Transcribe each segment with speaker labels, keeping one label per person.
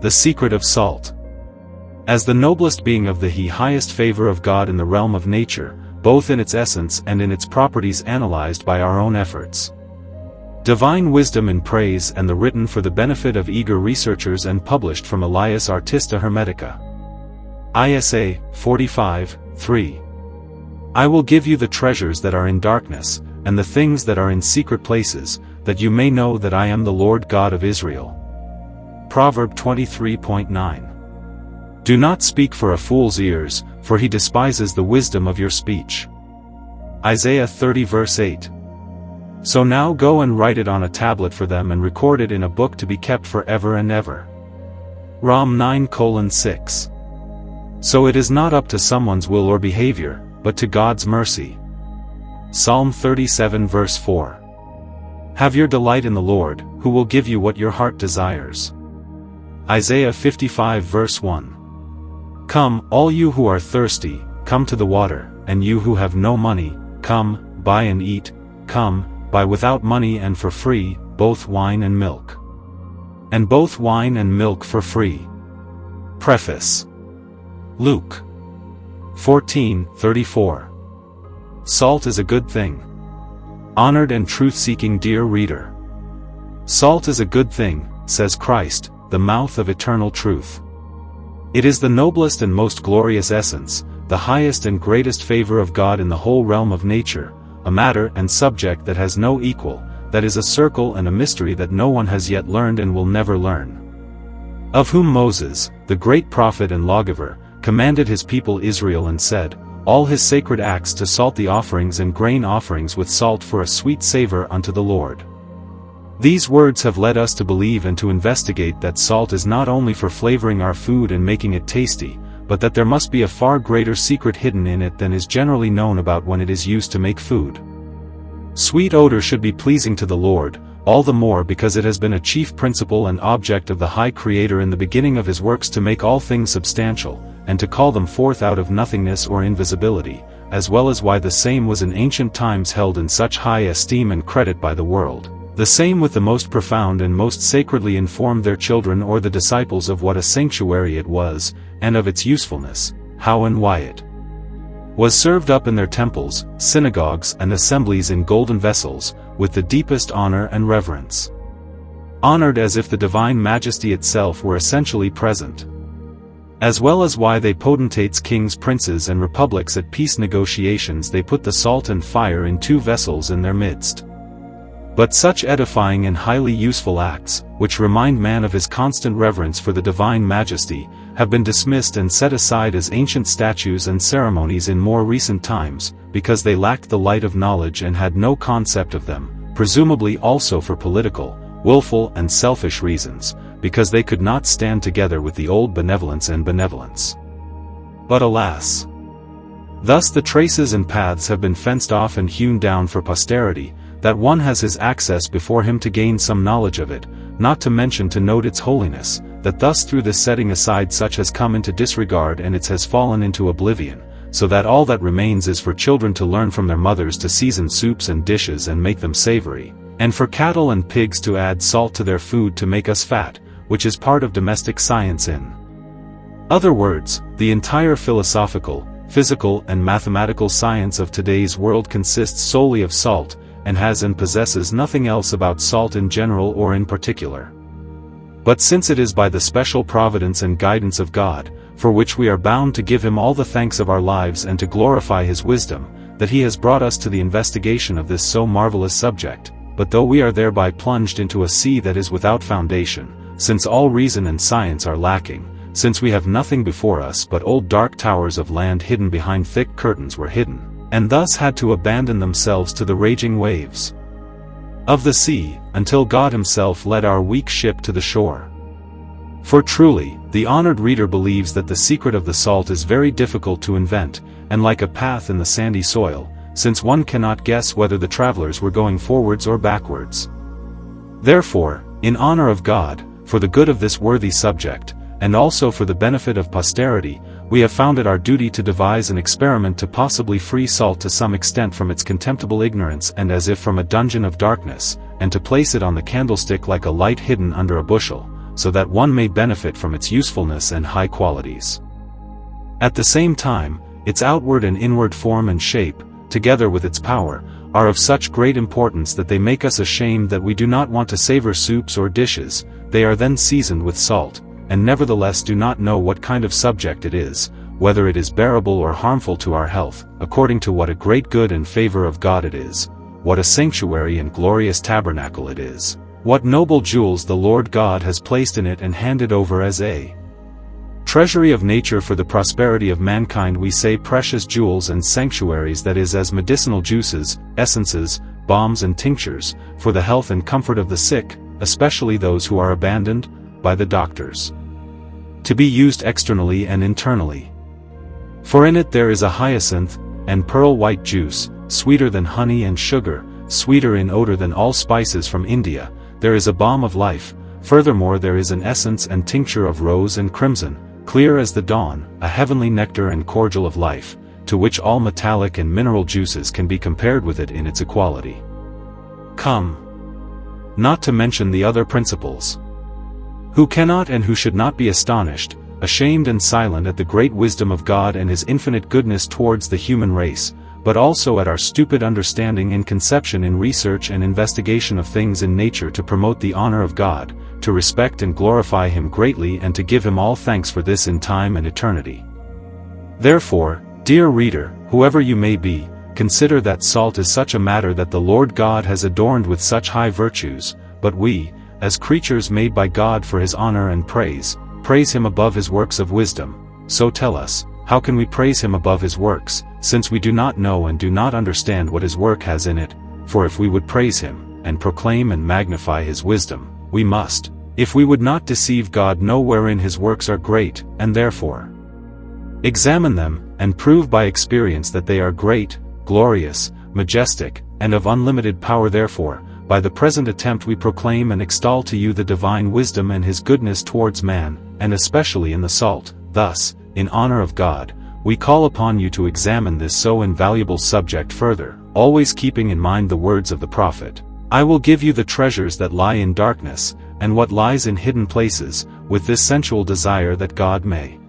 Speaker 1: The secret of salt. As the noblest being of the highest favor of God in the realm of nature, both in its essence and in its properties analyzed by our own efforts. Divine wisdom in praise and the written for the benefit of eager researchers and published from Elias Artista Hermetica. ISA 45, 3. I will give you the treasures that are in darkness, and the things that are in secret places, that you may know that I am the Lord God of Israel. Proverb 23.9. Do not speak for a fool's ears, for he despises the wisdom of your speech. Isaiah 30 verse 8. So now go and write it on a tablet for them and record it in a book to be kept forever and ever. Rom 9:6. So it is not up to someone's will or behavior, but to God's mercy. Psalm 37 verse 4. Have your delight in the Lord, who will give you what your heart desires. Isaiah 55 verse 1. Come, all you who are thirsty, come to the water, and you who have no money, come, buy and eat, come, buy without money and for free, both wine and milk. And both wine and milk for free. Preface. Luke 14:34. Salt is a good thing. Honored and truth-seeking dear reader. Salt is a good thing, says Christ, the mouth of eternal truth. It is the noblest and most glorious essence, the highest and greatest favor of God in the whole realm of nature, a matter and subject that has no equal, that is a circle and a mystery that no one has yet learned and will never learn. Of whom Moses, the great prophet and lawgiver, commanded his people Israel and said, all his sacred acts to salt the offerings and grain offerings with salt for a sweet savor unto the Lord. These words have led us to believe and to investigate that salt is not only for flavoring our food and making it tasty, but that there must be a far greater secret hidden in it than is generally known about when it is used to make food. Sweet odor should be pleasing to the Lord, all the more because it has been a chief principle and object of the High Creator in the beginning of his works to make all things substantial, and to call them forth out of nothingness or invisibility, as well as why the same was in ancient times held in such high esteem and credit by the world. The same with the most profound and most sacredly informed their children or the disciples of what a sanctuary it was, and of its usefulness, how and why it was served up in their temples, synagogues and assemblies in golden vessels, with the deepest honor and reverence. Honored as if the divine majesty itself were essentially present. As well as why they potentates, kings, princes and republics at peace negotiations they put the salt and fire in two vessels in their midst. But such edifying and highly useful acts, which remind man of his constant reverence for the divine majesty, have been dismissed and set aside as ancient statues and ceremonies in more recent times, because they lacked the light of knowledge and had no concept of them, presumably also for political, willful and selfish reasons, because they could not stand together with the old benevolence and benevolence. But alas! Thus the traces and paths have been fenced off and hewn down for posterity, that one has his access before him to gain some knowledge of it, not to mention to note its holiness, that thus through this setting aside such has come into disregard and its has fallen into oblivion, so that all that remains is for children to learn from their mothers to season soups and dishes and make them savory, and for cattle and pigs to add salt to their food to make us fat, which is part of domestic science in other words, the entire philosophical, physical and mathematical science of today's world consists solely of salt, and has and possesses nothing else about salt in general or in particular. But since it is by the special providence and guidance of God, for which we are bound to give him all the thanks of our lives and to glorify his wisdom, that he has brought us to the investigation of this so marvelous subject, but though we are thereby plunged into a sea that is without foundation, since all reason and science are lacking, since we have nothing before us but old dark towers of land hidden behind thick curtains were hidden, and thus had to abandon themselves to the raging waves of the sea, until God himself led our weak ship to the shore. For truly, the honored reader believes that the secret of the salt is very difficult to invent, and like a path in the sandy soil, since one cannot guess whether the travelers were going forwards or backwards. Therefore, in honor of God, for the good of this worthy subject, and also for the benefit of posterity, we have found it our duty to devise an experiment to possibly free salt to some extent from its contemptible ignorance and as if from a dungeon of darkness, and to place it on the candlestick like a light hidden under a bushel, so that one may benefit from its usefulness and high qualities. At the same time, its outward and inward form and shape, together with its power, are of such great importance that they make us ashamed that we do not want to savor soups or dishes. They are then seasoned with salt, and nevertheless do not know what kind of subject it is, whether it is bearable or harmful to our health, according to what a great good and favor of God it is, what a sanctuary and glorious tabernacle it is, what noble jewels the Lord God has placed in it and handed over as a treasury of nature for the prosperity of mankind. We say precious jewels and sanctuaries, that is, as medicinal juices, essences, balms and tinctures, for the health and comfort of the sick, especially those who are abandoned by the doctors, to be used externally and internally. For in it there is a hyacinth and pearl white juice, sweeter than honey and sugar, sweeter in odor than all spices from India. There is a balm of life. Furthermore, there is an essence and tincture of rose and crimson, clear as the dawn, a heavenly nectar and cordial of life, to which all metallic and mineral juices can be compared with it in its equality. Come, not to mention the other principles. Who cannot and who should not be astonished, ashamed and silent at the great wisdom of God and His infinite goodness towards the human race, but also at our stupid understanding in conception, in research and investigation of things in nature, to promote the honor of God, to respect and glorify Him greatly, and to give Him all thanks for this in time and eternity. Therefore, dear reader, whoever you may be, consider that salt is such a matter that the Lord God has adorned with such high virtues, but we, as creatures made by God for His honor and praise Him above His works of wisdom. So tell us, how can we praise Him above His works, since we do not know and do not understand what His work has in it? For if we would praise Him, and proclaim and magnify His wisdom, we must, if we would not deceive God, know wherein His works are great, and therefore examine them, and prove by experience that they are great, glorious, majestic, and of unlimited power. Therefore, by the present attempt we proclaim and extol to you the divine wisdom and His goodness towards man, and especially in the salt. Thus, in honor of God, we call upon you to examine this so invaluable subject further, always keeping in mind the words of the prophet, "I will give you the treasures that lie in darkness, and what lies in hidden places, with this sensual desire that God may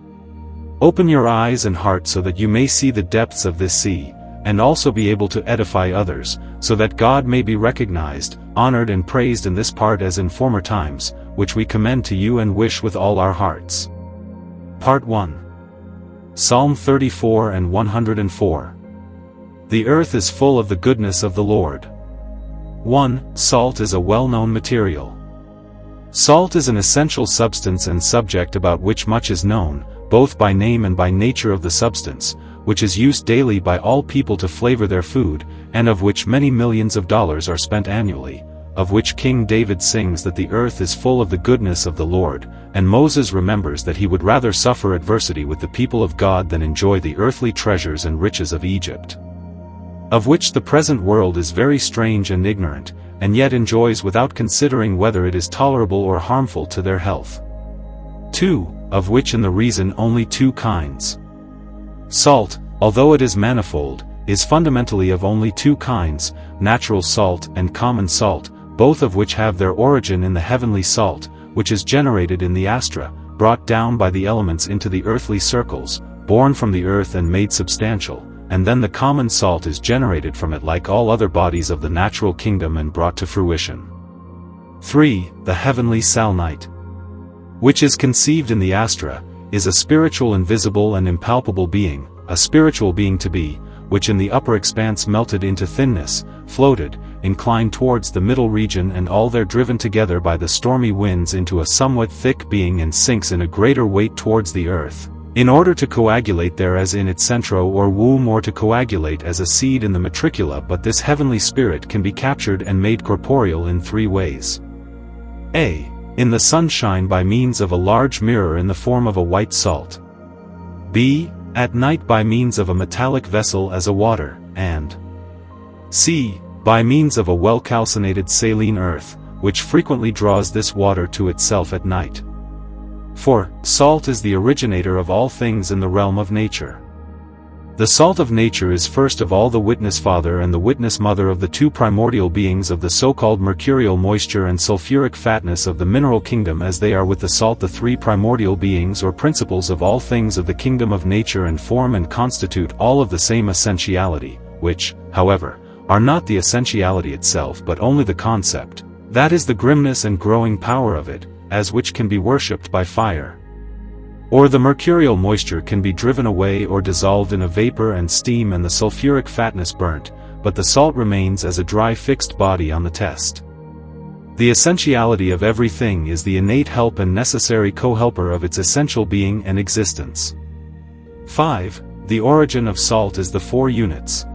Speaker 1: open your eyes and heart so that you may see the depths of this sea, and also be able to edify others, so that God may be recognized, honored and praised in this part as in former times, which we commend to you and wish with all our hearts." Part 1. Psalm 34 and 104. The earth is full of the goodness of the Lord. 1. Salt is a well-known material. Salt is an essential substance and subject about which much is known, both by name and by nature of the substance, which is used daily by all people to flavor their food, and of which many millions of dollars are spent annually, of which King David sings that the earth is full of the goodness of the Lord, and Moses remembers that he would rather suffer adversity with the people of God than enjoy the earthly treasures and riches of Egypt, of which the present world is very strange and ignorant, and yet enjoys without considering whether it is tolerable or harmful to their health. 2. Of which in the reason only two kinds. Salt, although it is manifold, is fundamentally of only two kinds, natural salt and common salt, both of which have their origin in the heavenly salt, which is generated in the astra, brought down by the elements into the earthly circles, born from the earth and made substantial, and then the common salt is generated from it like all other bodies of the natural kingdom and brought to fruition. 3. The heavenly salnite, which is conceived in the astra, is a spiritual invisible and impalpable being, a spiritual being to be, which in the upper expanse melted into thinness, floated, inclined towards the middle region, and all there driven together by the stormy winds into a somewhat thick being, and sinks in a greater weight towards the earth, in order to coagulate there as in its centro or womb, or to coagulate as a seed in the matricula. But this heavenly spirit can be captured and made corporeal in three ways. A. In the sunshine by means of a large mirror in the form of a white salt. B. At night by means of a metallic vessel as a water, and C. By means of a well-calcinated saline earth, which frequently draws this water to itself at night. For salt is the originator of all things in the realm of nature. The salt of nature is first of all the witness father and the witness mother of the two primordial beings of the so-called mercurial moisture and sulfuric fatness of the mineral kingdom, as they are with the salt the three primordial beings or principles of all things of the kingdom of nature, and form and constitute all of the same essentiality, which, however, are not the essentiality itself but only the concept, that is the grimness and growing power of it, as which can be worshipped by fire. Or the mercurial moisture can be driven away or dissolved in a vapor and steam, and the sulfuric fatness burnt, but the salt remains as a dry fixed body on the test. The essentiality of everything is the innate help and necessary co-helper of its essential being and existence. 5. The origin of salt is the 4 units.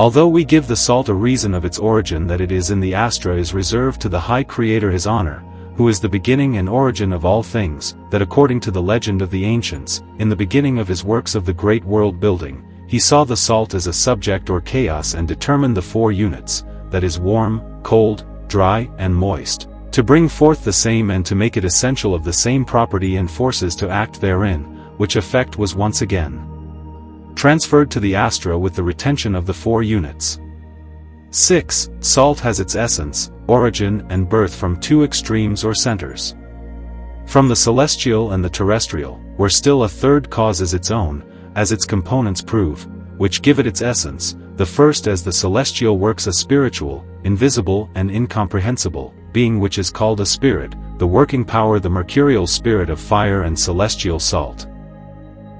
Speaker 1: Although we give the salt a reason of its origin, that it is in the astra, is reserved to the High Creator His honor, who is the beginning and origin of all things, that according to the legend of the ancients, in the beginning of his works of the great world building, he saw the salt as a subject or chaos and determined the 4 units, that is warm, cold, dry, and moist, to bring forth the same and to make it essential of the same property and forces to act therein, which effect was once again transferred to the astra with the retention of the 4 units. 6. Salt has its essence, origin, and birth from 2 extremes or centers. From the celestial and the terrestrial, where still a third cause is its own, as its components prove, which give it its essence, the first as the celestial works a spiritual, invisible and incomprehensible, being which is called a spirit, the working power the mercurial spirit of fire and celestial salt.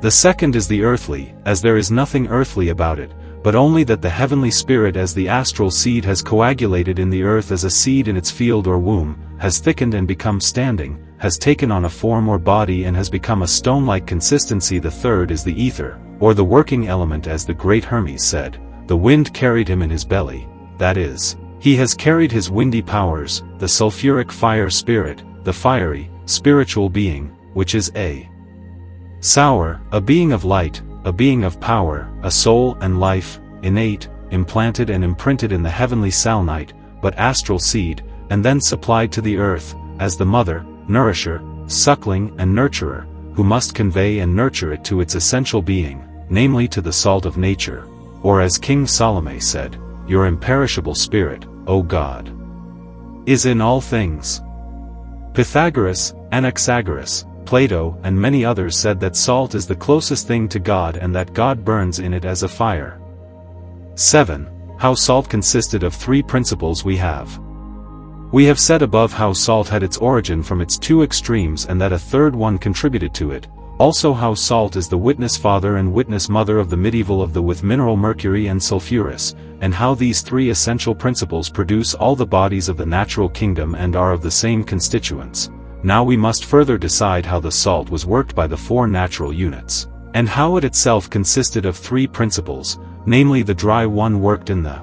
Speaker 1: The second is the earthly, as there is nothing earthly about it, but only that the heavenly spirit as the astral seed has coagulated in the earth as a seed in its field or womb, has thickened and become standing, has taken on a form or body and has become a stone-like consistency. The third is the ether, or the working element, as the great Hermes said, the wind carried him in his belly, that is, he has carried his windy powers, the sulfuric fire spirit, the fiery, spiritual being, which is a sour, a being of light, a being of power, a soul and life, innate, implanted and imprinted in the heavenly salnite, but astral seed, and then supplied to the earth, as the mother, nourisher, suckling and nurturer, who must convey and nurture it to its essential being, namely to the salt of nature, or as King Salome said, your imperishable spirit, O God, is in all things. Pythagoras, Anaxagoras, Plato and many others said that salt is the closest thing to God and that God burns in it as a fire. 7. How salt consisted of 3 principles we have. We have said above how salt had its origin from its 2 extremes and that a third one contributed to it, also how salt is the witness father and witness mother of the medieval of the with mineral mercury and sulphurous, and how these 3 essential principles produce all the bodies of the natural kingdom and are of the same constituents. Now we must further decide how the salt was worked by the 4 natural units, and how it itself consisted of 3 principles, namely the dry one worked in the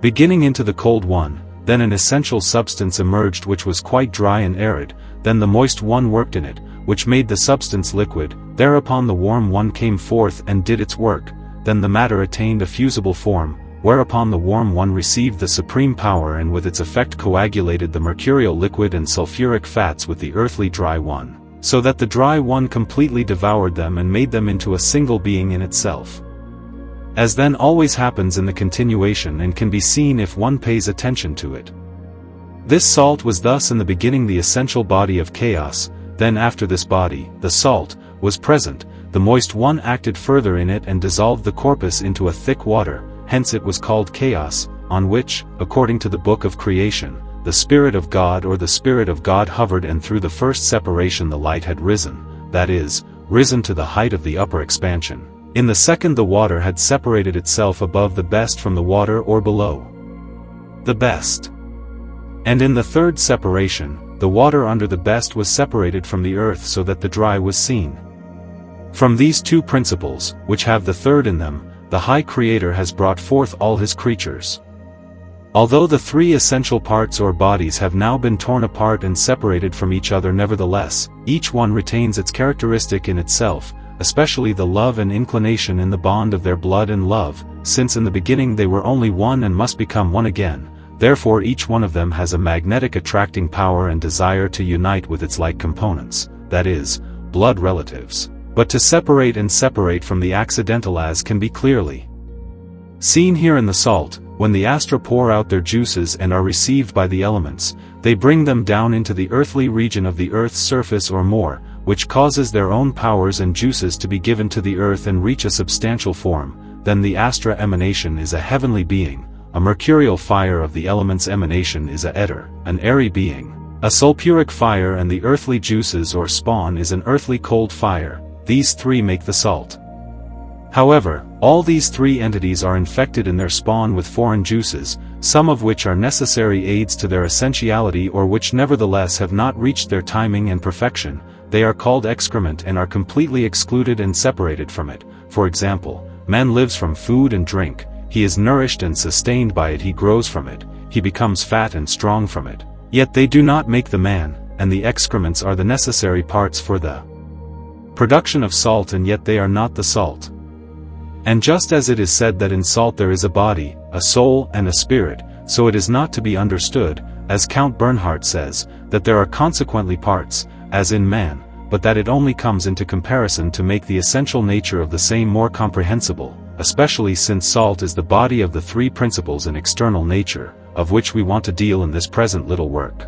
Speaker 1: beginning into the cold one, then an essential substance emerged which was quite dry and arid, then the moist one worked in it, which made the substance liquid, thereupon the warm one came forth and did its work, then the matter attained a fusible form, whereupon the warm one received the supreme power and with its effect coagulated the mercurial liquid and sulfuric fats with the earthly dry one, so that the dry one completely devoured them and made them into a single being in itself. As then always happens in the continuation and can be seen if one pays attention to it. This salt was thus in the beginning the essential body of chaos, then after this body, the salt, was present, the moist one acted further in it and dissolved the corpus into a thick water, hence it was called chaos, on which, according to the book of creation, the Spirit of God or the Spirit of God hovered, and through the first separation the light had risen, that is, risen to the height of the upper expansion. In the second the water had separated itself above the best from the water or below the best. And in the third separation, the water under the best was separated from the earth so that the dry was seen. From these 2 principles, which have the third in them, the High Creator has brought forth all his creatures. Although the 3 essential parts or bodies have now been torn apart and separated from each other, nevertheless, each one retains its characteristic in itself, especially the love and inclination in the bond of their blood and love, since in the beginning they were only one and must become one again. Therefore each one of them has a magnetic attracting power and desire to unite with its like components, that is, blood relatives. But to separate and separate from the accidental as can be clearly seen here in the salt. When the astra pour out their juices and are received by the elements, they bring them down into the earthly region of the earth's surface or more, which causes their own powers and juices to be given to the earth and reach a substantial form. Then the astra emanation is a heavenly being, a mercurial fire of the elements emanation is a ether, an airy being, a sulfuric fire, and the earthly juices or spawn is an earthly cold fire. These three make the salt. However, all these three entities are infected in their spawn with foreign juices, some of which are necessary aids to their essentiality or which nevertheless have not reached their timing and perfection. They are called excrement and are completely excluded and separated from it. For example, man lives from food and drink, he is nourished and sustained by it, he grows from it, he becomes fat and strong from it. Yet they do not make the man, and the excrements are the necessary parts for the production of salt, and yet they are not the salt. And just as it is said that in salt there is a body, a soul and a spirit, so it is not to be understood, as Count Bernhardt says, that there are consequently parts, as in man, but that it only comes into comparison to make the essential nature of the same more comprehensible, especially since salt is the body of the three principles in external nature, of which we want to deal in this present little work.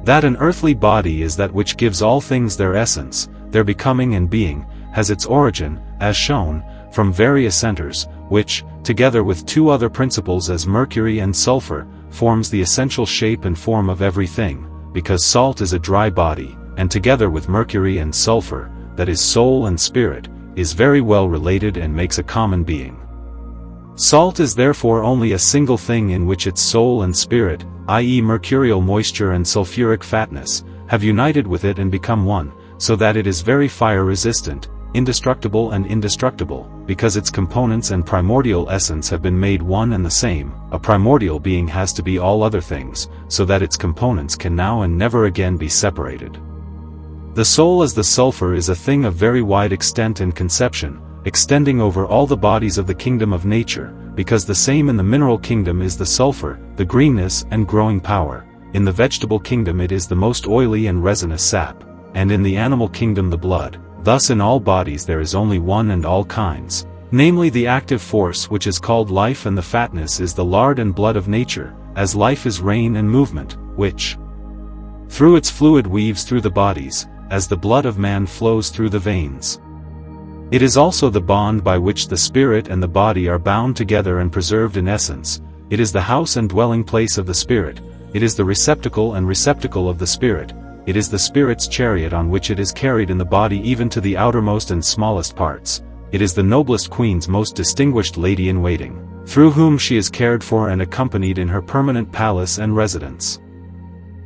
Speaker 1: That an earthly body is that which gives all things their essence, their becoming and being, has its origin, as shown, from various centers, which, together with two other principles as mercury and sulfur, forms the essential shape and form of everything, because salt is a dry body, and together with mercury and sulfur, that is soul and spirit, is very well related and makes a common being. Salt is therefore only a single thing in which its soul and spirit, i.e. mercurial moisture and sulfuric fatness, have united with it and become one, so that it is very fire-resistant, indestructible and indestructible, because its components and primordial essence have been made one and the same. A primordial being has to be all other things, so that its components can now and never again be separated. The soul as the sulfur is a thing of very wide extent and conception, extending over all the bodies of the kingdom of nature, because the same in the mineral kingdom is the sulfur, the greenness and growing power, in the vegetable kingdom it is the most oily and resinous sap, and in the animal kingdom the blood. Thus in all bodies there is only one and all kinds, namely the active force which is called life, and the fatness is the lard and blood of nature, as life is rain and movement, which through its fluid weaves through the bodies, as the blood of man flows through the veins. It is also the bond by which the spirit and the body are bound together and preserved in essence. It is the house and dwelling place of the spirit, it is the receptacle and receptacle of the spirit, it is the spirit's chariot on which it is carried in the body even to the outermost and smallest parts, it is the noblest queen's most distinguished lady-in-waiting, through whom she is cared for and accompanied in her permanent palace and residence.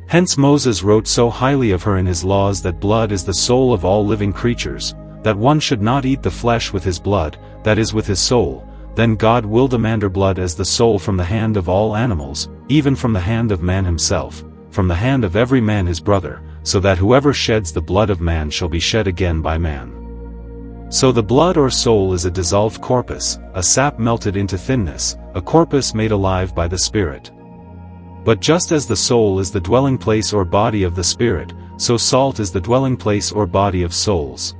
Speaker 1: Hence Moses wrote so highly of her in his laws that blood is the soul of all living creatures, that one should not eat the flesh with his blood, that is with his soul. Then God will demand blood as the soul from the hand of all animals, even from the hand of man himself, from the hand of every man his brother, so that whoever sheds the blood of man shall be shed again by man. So the blood or soul is a dissolved corpus, a sap melted into thinness, a corpus made alive by the spirit. But just as the soul is the dwelling place or body of the spirit, so salt is the dwelling place or body of souls.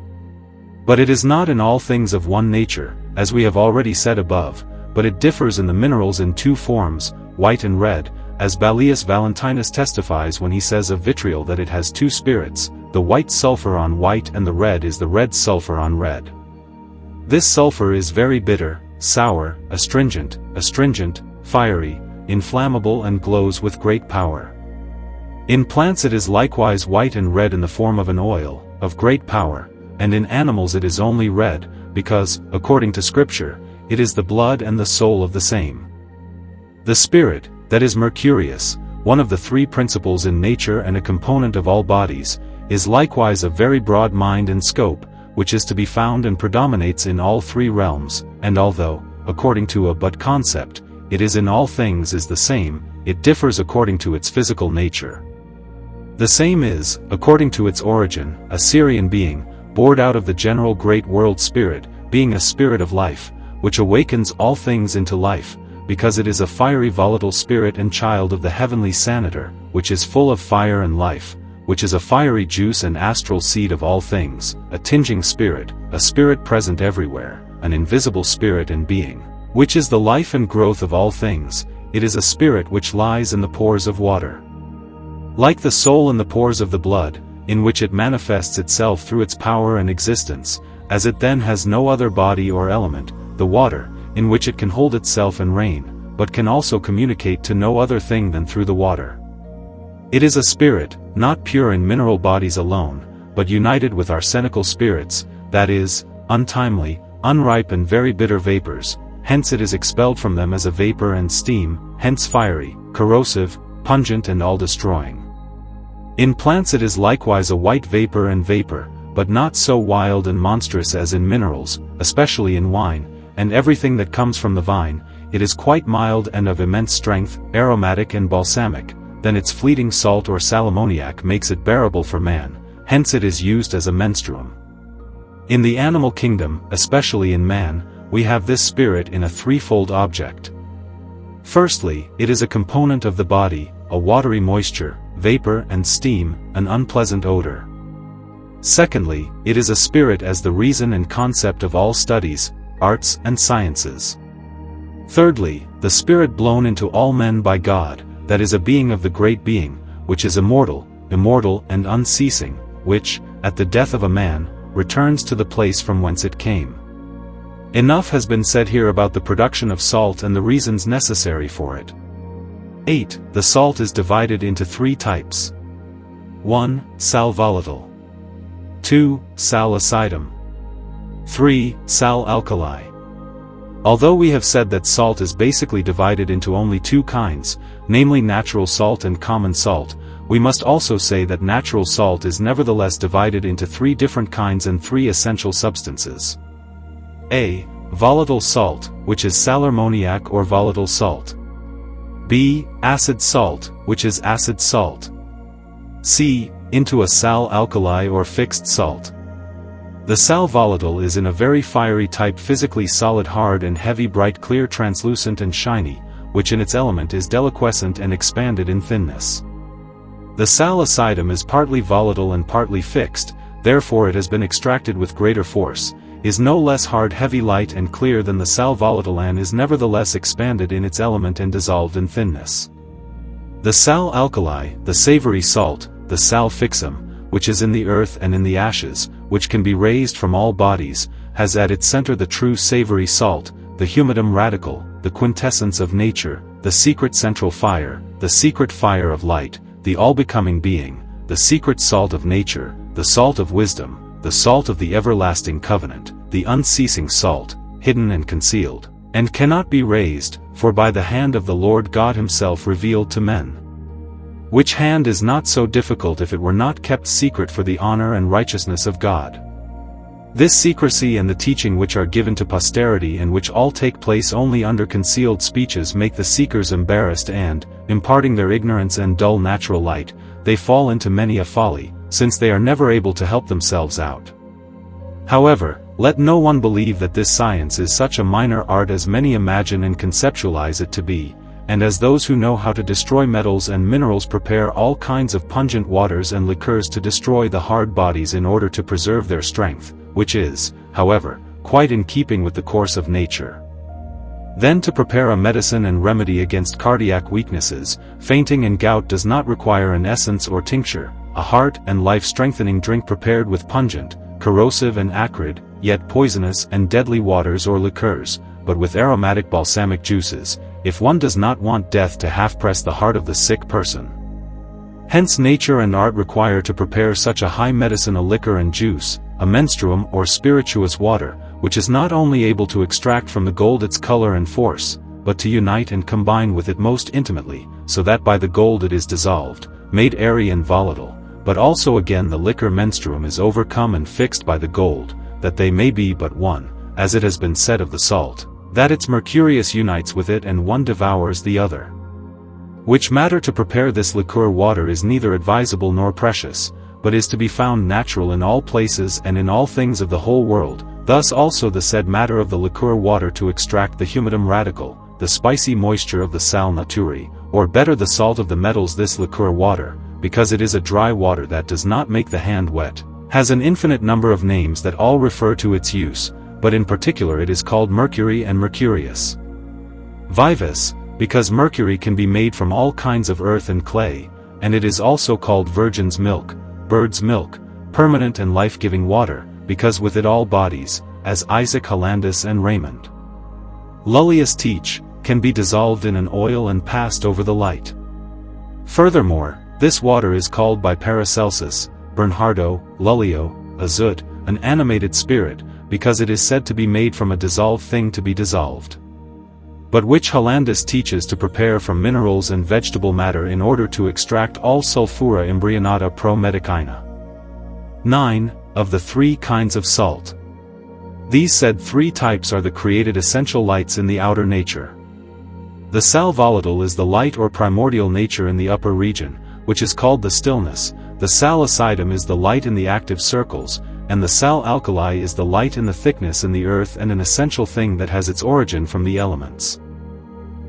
Speaker 1: But it is not in all things of one nature, as we have already said above, but it differs in the minerals in two forms, white and red, as Balius Valentinus testifies when he says of vitriol that it has two spirits, the white sulfur on white and the red is the red sulfur on red. This sulfur is very bitter, sour, astringent, fiery, inflammable and glows with great power. In plants it is likewise white and red in the form of an oil, of great power, and in animals it is only red, because, according to Scripture, it is the blood and the soul of the same. The spirit, that is mercurius, one of the three principles in nature and a component of all bodies, is likewise of very broad mind and scope, which is to be found and predominates in all three realms, and although, according to a but concept, it is in all things is the same, it differs according to its physical nature. The same is, according to its origin, a Syrian being, bored out of the general great world spirit, being a spirit of life, which awakens all things into life, because it is a fiery volatile spirit and child of the heavenly Sanator, which is full of fire and life, which is a fiery juice and astral seed of all things, a tinging spirit, a spirit present everywhere, an invisible spirit and being, which is the life and growth of all things. It is a spirit which lies in the pores of water. Like the soul in the pores of the blood, in which it manifests itself through its power and existence, as it then has no other body or element, the water, in which it can hold itself and reign, but can also communicate to no other thing than through the water. It is a spirit, not pure in mineral bodies alone, but united with arsenical spirits, that is, untimely, unripe and very bitter vapors, hence it is expelled from them as a vapor and steam, hence fiery, corrosive, pungent and all-destroying. In plants it is likewise a white vapor and vapor, but not so wild and monstrous as in minerals, especially in wine, and everything that comes from the vine. It is quite mild and of immense strength, aromatic and balsamic, then its fleeting salt or sal ammoniac makes it bearable for man, hence it is used as a menstruum. In the animal kingdom, especially in man, we have this spirit in a threefold object. Firstly, it is a component of the body, a watery moisture, vapor and steam, an unpleasant odor. Secondly, it is a spirit as the reason and concept of all studies, arts and sciences. Thirdly, the spirit blown into all men by God, that is a being of the great being, which is immortal and unceasing, which, at the death of a man, returns to the place from whence it came. Enough has been said here about the production of salt and the reasons necessary for it. 8. The salt is divided into three types. 1. Sal volatile. 2. Sal acidum. 3. Sal alkali. Although we have said that salt is basically divided into only two kinds, namely natural salt and common salt, we must also say that natural salt is nevertheless divided into three different kinds and three essential substances. A. Volatile salt, which is sal ammoniac or volatile salt. B. Acid salt, which is acid salt. C. Into a sal alkali or fixed salt. The sal volatile is in a very fiery type, physically solid, hard and heavy, bright, clear, translucent and shiny, which in its element is deliquescent and expanded in thinness. The sal acidum is partly volatile and partly fixed, therefore it has been extracted with greater force, is no less hard, heavy, light and clear than the sal volatile, and is nevertheless expanded in its element and dissolved in thinness. The sal alkali, the savory salt, the sal fixum, which is in the earth and in the ashes, which can be raised from all bodies, has at its center the true savory salt, the humidum radical, the quintessence of nature, the secret central fire, the secret fire of light, the all-becoming being, the secret salt of nature, the salt of wisdom, the salt of the everlasting covenant, the unceasing salt, hidden and concealed, and cannot be raised, for by the hand of the Lord God himself revealed to men. Which hand is not so difficult if it were not kept secret for the honor and righteousness of God. This secrecy and the teaching which are given to posterity, and which all take place only under concealed speeches, make the seekers embarrassed, and, imparting their ignorance and dull natural light, they fall into many a folly, since they are never able to help themselves out. However, let no one believe that this science is such a minor art as many imagine and conceptualize it to be, and as those who know how to destroy metals and minerals prepare all kinds of pungent waters and liqueurs to destroy the hard bodies in order to preserve their strength, which is, however, quite in keeping with the course of nature. Then to prepare a medicine and remedy against cardiac weaknesses, fainting and gout does not require an essence or tincture, a heart and life-strengthening drink prepared with pungent, corrosive and acrid, yet poisonous and deadly waters or liqueurs, but with aromatic balsamic juices, if one does not want death to half-press the heart of the sick person. Hence nature and art require to prepare such a high medicine a liquor and juice, a menstruum or spirituous water, which is not only able to extract from the gold its color and force, but to unite and combine with it most intimately, so that by the gold it is dissolved, made airy and volatile, but also again the liquor menstruum is overcome and fixed by the gold, that they may be but one, as it has been said of the salt, that its mercurius unites with it and one devours the other. Which matter to prepare this liqueur water is neither advisable nor precious, but is to be found natural in all places and in all things of the whole world. Thus also the said matter of the liqueur water to extract the humidum radical, the spicy moisture of the sal naturae, or better the salt of the metals. This liqueur water, because it is a dry water that does not make the hand wet, has an infinite number of names that all refer to its use, but in particular it is called mercury and mercurius. Vivus, because mercury can be made from all kinds of earth and clay, and it is also called virgin's milk, bird's milk, permanent and life-giving water, because with it all bodies, as Isaac Hollandus and Raymond Lullius teach, can be dissolved in an oil and passed over the light. Furthermore, this water is called by Paracelsus, Bernardo, Lullio, azut, an animated spirit, because it is said to be made from a dissolved thing to be dissolved. But which Hollandus teaches to prepare from minerals and vegetable matter in order to extract all sulphura imbrionata pro medicina. 9. Of the 3 kinds of salt. These said 3 types are the created essential lights in the outer nature. The sal volatile is the light or primordial nature in the upper region, which is called the stillness, the sal acidum is the light in the active circles, and the sal alkali is the light in the thickness in the earth and an essential thing that has its origin from the elements.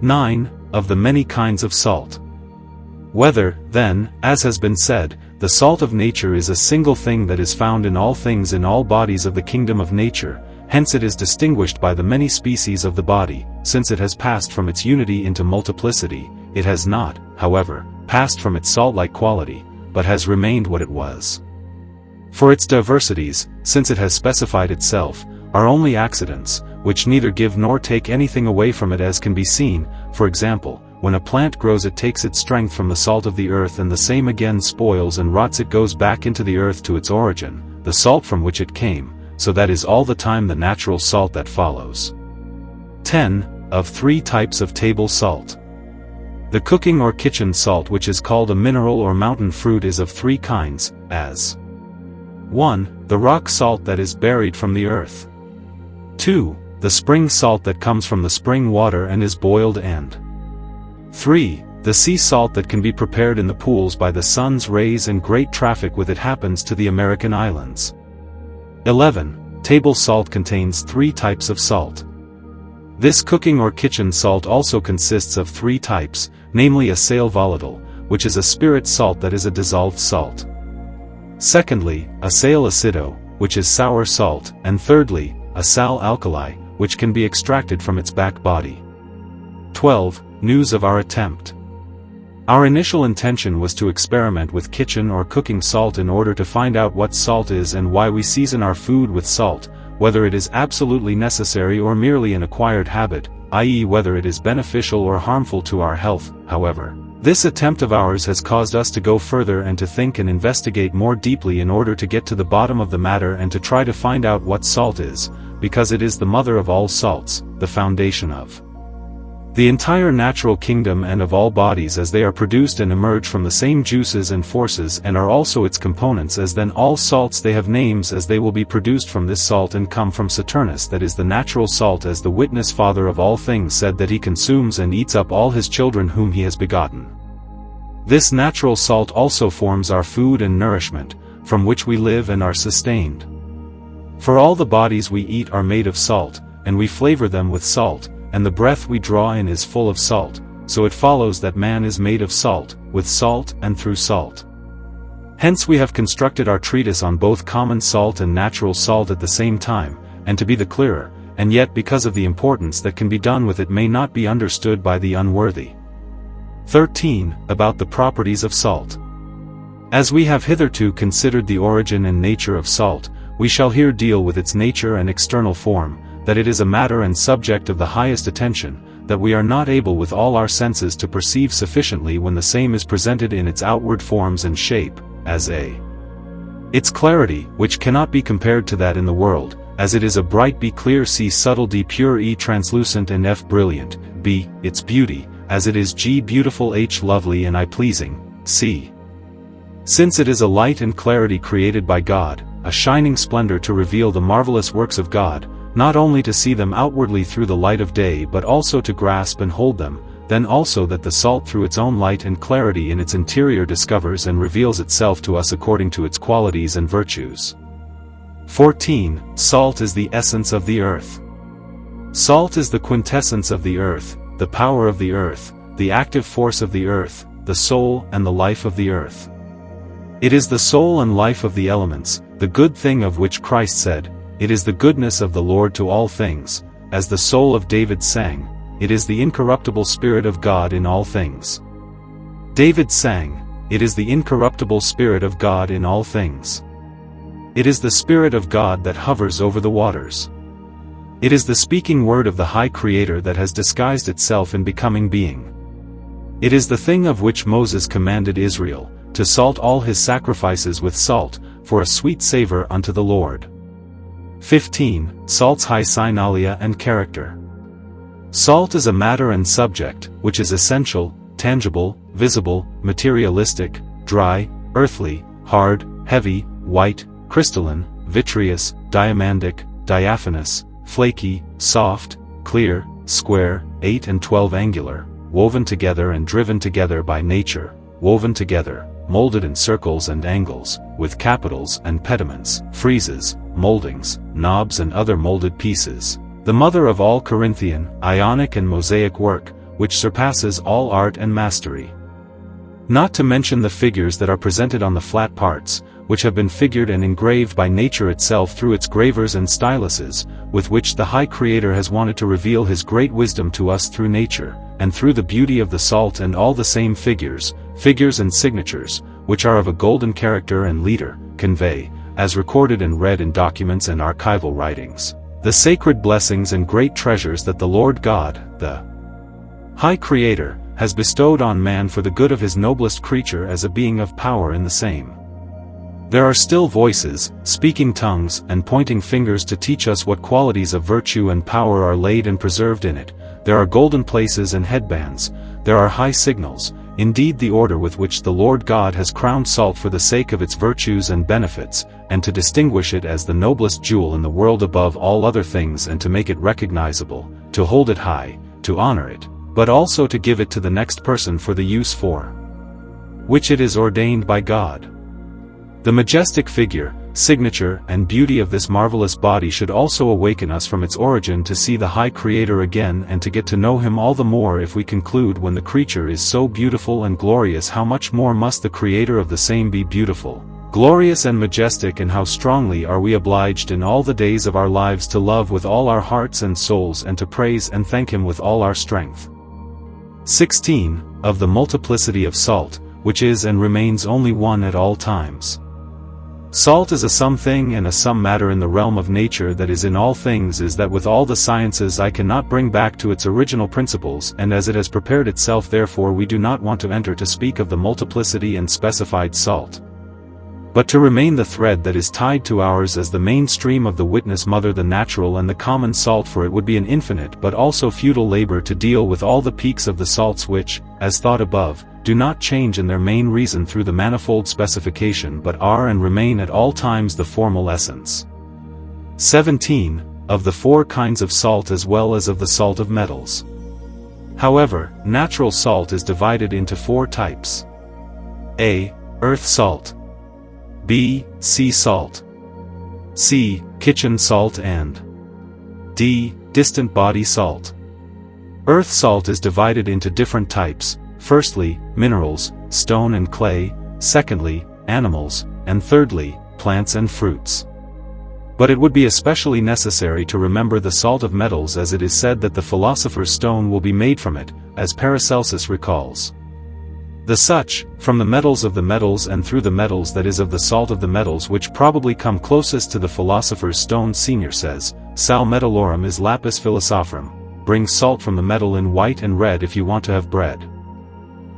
Speaker 1: 9. Of the many kinds of salt. Whether, then, as has been said, the salt of nature is a single thing that is found in all things in all bodies of the kingdom of nature, hence it is distinguished by the many species of the body, since it has passed from its unity into multiplicity, it has not, however, passed from its salt-like quality, but has remained what it was. For its diversities, since it has specified itself, are only accidents, which neither give nor take anything away from it as can be seen. For example, when a plant grows it takes its strength from the salt of the earth and the same again spoils and rots it goes back into the earth to its origin, the salt from which it came, so that is all the time the natural salt that follows. 10. Of 3 types of table salt. The cooking or kitchen salt which is called a mineral or mountain fruit is of 3 kinds, as 1. The rock salt that is buried from the earth. 2. The spring salt that comes from the spring water and is boiled and 3. The sea salt that can be prepared in the pools by the sun's rays and great traffic with it happens to the American islands. 11. Table salt contains 3 types of salt. This cooking or kitchen salt also consists of 3 types, namely a sal volatile, which is a spirit salt that is a dissolved salt. Secondly, a sal acido, which is sour salt, and thirdly, a sal alkali, which can be extracted from its back body. 12. News of our attempt. Our initial intention was to experiment with kitchen or cooking salt in order to find out what salt is and why we season our food with salt, whether it is absolutely necessary or merely an acquired habit, i.e. whether it is beneficial or harmful to our health. However, this attempt of ours has caused us to go further and to think and investigate more deeply in order to get to the bottom of the matter and to try to find out what salt is, because it is the mother of all salts, the foundation of the entire natural kingdom and of all bodies, as they are produced and emerge from the same juices and forces and are also its components, as then all salts they have names, as they will be produced from this salt and come from Saturnus, that is the natural salt, as the witness father of all things said that he consumes and eats up all his children whom he has begotten. This natural salt also forms our food and nourishment, from which we live and are sustained. For all the bodies we eat are made of salt, and we flavor them with salt, and the breath we draw in is full of salt, so it follows that man is made of salt, with salt and through salt. Hence we have constructed our treatise on both common salt and natural salt at the same time, and to be the clearer, and yet because of the importance that can be done with it may not be understood by the unworthy. 13. About the properties of salt. As we have hitherto considered the origin and nature of salt, we shall here deal with its nature and external form, that it is a matter and subject of the highest attention, that we are not able with all our senses to perceive sufficiently when the same is presented in its outward forms and shape, as a. Its clarity, which cannot be compared to that in the world, as it is a bright B clear C subtle D pure E translucent and F brilliant, B, its beauty, as it is G beautiful H lovely and I pleasing, C. Since it is a light and clarity created by God, a shining splendor to reveal the marvelous works of God, not only to see them outwardly through the light of day but also to grasp and hold them, then also that the salt through its own light and clarity in its interior discovers and reveals itself to us according to its qualities and virtues. 14. Salt is the essence of the earth. Salt is the quintessence of the earth, the power of the earth, the active force of the earth, the soul and the life of the earth. It is the soul and life of the elements, the good thing of which Christ said, "It is the goodness of the Lord to all things," as the soul of David sang, "It is the incorruptible Spirit of God in all things." David sang, "It is the incorruptible Spirit of God in all things." It is the Spirit of God that hovers over the waters. It is the speaking word of the High Creator that has disguised itself in becoming being. It is the thing of which Moses commanded Israel, to salt all his sacrifices with salt, for a sweet savour unto the Lord. 15. Salt's high signalia and character. Salt is a matter and subject, which is essential, tangible, visible, materialistic, dry, earthly, hard, heavy, white, crystalline, vitreous, diamantic, diaphanous, flaky, soft, clear, square, 8 and 12 angular, woven together and driven together by nature, woven together, molded in circles and angles, with capitals and pediments, friezes, moldings, knobs and other molded pieces, the mother of all Corinthian, Ionic and Mosaic work, which surpasses all art and mastery. Not to mention the figures that are presented on the flat parts, which have been figured and engraved by nature itself through its gravers and styluses, with which the High Creator has wanted to reveal his great wisdom to us through nature, and through the beauty of the salt and all the same figures and signatures, which are of a golden character and leader, convey, as recorded and read in documents and archival writings, the sacred blessings and great treasures that the Lord God, the High Creator, has bestowed on man for the good of his noblest creature as a being of power in the same. There are still voices, speaking tongues, and pointing fingers to teach us what qualities of virtue and power are laid and preserved in it. There are golden places and headbands, there are high signals, indeed the order with which the Lord God has crowned salt for the sake of its virtues and benefits, and to distinguish it as the noblest jewel in the world above all other things and to make it recognizable, to hold it high, to honor it, but also to give it to the next person for the use for which it is ordained by God. The majestic figure, signature, and beauty of this marvelous body should also awaken us from its origin to see the High Creator again and to get to know him all the more. If we conclude when the creature is so beautiful and glorious, how much more must the Creator of the same be beautiful, glorious and majestic, and how strongly are we obliged in all the days of our lives to love with all our hearts and souls and to praise and thank him with all our strength. 16. Of the multiplicity of salt, which is and remains only one at all times. Salt is a something and a some matter in the realm of nature that is in all things, is that with all the sciences I cannot bring back to its original principles, and as it has prepared itself, therefore we do not want to enter to speak of the multiplicity and specified salt, but to remain the thread that is tied to ours as the main stream of the witness mother, the natural and the common salt, for it would be an infinite but also futile labor to deal with all the peaks of the salts which, as thought above, do not change in their main reason through the manifold specification, but are and remain at all times the formal essence. 17. Of the 4 kinds of salt as well as of the salt of metals. However, natural salt is divided into 4 types. A. Earth salt. B. Sea salt. C. Kitchen salt, and D. Distant body salt. Earth salt is divided into different types. Firstly, minerals, stone and clay, secondly, animals, and thirdly, plants and fruits. But it would be especially necessary to remember the salt of metals, as it is said that the philosopher's stone will be made from it, as Paracelsus recalls. The such, from the metals of the metals and through the metals, that is of the salt of the metals, which probably come closest to the philosopher's stone. Senior says, Sal metallorum is lapis philosophorum, bring salt from the metal in white and red if you want to have bread.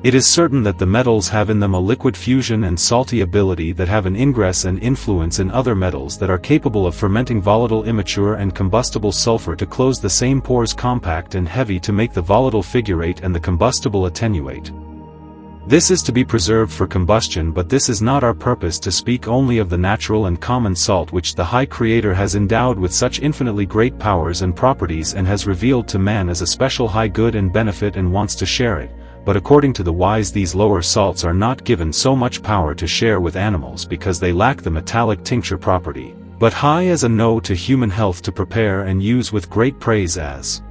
Speaker 1: It is certain that the metals have in them a liquid fusion and salty ability that have an ingress and influence in other metals that are capable of fermenting volatile immature and combustible sulfur to close the same pores compact and heavy to make the volatile figurate and the combustible attenuate. This is to be preserved for combustion, but this is not our purpose, to speak only of the natural and common salt, which the High Creator has endowed with such infinitely great powers and properties and has revealed to man as a special high good and benefit and wants to share it. But according to the wise, these lower salts are not given so much power to share with animals because they lack the metallic tincture property, but high as a no to human health to prepare and use with great praise, as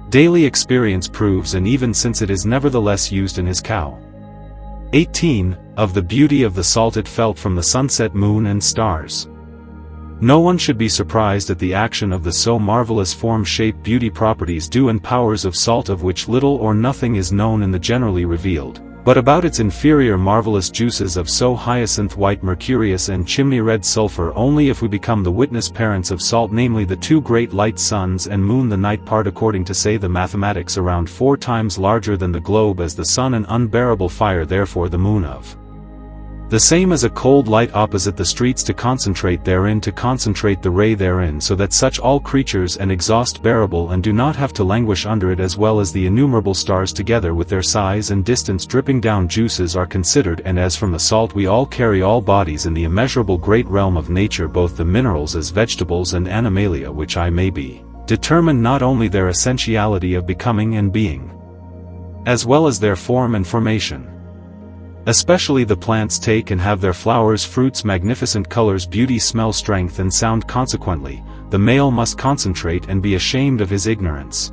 Speaker 1: daily experience proves, and even since it is nevertheless used in his cow. 18. Of the beauty of the salt it felt from the sunset, moon and stars. No one should be surprised at the action of the so marvelous form, shape, beauty, properties, due and powers of salt, of which little or nothing is known in the generally revealed, but about its inferior marvelous juices of so hyacinth white, mercurius and chimney red sulfur only if we become the witness parents of salt, namely the two great light suns and moon, the night part according to say the mathematics around 4 times larger than the globe as the sun, an unbearable fire, therefore the moon of the same as a cold light opposite the streets, to concentrate therein, to concentrate the ray therein, so that such all creatures and exhaust bearable and do not have to languish under it, as well as the innumerable stars together with their size and distance dripping down juices are considered. And as from the salt we all carry all bodies in the immeasurable great realm of nature, both the minerals as vegetables and animalia, which I may be determined not only their essentiality of becoming and being, as well as their form and formation. Especially the plants take and have their flowers, fruits, magnificent colors, beauty, smell, strength and sound. Consequently, the male must concentrate and be ashamed of his ignorance.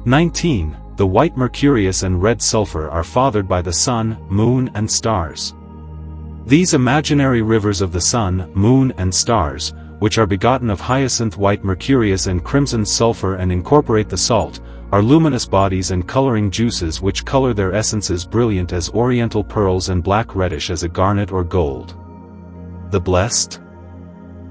Speaker 1: 19. The white mercurius and red sulfur are fathered by the sun, moon and stars. These imaginary rivers of the sun, moon and stars, which are begotten of hyacinth white mercurius and crimson sulfur and incorporate the salt, are luminous bodies and coloring juices which color their essences brilliant as oriental pearls and black reddish as a garnet or gold. The blessed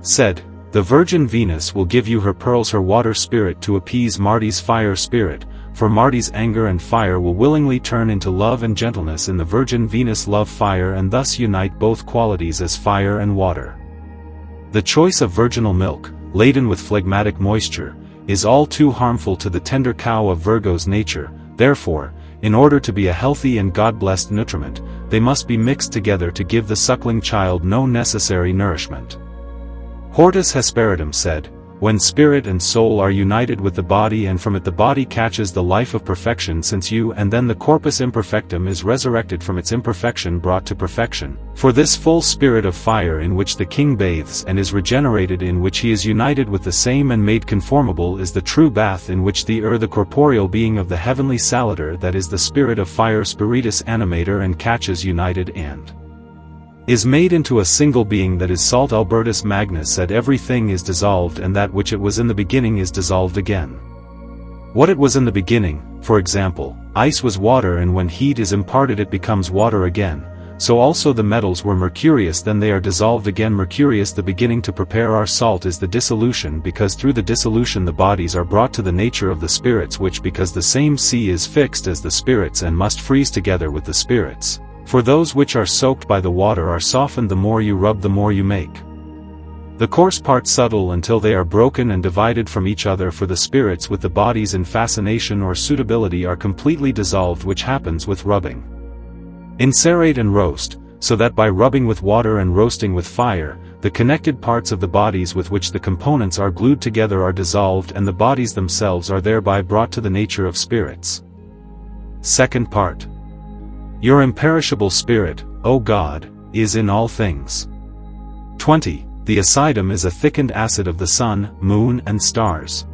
Speaker 1: said, "The Virgin Venus will give you her pearls, her water spirit, to appease Marty's fire spirit, for Marty's anger and fire will willingly turn into love and gentleness in the Virgin Venus love fire, and thus unite both qualities as fire and water. The choice of virginal milk, laden with phlegmatic moisture, is all too harmful to the tender cow of Virgo's nature. Therefore, in order to be a healthy and God-blessed nutriment, they must be mixed together to give the suckling child no necessary nourishment." Hortus Hesperitum said, "When spirit and soul are united with the body, and from it the body catches the life of perfection, since you and then the corpus imperfectum is resurrected from its imperfection, brought to perfection. For this full spirit of fire in which the king bathes and is regenerated, in which he is united with the same and made conformable, is the true bath in which the the corporeal being of the heavenly salader, that is the spirit of fire, spiritus animator, and catches united and is made into a single being, that is salt." Albertus Magnus said, "Everything is dissolved, and that which it was in the beginning is dissolved again." What it was in the beginning, for example, ice was water, and when heat is imparted it becomes water again. So also the metals were mercurius, then they are dissolved again. Mercurius, the beginning to prepare our salt, is the dissolution, because through the dissolution the bodies are brought to the nature of the spirits, which, because the same sea is fixed as the spirits and must freeze together with the spirits, for those which are soaked by the water are softened. The more you rub, the more you make the coarse parts subtle, until they are broken and divided from each other. For the spirits with the bodies in fascination or suitability are completely dissolved, which happens with rubbing. Incerate and roast, so that by rubbing with water and roasting with fire, the connected parts of the bodies with which the components are glued together are dissolved, and the bodies themselves are thereby brought to the nature of spirits. Second part. Your imperishable spirit, O God, is in all things. 20. The acidum is a thickened acid of the sun, moon and stars.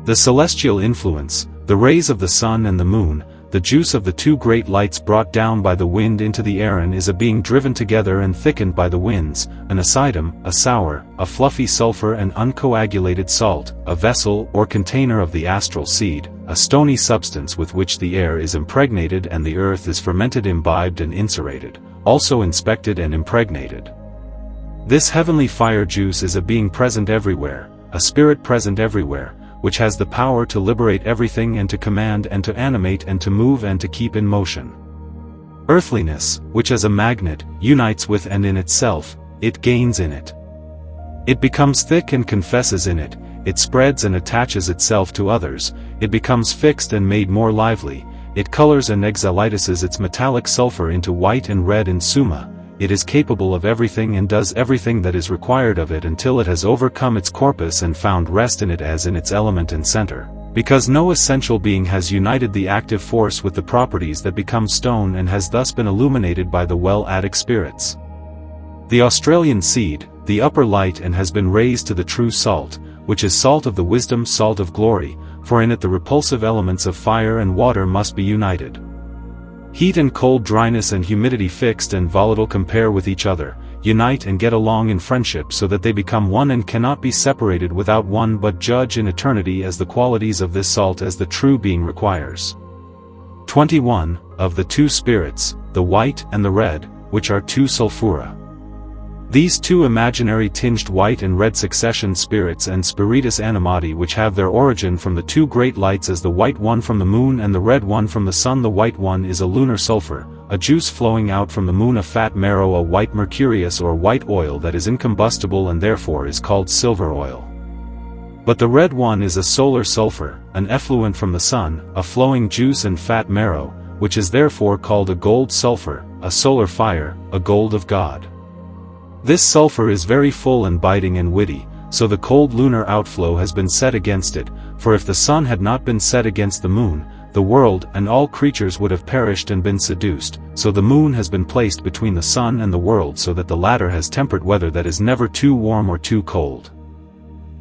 Speaker 1: The celestial influence, the rays of the sun and the moon, the juice of the two great lights brought down by the wind into the air, and is a being driven together and thickened by the winds, an acidum, a sour, a fluffy sulfur and uncoagulated salt, a vessel or container of the astral seed, a stony substance with which the air is impregnated and the earth is fermented, imbibed and inserated, also inspected and impregnated. This heavenly fire juice is a being present everywhere, a spirit present everywhere, which has the power to liberate everything and to command and to animate and to move and to keep in motion. Earthliness, which as a magnet, unites with and in itself, it gains in it. It becomes thick and confesses in it, it spreads and attaches itself to others, it becomes fixed and made more lively, it colors and exalitises its metallic sulfur into white and red in summa. It is capable of everything and does everything that is required of it until it has overcome its corpus and found rest in it as in its element and center, because no essential being has united the active force with the properties that become stone, and has thus been illuminated by the well-adic spirits. The Australian seed, the upper light, and has been raised to the true salt, which is salt of the wisdom, salt of glory, for in it the repulsive elements of fire and water must be united. Heat and cold, dryness and humidity, fixed and volatile, compare with each other, unite and get along in friendship so that they become one and cannot be separated without one, but judge in eternity as the qualities of this salt as the true being requires. 21. Of the two spirits, the white and the red, which are two sulphura. These two imaginary tinged white and red succession spirits and spiritus animati, which have their origin from the two great lights, as the white one from the moon and the red one from the sun. The white one is a lunar sulphur, a juice flowing out from the moon, a fat marrow, a white mercurius or white oil that is incombustible and therefore is called silver oil. But the red one is a solar sulphur, an effluent from the sun, a flowing juice and fat marrow, which is therefore called a gold sulphur, a solar fire, a gold of God. This sulphur is very full and biting and witty, so the cold lunar outflow has been set against it, for if the sun had not been set against the moon, the world and all creatures would have perished and been seduced, so the moon has been placed between the sun and the world, so that the latter has temperate weather that is never too warm or too cold.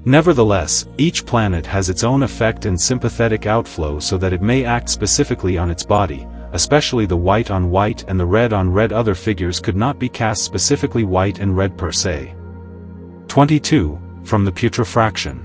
Speaker 1: Nevertheless, each planet has its own effect and sympathetic outflow so that it may act specifically on its body, especially the white on white and the red on red. Other figures could not be cast specifically white and red per se. 22. From the putrefaction.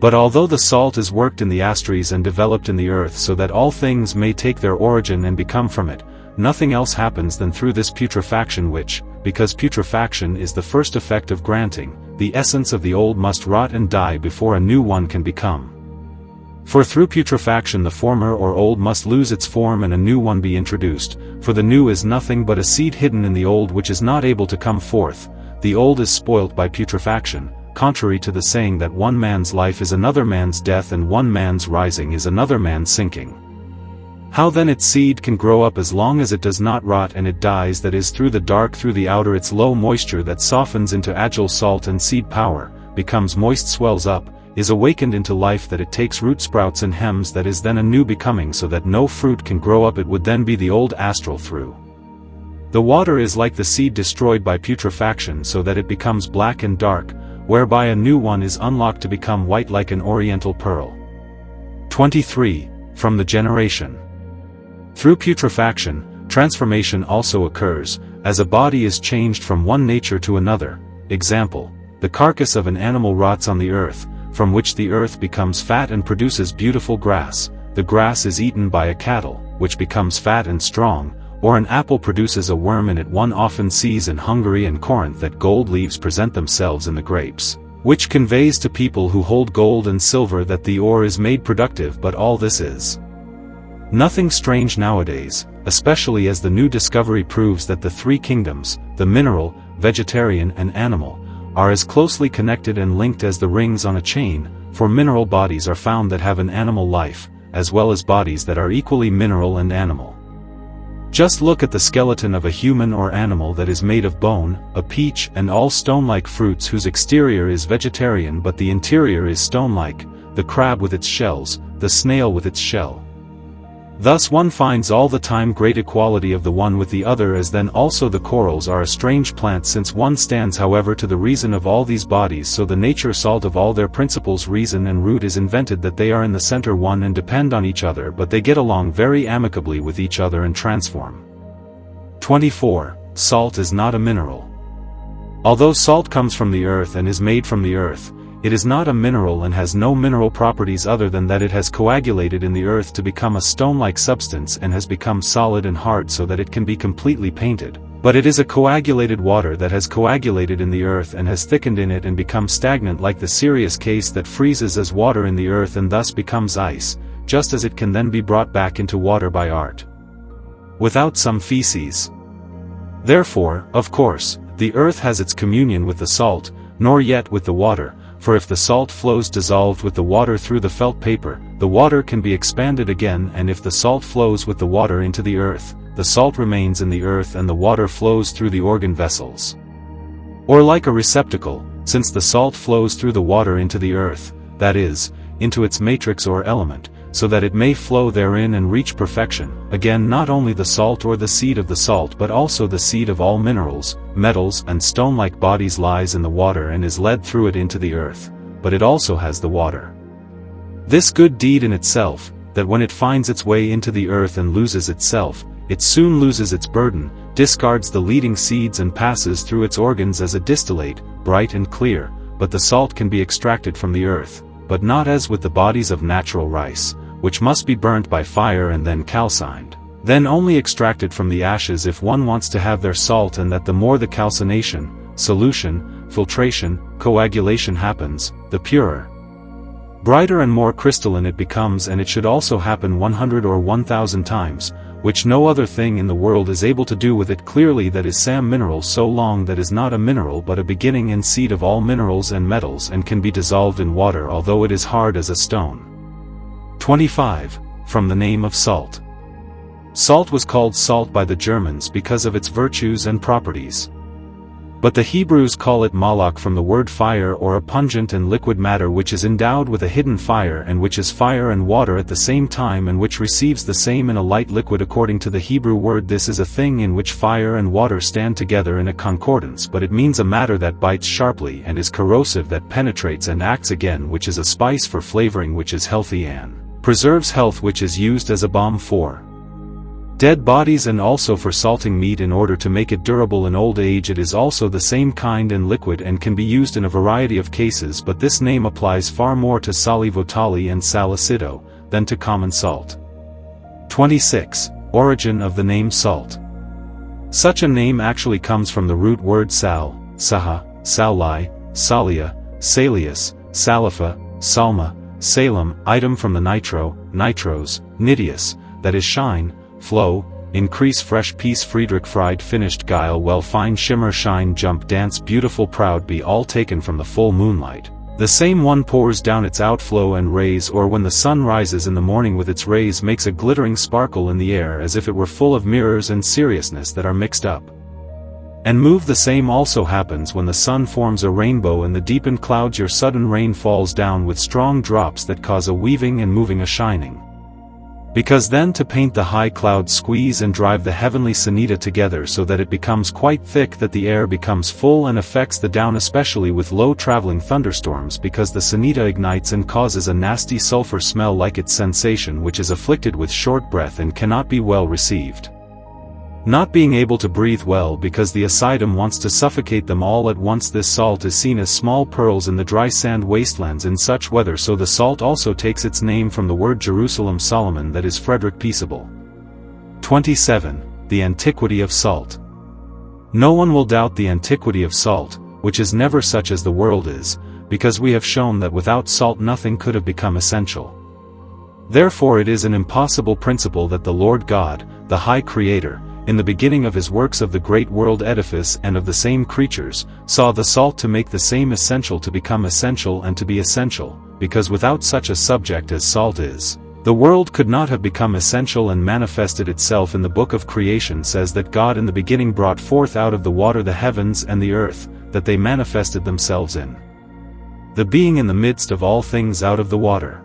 Speaker 1: But although the salt is worked in the astries and developed in the earth so that all things may take their origin and become from it, nothing else happens than through this putrefaction, which, because putrefaction is the first effect of granting, the essence of the old must rot and die before a new one can become. For through putrefaction the former or old must lose its form and a new one be introduced, for the new is nothing but a seed hidden in the old which is not able to come forth. The old is spoilt by putrefaction, contrary to the saying that one man's life is another man's death and one man's rising is another man's sinking. How then its seed can grow up as long as it does not rot and it dies, that is through the dark, through the outer, its low moisture that softens into agile salt and seed power, becomes moist, swells up, is awakened into life, that it takes root, sprouts and hems, that is then a new becoming, so that no fruit can grow up, it would then be the old astral through. The water is like the seed destroyed by putrefaction so that it becomes black and dark, whereby a new one is unlocked to become white like an oriental pearl. 23. From the generation. Through putrefaction, transformation also occurs, as a body is changed from one nature to another. Example, the carcass of an animal rots on the earth, from which the earth becomes fat and produces beautiful grass. The grass is eaten by a cattle, which becomes fat and strong, or an apple produces a worm in it. One often sees in Hungary and Corinth that gold leaves present themselves in the grapes, which conveys to people who hold gold and silver that the ore is made productive. But all this is nothing strange nowadays, especially as the new discovery proves that the three kingdoms, the mineral, vegetarian and animal, are as closely connected and linked as the rings on a chain, for mineral bodies are found that have an animal life, as well as bodies that are equally mineral and animal. Just look at the skeleton of a human or animal that is made of bone, a peach and all stone-like fruits whose exterior is vegetarian but the interior is stone-like, the crab with its shells, the snail with its shell. Thus one finds all the time great equality of the one with the other, as then also the corals are a strange plant, since one stands however to the reason of all these bodies, so the nature salt of all their principles, reason and root is invented, that they are in the center one and depend on each other, but they get along very amicably with each other and transform. 24. Salt is not a mineral. Although salt comes from the earth and is made from the earth, it is not a mineral and has no mineral properties other than that it has coagulated in the earth to become a stone-like substance and has become solid and hard so that it can be completely painted. But it is a coagulated water that has coagulated in the earth and has thickened in it and become stagnant, like the serious case that freezes as water in the earth and thus becomes ice, just as it can then be brought back into water by art, without some feces. Therefore, of course, the earth has its communion with the salt, nor yet with the water. For if the salt flows dissolved with the water through the felt paper, the water can be expanded again, and if the salt flows with the water into the earth, the salt remains in the earth and the water flows through the organ vessels. Or like a receptacle, since the salt flows through the water into the earth, that is, into its matrix or element, so that it may flow therein and reach perfection. Again, not only the salt or the seed of the salt but also the seed of all minerals, metals and stone-like bodies lies in the water and is led through it into the earth, but it also has the water. This good deed in itself, that when it finds its way into the earth and loses itself, it soon loses its burden, discards the leading seeds and passes through its organs as a distillate, bright and clear, but the salt can be extracted from the earth, but not as with the bodies of natural rice, which must be burnt by fire and then calcined. Then only extracted from the ashes if one wants to have their salt, and that the more the calcination, solution, filtration, coagulation happens, the purer, brighter and more crystalline it becomes, and it should also happen 100 or 1000 times, which no other thing in the world is able to do with it. Clearly that is some mineral so long that is not a mineral but a beginning and seed of all minerals and metals, and can be dissolved in water although it is hard as a stone. 25. From the name of salt. Salt was called salt by the Germans because of its virtues and properties. But the Hebrews call it malach from the word fire, or a pungent and liquid matter which is endowed with a hidden fire, and which is fire and water at the same time, and which receives the same in a light liquid. According to the Hebrew word, this is a thing in which fire and water stand together in a concordance, but it means a matter that bites sharply and is corrosive, that penetrates and acts again, which is a spice for flavoring, which is healthy and preserves health, which is used as a balm for dead bodies and also for salting meat in order to make it durable in old age. It is also the same kind and liquid and can be used in a variety of cases, but this name applies far more to sali votali and sal acido than to common salt. 26. Origin of the name salt. Such a name actually comes from the root word sal, saha, salai, salia, salius, salifa, salma, salem, item from the nitro, nitros, nitius, that is shine, flow, increase, fresh, piece, Friedrich, fried, finished, guile, well, fine, shimmer, shine, jump, dance, beautiful, proud, be, all taken from the full moonlight. The same one pours down its outflow and rays, or when the sun rises in the morning with its rays, makes a glittering sparkle in the air as if it were full of mirrors and seriousness that are mixed up and move. The same also happens when the sun forms a rainbow in the deepened clouds. Your sudden rain falls down with strong drops that cause a weaving and moving, a shining. Because then to paint the high clouds, squeeze and drive the heavenly sonita together so that it becomes quite thick, that the air becomes full and affects the down, especially with low traveling thunderstorms, because the sonita ignites and causes a nasty sulfur smell like its sensation, which is afflicted with short breath and cannot be well received. Not being able to breathe well because the acidum wants to suffocate them all at once. This salt is seen as small pearls in the dry sand wastelands in such weather, so the salt also takes its name from the word Jerusalem Solomon, that is Frederick peaceable. 27. The antiquity of salt. No one will doubt the antiquity of salt, which is never such as the world is, because we have shown that without salt nothing could have become essential. Therefore it is an impossible principle that the Lord God, the High Creator, in the beginning of his works of the great world edifice and of the same creatures, saw the salt to make the same essential to become essential and to be essential, because without such a subject as salt is, the world could not have become essential and manifested itself. In the book of creation says that God in the beginning brought forth out of the water the heavens and the earth, that they manifested themselves in the being in the midst of all things out of the water.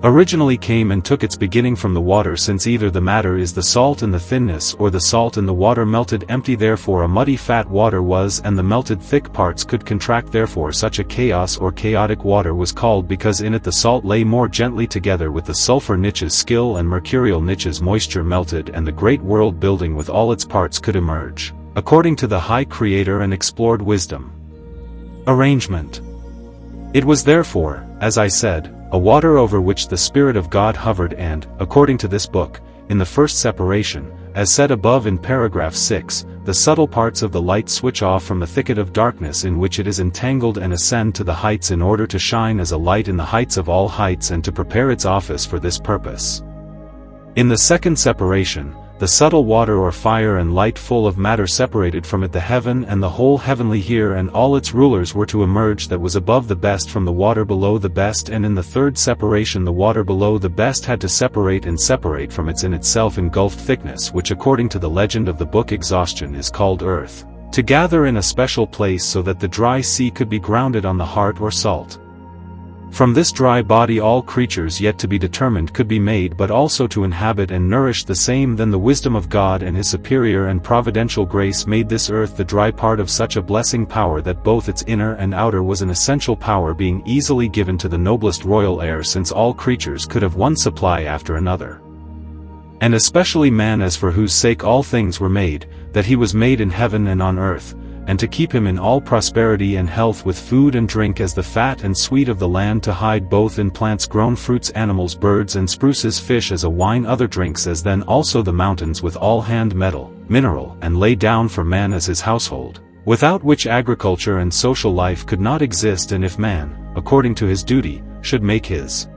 Speaker 1: Originally came and took its beginning from the water, since either the matter is the salt in the thinness, or the salt in the water melted empty. Therefore a muddy fat water was, and the melted thick parts could contract. Therefore such a chaos or chaotic water was called, because in it the salt lay more gently together with the sulfur niches skill and mercurial niches moisture melted, and the great world building with all its parts could emerge, according to the High Creator and explored wisdom. Arrangement. It was therefore, as I said, a water over which the Spirit of God hovered, and, according to this book, in the first separation, as said above in paragraph 6, the subtle parts of the light switch off from the thicket of darkness in which it is entangled and ascend to the heights in order to shine as a light in the heights of all heights and to prepare its office for this purpose. In the second separation, the subtle water or fire and light full of matter separated from it the heaven and the whole heavenly here and all its rulers were to emerge, that was above the best from the water below the best. And in the third separation the water below the best had to separate and separate from its in itself engulfed thickness, which according to the legend of the book Exhaustion is called earth, to gather in a special place so that the dry sea could be grounded on the heart or salt. From this dry body all creatures yet to be determined could be made, but also to inhabit and nourish the same. Then the wisdom of God and his superior and providential grace made this earth the dry part of such a blessing power that both its inner and outer was an essential power, being easily given to the noblest royal air, since all creatures could have one supply after another. And especially man, as for whose sake all things were made, that he was made in heaven and on earth, and to keep him in all prosperity and health with food and drink as the fat and sweet of the land, to hide both in plants grown fruits, animals, birds and spruces, fish as a wine, other drinks as then also the mountains with all hand metal, mineral, and lay down for man as his household, without which agriculture and social life could not exist, and if man, according to his duty, should make his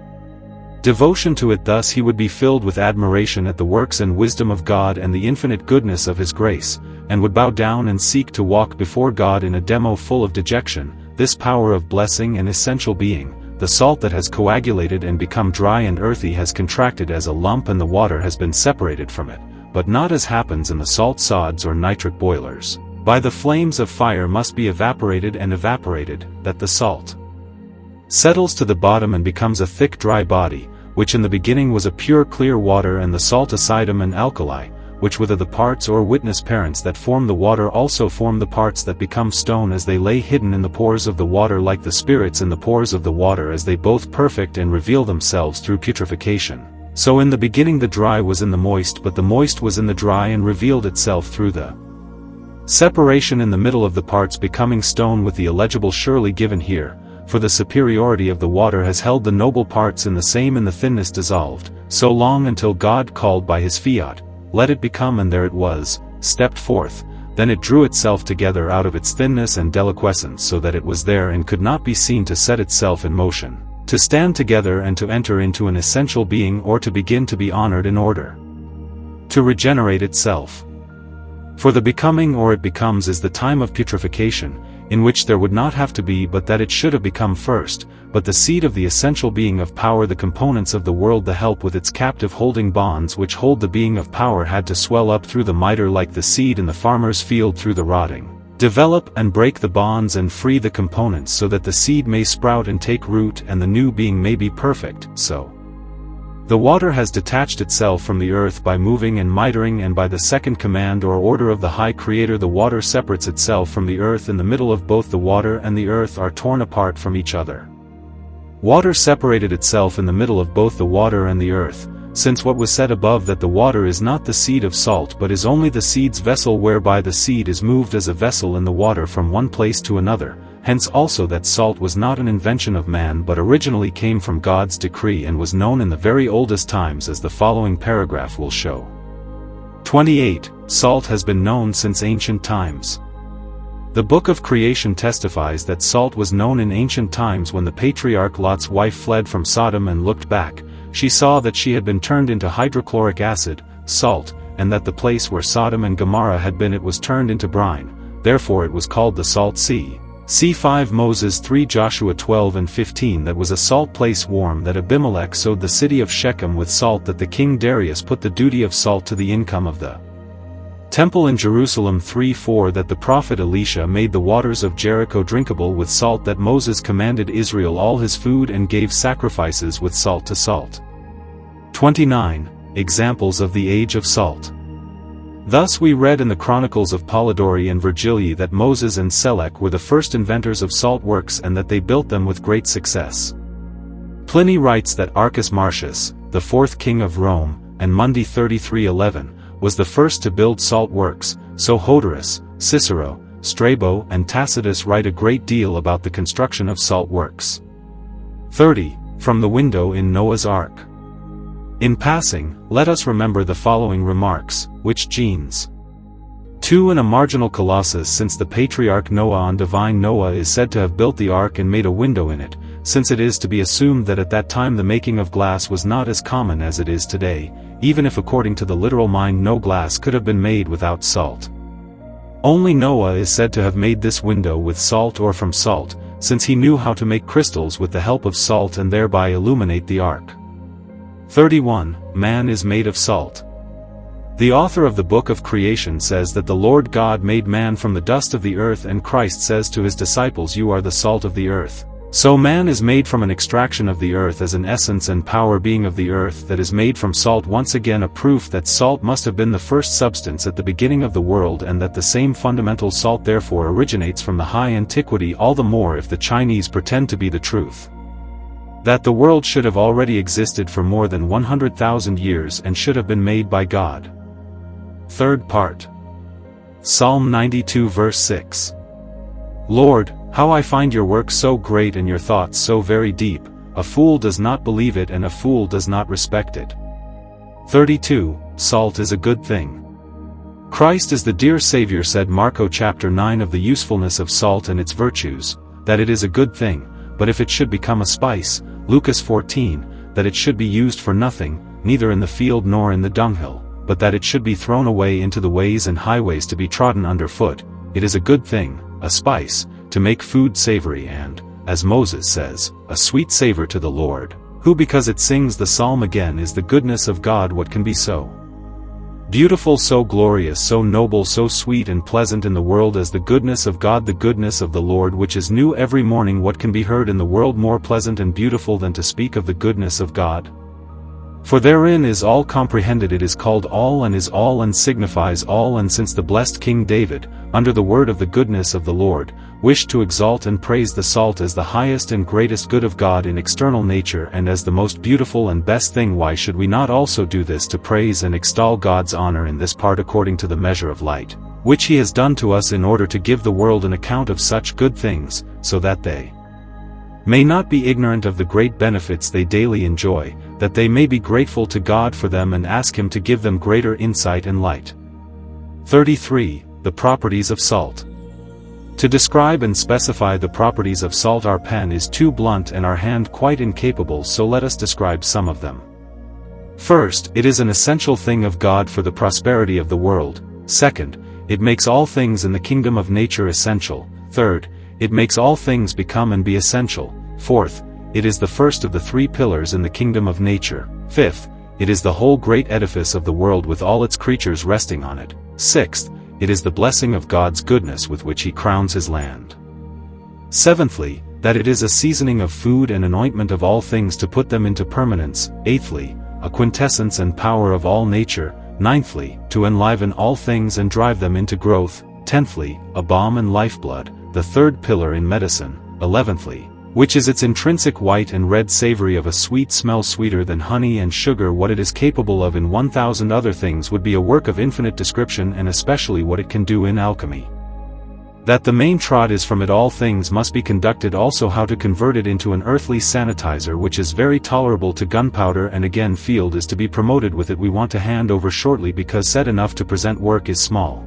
Speaker 1: devotion to it thus, he would be filled with admiration at the works and wisdom of God and the infinite goodness of his grace, and would bow down and seek to walk before God in a demo full of dejection. This power of blessing and essential being, the salt that has coagulated and become dry and earthy, has contracted as a lump, and the water has been separated from it, but not as happens in the salt sods or nitric boilers. By the flames of fire must be evaporated and evaporated, that the salt settles to the bottom and becomes a thick dry body, which in the beginning was a pure clear water, and the salt acidum and alkali, which whether the parts or witness parents that form the water also form the parts that become stone, as they lay hidden in the pores of the water, like the spirits in the pores of the water, as they both perfect and reveal themselves through putrefaction. So in the beginning the dry was in the moist, but the moist was in the dry, and revealed itself through the separation in the middle of the parts becoming stone, with the illegible surely given here, for the superiority of the water has held the noble parts in the same, in the thinness dissolved, so long until God called by his fiat, let it become, and there it was, stepped forth, then it drew itself together out of its thinness and deliquescence, so that it was there and could not be seen, to set itself in motion, to stand together and to enter into an essential being, or to begin to be honored in order to regenerate itself. For the becoming, or it becomes, is the time of putrefaction, in which there would not have to be but that it should have become first, but the seed of the essential being of power, the components of the world, the help with its captive holding bonds which hold the being of power, had to swell up through the miter like the seed in the farmer's field through the rotting, develop and break the bonds and free the components, so that the seed may sprout and take root, and the new being may be perfect. So the water has detached itself from the earth by moving and mitering, and by the second command or order of the high Creator the water separates itself from the earth. In the middle of both the water and the earth are torn apart from each other. Water separated itself in the middle of both the water and the earth, since what was said above, that the water is not the seed of salt, but is only the seed's vessel, whereby the seed is moved as a vessel in the water from one place to another. Hence also that salt was not an invention of man, but originally came from God's decree, and was known in the very oldest times, as the following paragraph will show. 28. Salt has been known since ancient times. The Book of Creation testifies that salt was known in ancient times. When the patriarch Lot's wife fled from Sodom and looked back, she saw that she had been turned into hydrochloric acid, salt, and that the place where Sodom and Gomorrah had been, it was turned into brine. Therefore it was called the Salt Sea. C5 Moses 3 Joshua 12 and 15. That was a salt place warm, that Abimelech sowed the city of Shechem with salt, that the king Darius put the duty of salt to the income of the temple in Jerusalem 3:4. That the prophet Elisha made the waters of Jericho drinkable with salt, that Moses commanded Israel all his food and gave sacrifices with salt to salt. 29. Examples of the age of salt. Thus we read in the Chronicles of Polydori and Virgilii that Moses and Selech were the first inventors of salt works, and that they built them with great success. Pliny writes that Archus Marcius, the fourth king of Rome, and Mundi 33:11, was the first to build salt works. So Hodorus, Cicero, Strabo and Tacitus write a great deal about the construction of salt works. 30. From the window in Noah's Ark. In passing, let us remember the following remarks, which genes 2 in a marginal colossus, since the patriarch Noah on divine Noah is said to have built the ark and made a window in it, since it is to be assumed that at that time the making of glass was not as common as it is today, even if according to the literal mind no glass could have been made without salt. Only Noah is said to have made this window with salt or from salt, since he knew how to make crystals with the help of salt and thereby illuminate the ark. 31. Man is made of salt. The author of the Book of Creation says that the Lord God made man from the dust of the earth, and Christ says to his disciples, "You are the salt of the earth." So man is made from an extraction of the earth as an essence and power being of the earth that is made from salt, once again a proof that salt must have been the first substance at the beginning of the world, and that the same fundamental salt therefore originates from the high antiquity, all the more if the Chinese pretend to be the truth. That the world should have already existed for more than 100,000 years and should have been made by God. Third part. Psalm 92 verse 6. Lord, how I find your work so great and your thoughts so very deep, a fool does not believe it and a fool does not respect it. 32. Salt is a good thing. Christ is the dear Savior said Marko chapter 9 of the usefulness of salt and its virtues, that it is a good thing, but if it should become a spice, Lucas 14, that it should be used for nothing, neither in the field nor in the dunghill, but that it should be thrown away into the ways and highways to be trodden under foot, it is a good thing, a spice, to make food savory and, as Moses says, a sweet savor to the Lord, who because it sings the psalm again is the goodness of God what can be so beautiful, so glorious, so noble, so sweet and pleasant in the world as the goodness of God, the goodness of the Lord which is new every morning. What can be heard in the world more pleasant and beautiful than to speak of the goodness of God? For therein is all comprehended. It is called all and is all and signifies all. And since the blessed King David, under the word of the goodness of the Lord, wished to exalt and praise the salt as the highest and greatest good of God in external nature and as the most beautiful and best thing, why should we not also do this to praise and extol God's honor in this part according to the measure of light, which he has done to us in order to give the world an account of such good things, so that they may not be ignorant of the great benefits they daily enjoy, that they may be grateful to God for them and ask him to give them greater insight and light. 33. The properties of salt. To describe and specify the properties of salt our pen is too blunt and our hand quite incapable, so let us describe some of them. First, it is an essential thing of God for the prosperity of the world. Second, it makes all things in the kingdom of nature essential. Third, it makes all things become and be essential. Fourth, it is the first of the three pillars in the kingdom of nature. Fifth, it is the whole great edifice of the world with all its creatures resting on it. Sixth, it is the blessing of God's goodness with which he crowns his land. Seventhly, that it is a seasoning of food and an ointment of all things to put them into permanence. Eighthly, a quintessence and power of all nature. Ninthly, to enliven all things and drive them into growth. Tenthly, a balm and lifeblood, the third pillar in medicine. Eleventhly, which is its intrinsic white and red savory of a sweet smell, sweeter than honey and sugar. What it is capable of in 1,000 other things would be a work of infinite description, and especially what it can do in alchemy. That the main trot is from it all things must be conducted, also how to convert it into an earthly sanitizer which is very tolerable to gunpowder, and again field is to be promoted with it. We want to hand over shortly because said enough to present work is small.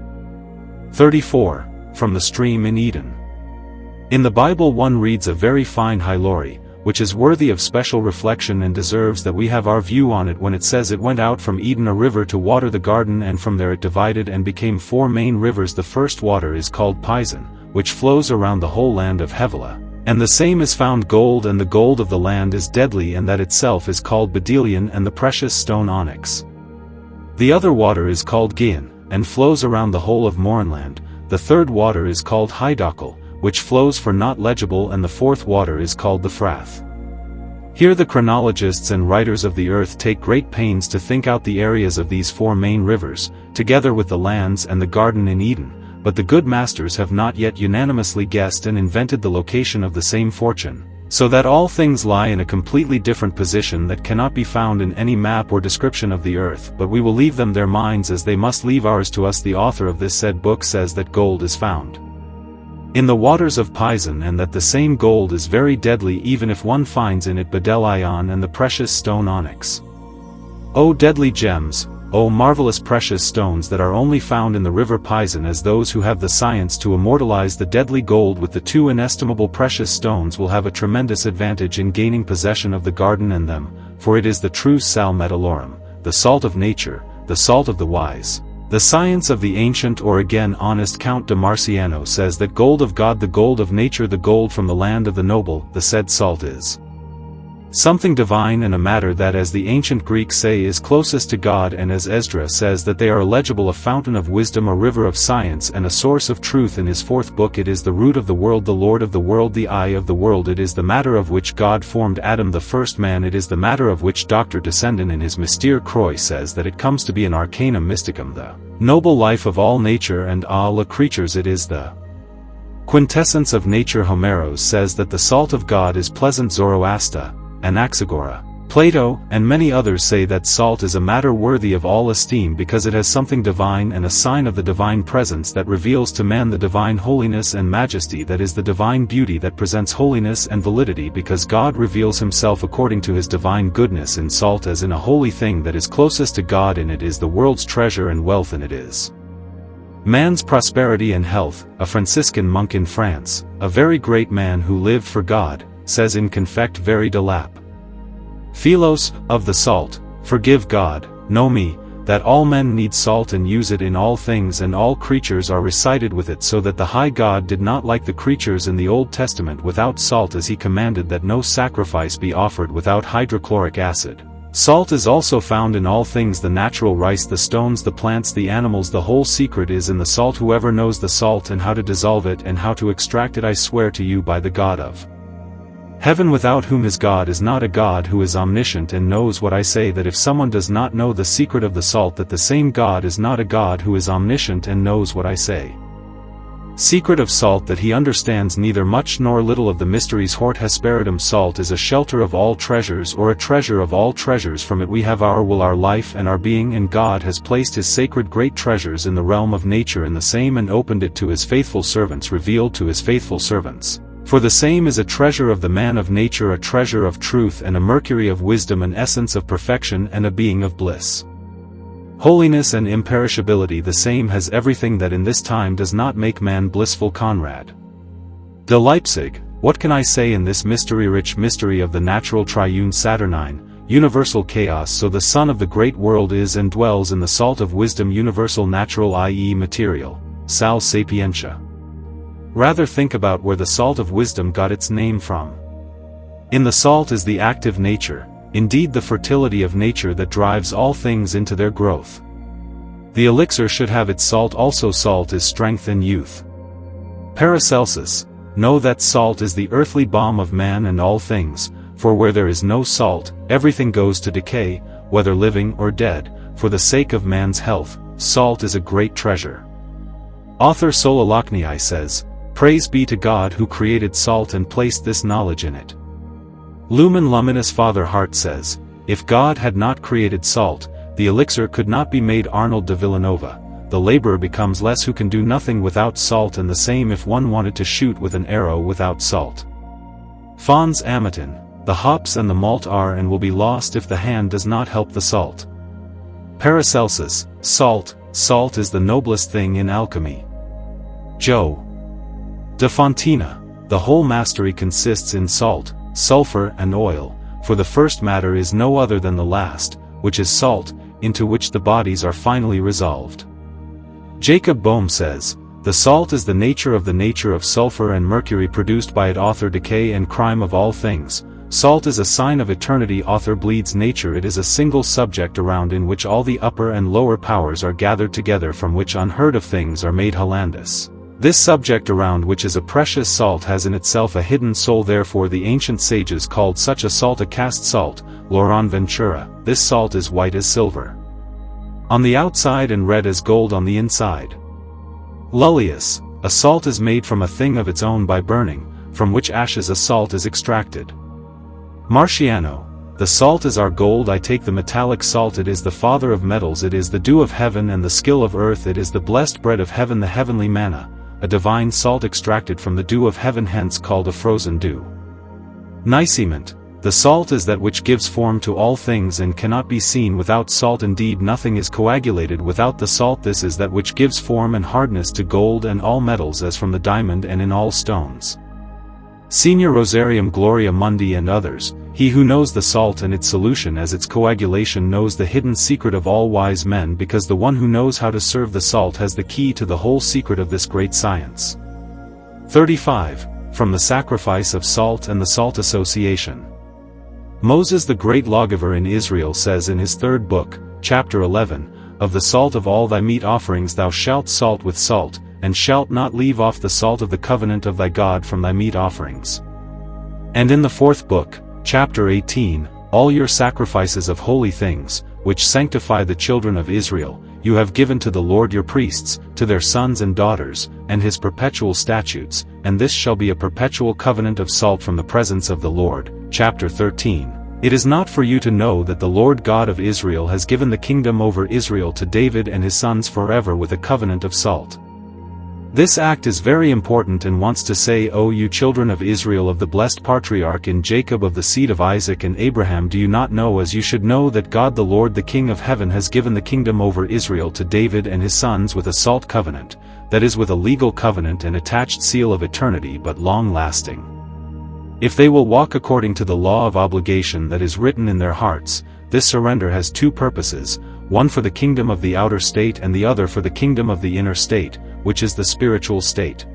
Speaker 1: 34. From the stream in Eden. In the Bible one reads a very fine hylori, which is worthy of special reflection and deserves that we have our view on it, when it says it went out from Eden a river to water the garden, and from there it divided and became four main rivers. The first water is called Pison, which flows around the whole land of Havilah, and the same is found gold, and the gold of the land is deadly, and that itself is called bdellium, and the precious stone onyx. The other water is called Gihon, and flows around the whole of Morinland. The third water is called Hydokel, which flows for not legible, and the fourth water is called the Phrath. Here the chronologists and writers of the earth take great pains to think out the areas of these four main rivers, together with the lands and the garden in Eden, but the good masters have not yet unanimously guessed and invented the location of the same fortune, so that all things lie in a completely different position that cannot be found in any map or description of the earth. But we will leave them their minds as they must leave ours to us. The author of this said book says that gold is found in the waters of Pison, and that the same gold is very deadly even if one finds in it bdellium and the precious stone onyx. O deadly gems, O marvelous precious stones that are only found in the river Pison, as those who have the science to immortalize the deadly gold with the two inestimable precious stones will have a tremendous advantage in gaining possession of the garden and them, for it is the true sal metallorum, the salt of nature, the salt of the wise. The science of the ancient, or again honest Count de Marciano says that gold of God, the gold of nature, the gold from the land of the noble, the said salt is something divine and a matter that, as the ancient Greeks say, is closest to God, and as Esdras says that they are illegible, a fountain of wisdom, a river of science, and a source of truth. In his fourth book it is the root of the world, the Lord of the world, the eye of the world. It is the matter of which God formed Adam the first man. It is the matter of which Dr. Descendant in his Mystere Croix says that it comes to be an arcanum mysticum, the noble life of all nature and all the creatures. It is the quintessence of nature. Homeros says that the salt of God is pleasant. Zoroaster, Anaxagora, Plato, and many others say that salt is a matter worthy of all esteem because it has something divine and a sign of the divine presence that reveals to man the divine holiness and majesty that is the divine beauty that presents holiness and validity because God reveals himself according to his divine goodness in salt as in a holy thing that is closest to God in it is the world's treasure and wealth in it is man's prosperity and health. A Franciscan monk in France, a very great man who lived for God, says in Confect Very de Lap. Philos, of the salt, forgive God, know me, that all men need salt and use it in all things and all creatures are recited with it so that the high God did not like the creatures in the Old Testament without salt as he commanded that no sacrifice be offered without hydrochloric acid. Salt is also found in all things the natural rice the stones the plants the animals the whole secret is in the salt whoever knows the salt and how to dissolve it and how to extract it I swear to you by the God of heaven without whom his God is not a God who is omniscient and knows what I say that if someone does not know the secret of the salt that the same God is not a God who is omniscient and knows what I say. Secret of salt that he understands neither much nor little of the mysteries hort hesperitum salt is a shelter of all treasures or a treasure of all treasures from it we have our will our life and our being and God has placed his sacred great treasures in the realm of nature in the same and opened it to his faithful servants revealed to his faithful servants. For the same is a treasure of the man of nature a treasure of truth and a mercury of wisdom an essence of perfection and a being of bliss. Holiness and imperishability the same has everything that in this time does not make man blissful. Conrad de Leipzig, what can I say in this mystery-rich mystery of the natural triune Saturnine, universal chaos so the Son of the great world is and dwells in the salt of wisdom universal natural i.e. material, sal sapientia. Rather think about where the salt of wisdom got its name from. In the salt is the active nature, indeed the fertility of nature that drives all things into their growth. The elixir should have its salt also salt is strength and youth. Paracelsus, know that salt is the earthly balm of man and all things, for where there is no salt, everything goes to decay, whether living or dead, for the sake of man's health, salt is a great treasure. Author Solalakhnii says, praise be to God who created salt and placed this knowledge in it. Lumen Luminous Father Hart says, if God had not created salt, the elixir could not be made. Arnold de Villanova, the laborer becomes less who can do nothing without salt and the same if one wanted to shoot with an arrow without salt. Fons Amatin, the hops and the malt are and will be lost if the hand does not help the salt. Paracelsus, salt is the noblest thing in alchemy. Joe de Fontina, the whole mastery consists in salt, sulfur and oil, for the first matter is no other than the last, which is salt, into which the bodies are finally resolved. Jacob Boehme says, the salt is the nature of sulfur and mercury produced by it. Author decay and crime of all things, salt is a sign of eternity. Author bleeds nature it is a single subject around in which all the upper and lower powers are gathered together from which unheard of things are made. Hollandus. This subject around which is a precious salt has in itself a hidden soul therefore the ancient sages called such a salt a cast salt. Laurent Ventura, this salt is white as silver on the outside and red as gold on the inside. Lullius, a salt is made from a thing of its own by burning, from which ashes a salt is extracted. Marciano, the salt is our gold I take the metallic salt it is the father of metals it is the dew of heaven and the skill of earth it is the blessed bread of heaven the heavenly manna, a divine salt extracted from the dew of heaven hence called a frozen dew. Nicement, the salt is that which gives form to all things and cannot be seen without salt indeed nothing is coagulated without the salt this is that which gives form and hardness to gold and all metals as from the diamond and in all stones. Senior Rosarium Gloria Mundi and others, he who knows the salt and its solution as its coagulation knows the hidden secret of all wise men because the one who knows how to serve the salt has the key to the whole secret of this great science. 35. From the sacrifice of salt and the salt association. Moses the great lawgiver in Israel says in his 3rd book, chapter 11, of the salt of all thy meat offerings thou shalt salt with salt, and shalt not leave off the salt of the covenant of thy God from thy meat offerings. And in the 4th book, chapter 18, all your sacrifices of holy things, which sanctify the children of Israel, you have given to the Lord your priests, to their sons and daughters, and his perpetual statutes, and this shall be a perpetual covenant of salt from the presence of the Lord. Chapter 13. It is not for you to know that the Lord God of Israel has given the kingdom over Israel to David and his sons forever with a covenant of salt. This act is very important and wants to say, O you children of Israel, of the blessed patriarch in Jacob, of the seed of Isaac and Abraham, do you not know, as you should know, that God the Lord the King of heaven has given the kingdom over Israel to David and his sons with a salt covenant, that is, with a legal covenant and attached seal of eternity, but long-lasting. If they will walk according to the law of obligation that is written in their hearts, this surrender has two purposes, one for the kingdom of the outer state and the other for the kingdom of the inner state, which is the spiritual state.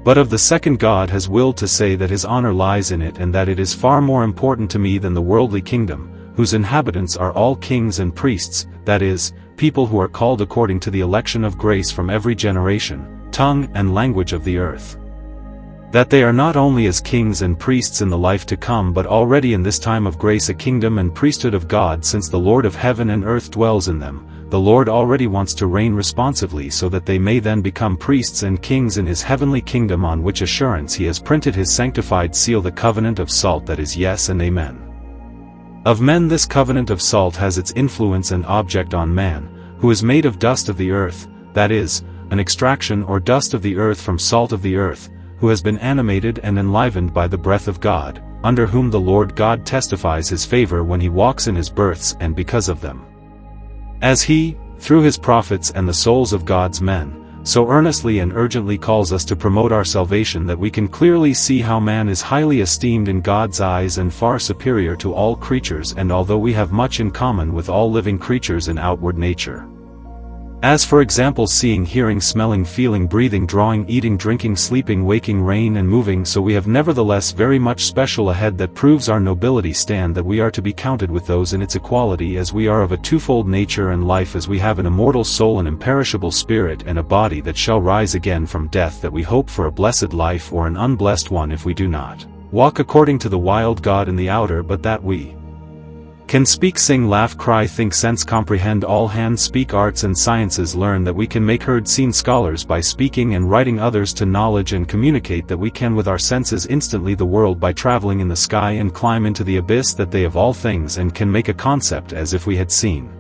Speaker 1: But of the second God has willed to say that his honor lies in it, and that it is far more important to me than the worldly kingdom, whose inhabitants are all kings and priests, that is, people who are called according to the election of grace from every generation, tongue and language of the earth. That they are not only as kings and priests in the life to come, but already in this time of grace a kingdom and priesthood of God, since the Lord of heaven and earth dwells in them. The Lord already wants to reign responsively, so that they may then become priests and kings in his heavenly kingdom, on which assurance he has printed his sanctified seal, the covenant of salt, that is yes and amen. Of men this covenant of salt has its influence and object on man, who is made of dust of the earth, that is, an extraction or dust of the earth from salt of the earth, who has been animated and enlivened by the breath of God, under whom the Lord God testifies his favor when he walks in his births, and because of them. As he, through his prophets and the souls of God's men, so earnestly and urgently calls us to promote our salvation, that we can clearly see how man is highly esteemed in God's eyes and far superior to all creatures, and although we have much in common with all living creatures in outward nature. As for example seeing, hearing, smelling, feeling, breathing, drawing, eating, drinking, sleeping, waking, reign and moving, so we have nevertheless very much special ahead that proves our nobility stand, that we are to be counted with those in its equality, as we are of a twofold nature and life, as we have an immortal soul, an imperishable spirit, and a body that shall rise again from death, that we hope for a blessed life or an unblessed one if we do not walk according to the wild God in the outer, but that we can speak, sing, laugh, cry, think, sense, comprehend, all hands, speak, arts and sciences, learn, that we can make heard, seen, scholars by speaking and writing others to knowledge, and communicate that we can with our senses instantly the world by traveling in the sky, and climb into the abyss that they of all things, and can make a concept as if we had seen.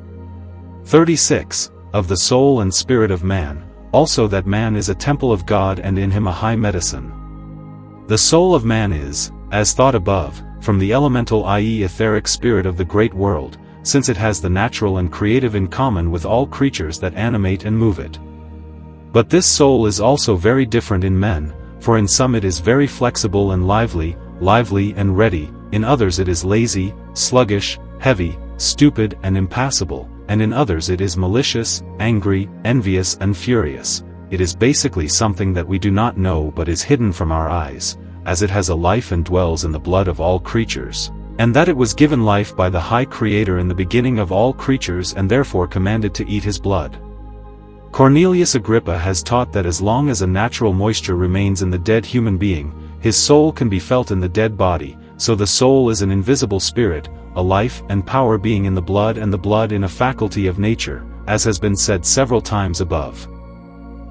Speaker 1: 36. Of the soul and spirit of man, also that man is a temple of God, and in him a high medicine. The soul of man is, as thought above, from the elemental, i.e. etheric spirit of the great world, since it has the natural and creative in common with all creatures that animate and move it. But this soul is also very different in men, for in some it is very flexible and lively and ready, in others it is lazy, sluggish, heavy, stupid and impassible, and in others it is malicious, angry, envious and furious. It is basically something that we do not know but is hidden from our eyes, as it has a life and dwells in the blood of all creatures, and that it was given life by the High Creator in the beginning of all creatures, and therefore commanded to eat his blood. Cornelius Agrippa has taught that as long as a natural moisture remains in the dead human being, his soul can be felt in the dead body, so the soul is an invisible spirit, a life and power being in the blood, and the blood in a faculty of nature, as has been said several times above.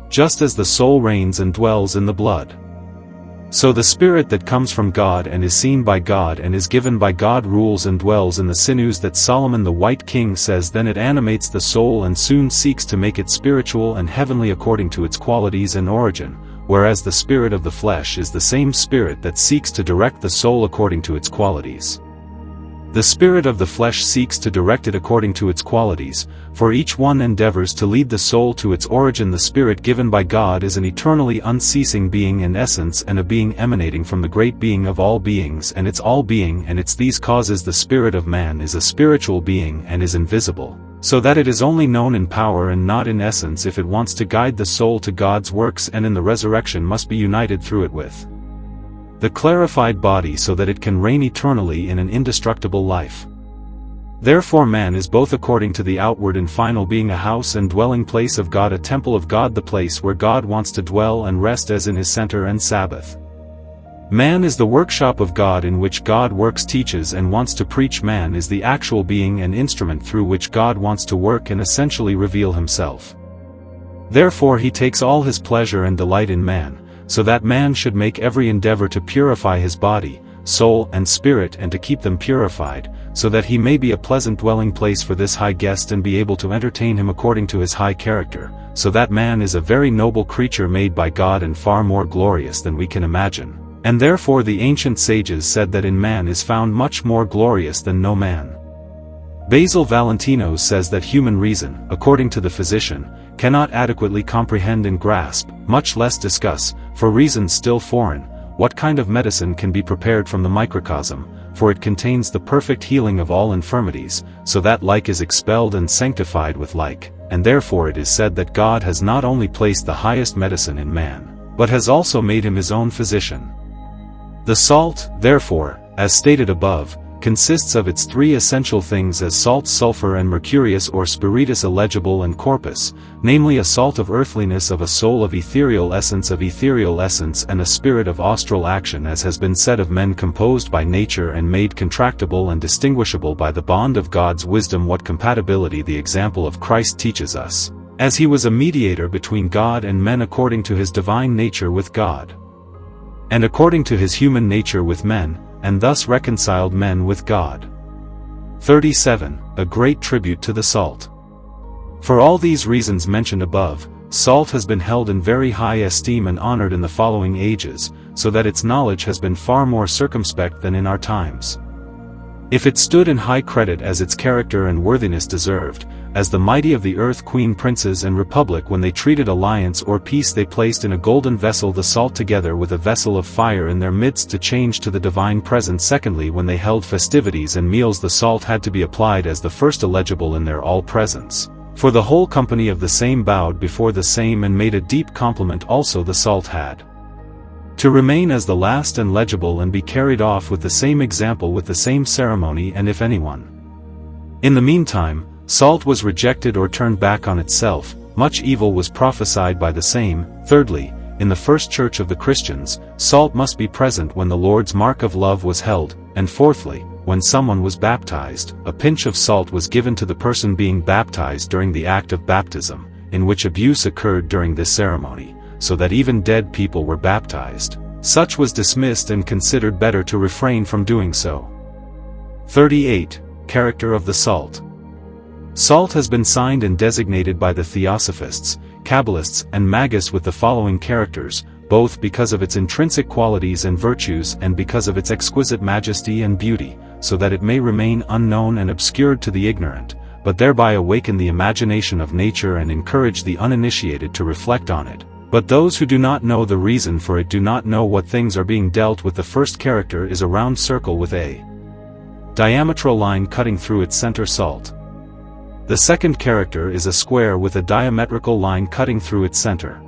Speaker 1: Just as the soul reigns and dwells in the blood, so the spirit that comes from God and is seen by God and is given by God rules and dwells in the sinews that Solomon the White King says, then it animates the soul and soon seeks to make it spiritual and heavenly according to its qualities and origin, whereas the spirit of the flesh is the same spirit that seeks to direct the soul according to its qualities. The spirit of the flesh seeks to direct it according to its qualities, for each one endeavors to lead the soul to its origin. The spirit given by God is an eternally unceasing being in essence, and a being emanating from the great being of all beings, and its all being, and its these causes. The spirit of man is a spiritual being and is invisible, so that it is only known in power and not in essence. If it wants to guide the soul to God's works and in the resurrection must be united through it with the clarified body, so that it can reign eternally in an indestructible life. Therefore man is both according to the outward and final being a house and dwelling place of God, a temple of God, the place where God wants to dwell and rest as in his center and Sabbath. Man is the workshop of God in which God works, teaches and wants to preach. Man is the actual being and instrument through which God wants to work and essentially reveal himself. Therefore he takes all his pleasure and delight in man, so that man should make every endeavor to purify his body, soul and spirit, and to keep them purified, so that he may be a pleasant dwelling place for this high guest and be able to entertain him according to his high character, so that man is a very noble creature made by God and far more glorious than we can imagine. And therefore the ancient sages said that in man is found much more glorious than no man. Basil Valentino says that human reason, according to the physician, cannot adequately comprehend and grasp, much less discuss, for reasons still foreign, what kind of medicine can be prepared from the microcosm, for it contains the perfect healing of all infirmities, so that like is expelled and sanctified with like, and therefore it is said that God has not only placed the highest medicine in man, but has also made him his own physician. The salt, therefore, as stated above, consists of its three essential things as salt, sulfur and mercurius or spiritus illegible and corpus, namely a salt of earthliness, of a soul of ethereal essence, and a spirit of austral action, as has been said of men composed by nature and made contractible and distinguishable by the bond of God's wisdom. What compatibility the example of Christ teaches us, as he was a mediator between God and men according to his divine nature with God, and according to his human nature with men, and thus reconciled men with God. 37. A great tribute to the salt. For all these reasons mentioned above, salt has been held in very high esteem and honored in the following ages, so that its knowledge has been far more circumspect than in our times. If it stood in high credit as its character and worthiness deserved, as the mighty of the earth, queen, princes and republic, when they treated alliance or peace, they placed in a golden vessel the salt together with a vessel of fire in their midst to change to the divine presence. Secondly, when they held festivities and meals, the salt had to be applied as the first illegible in their all presence, for the whole company of the same bowed before the same and made a deep compliment. Also the salt had to remain as the last and legible and be carried off with the same example, with the same ceremony, and if anyone in the meantime salt was rejected or turned back on itself, much evil was prophesied by the same. Thirdly, in the first church of the Christians, salt must be present when the Lord's mark of love was held, and fourthly, when someone was baptized, a pinch of salt was given to the person being baptized during the act of baptism, in which abuse occurred during this ceremony, so that even dead people were baptized. Such was dismissed and considered better to refrain from doing so. 38. Character of the salt. Salt has been signed and designated by the Theosophists, Kabbalists and Magists with the following characters, both because of its intrinsic qualities and virtues and because of its exquisite majesty and beauty, so that it may remain unknown and obscured to the ignorant, but thereby awaken the imagination of nature and encourage the uninitiated to reflect on it. But those who do not know the reason for it do not know what things are being dealt with. The first character is a round circle with a diametral line cutting through its center, salt. The second character is a square with a diametrical line cutting through its center.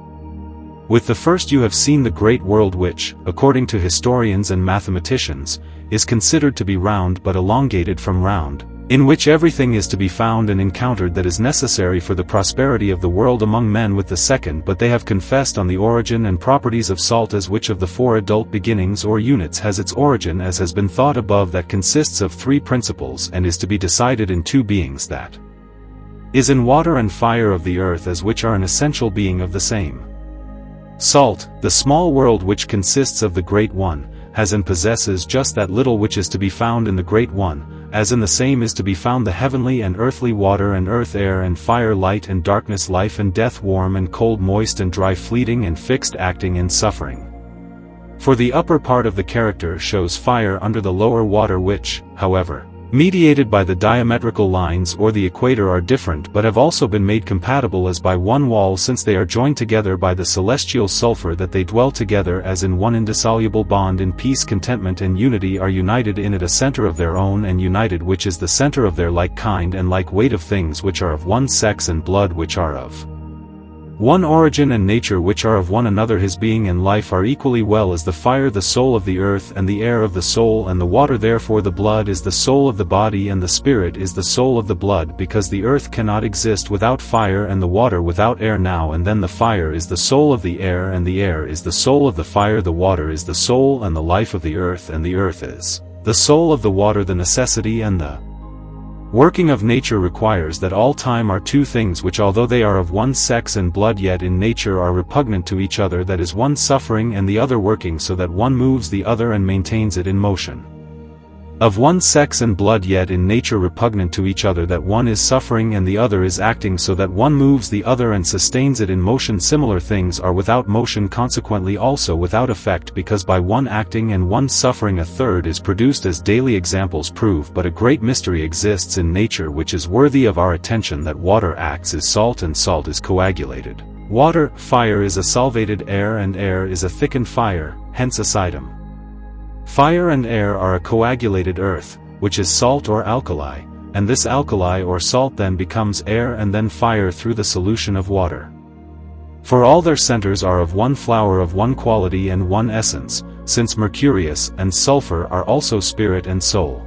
Speaker 1: With the first you have seen the great world which, according to historians and mathematicians, is considered to be round but elongated from round, in which everything is to be found and encountered that is necessary for the prosperity of the world among men. With the second, but they have confessed on the origin and properties of salt, as which of the four adult beginnings or units has its origin, as has been thought above, that consists of three principles and is to be decided in two beings, that is in water and fire of the earth, as which are an essential being of the same. Salt, the small world which consists of the great one, has and possesses just that little which is to be found in the great one, as in the same is to be found the heavenly and earthly, water and earth, air and fire, light and darkness, life and death, warm and cold, moist and dry, fleeting and fixed, acting and suffering. For the upper part of the character shows fire under the lower water, which, however, mediated by the diametrical lines or the equator, are different but have also been made compatible as by one wall, since they are joined together by the celestial sulfur, that they dwell together as in one indissoluble bond, in peace, contentment and unity, are united in it, a center of their own and united, which is the center of their like kind and like weight, of things which are of one sex and blood which are of One origin and nature which are of one another. His being and life are equally well as the fire the soul of the earth and the air of the soul and the water. Therefore the blood is the soul of the body and the spirit is the soul of the blood, because the earth cannot exist without fire and the water without air. Now and then the fire is the soul of the air and the air is the soul of the fire. The water is the soul and the life of the earth and the earth is the soul of the water. The necessity and the working of nature requires that all time are two things which, although they are of one sex and blood, yet in nature are repugnant to each other, that is, one suffering and the other working, so that one moves the other and maintains it in motion. Of one sex and blood, yet in nature repugnant to each other, that one is suffering and the other is acting, so that one moves the other and sustains it in motion. Similar things are without motion, consequently also without effect, because by one acting and one suffering a third is produced, as daily examples prove. But a great mystery exists in nature which is worthy of our attention, that water acts as salt and salt is coagulated. Water, fire is a solvated air and air is a thickened fire, hence acidum. Fire and air are a coagulated earth, which is salt or alkali, and this alkali or salt then becomes air and then fire through the solution of water. For all their centers are of one flower, of one quality and one essence, since mercurius and sulfur are also spirit and soul.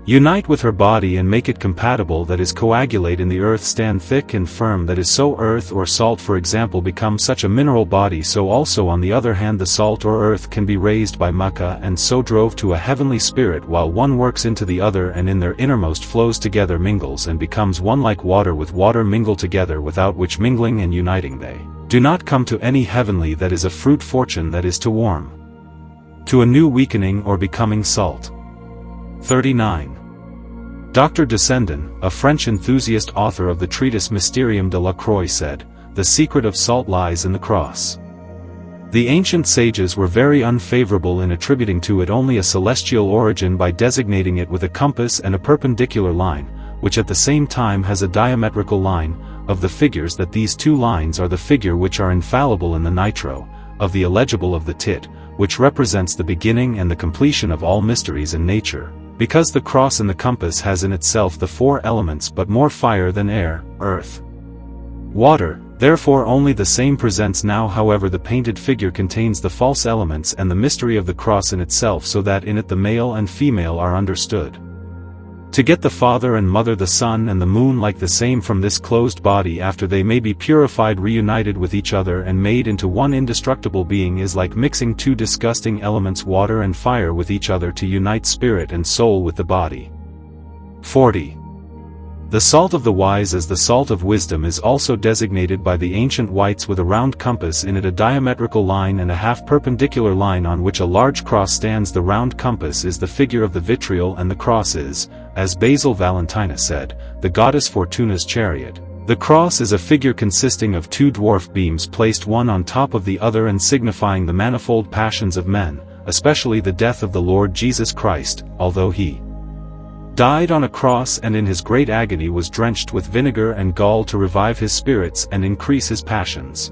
Speaker 1: Unite with her body and make it compatible, that is, coagulate in the earth, stand thick and firm, that is, so earth or salt, for example, becomes such a mineral body. So also on the other hand the salt or earth can be raised by Makkah and so drove to a heavenly spirit, while one works into the other and in their innermost flows together, mingles and becomes one, like water with water mingle together, without which mingling and uniting they do not come to any heavenly, that is, a fruit fortune, that is, to warm to a new weakening or becoming salt. 39. Dr. Descendon, a French enthusiast, author of the treatise Mysterium de la Croix, said, "The secret of salt lies in the cross." The ancient sages were very unfavorable in attributing to it only a celestial origin by designating it with a compass and a perpendicular line, which at the same time has a diametrical line, of the figures that these two lines are the figure which are infallible in the nitro, of the illegible of the tit, which represents the beginning and the completion of all mysteries in nature. Because the cross in the compass has in itself the four elements, but more fire than air, earth, water, therefore only the same presents now. However, the painted figure contains the false elements and the mystery of the cross in itself, so that in it the male and female are understood. To get the father and mother, the sun and the moon, like the same from this closed body, after they may be purified, reunited with each other and made into one indestructible being, is like mixing two disgusting elements, water and fire, with each other to unite spirit and soul with the body. 40. The salt of the wise, as the salt of wisdom, is also designated by the ancient whites, with a round compass in it, a diametrical line and a half perpendicular line on which a large cross stands. The round compass is the figure of the vitriol, and the cross is, as Basil Valentinus said, the goddess Fortuna's chariot. The cross is a figure consisting of two dwarf beams placed one on top of the other and signifying the manifold passions of men, especially the death of the Lord Jesus Christ, although he died on a cross and in his great agony was drenched with vinegar and gall to revive his spirits and increase his passions.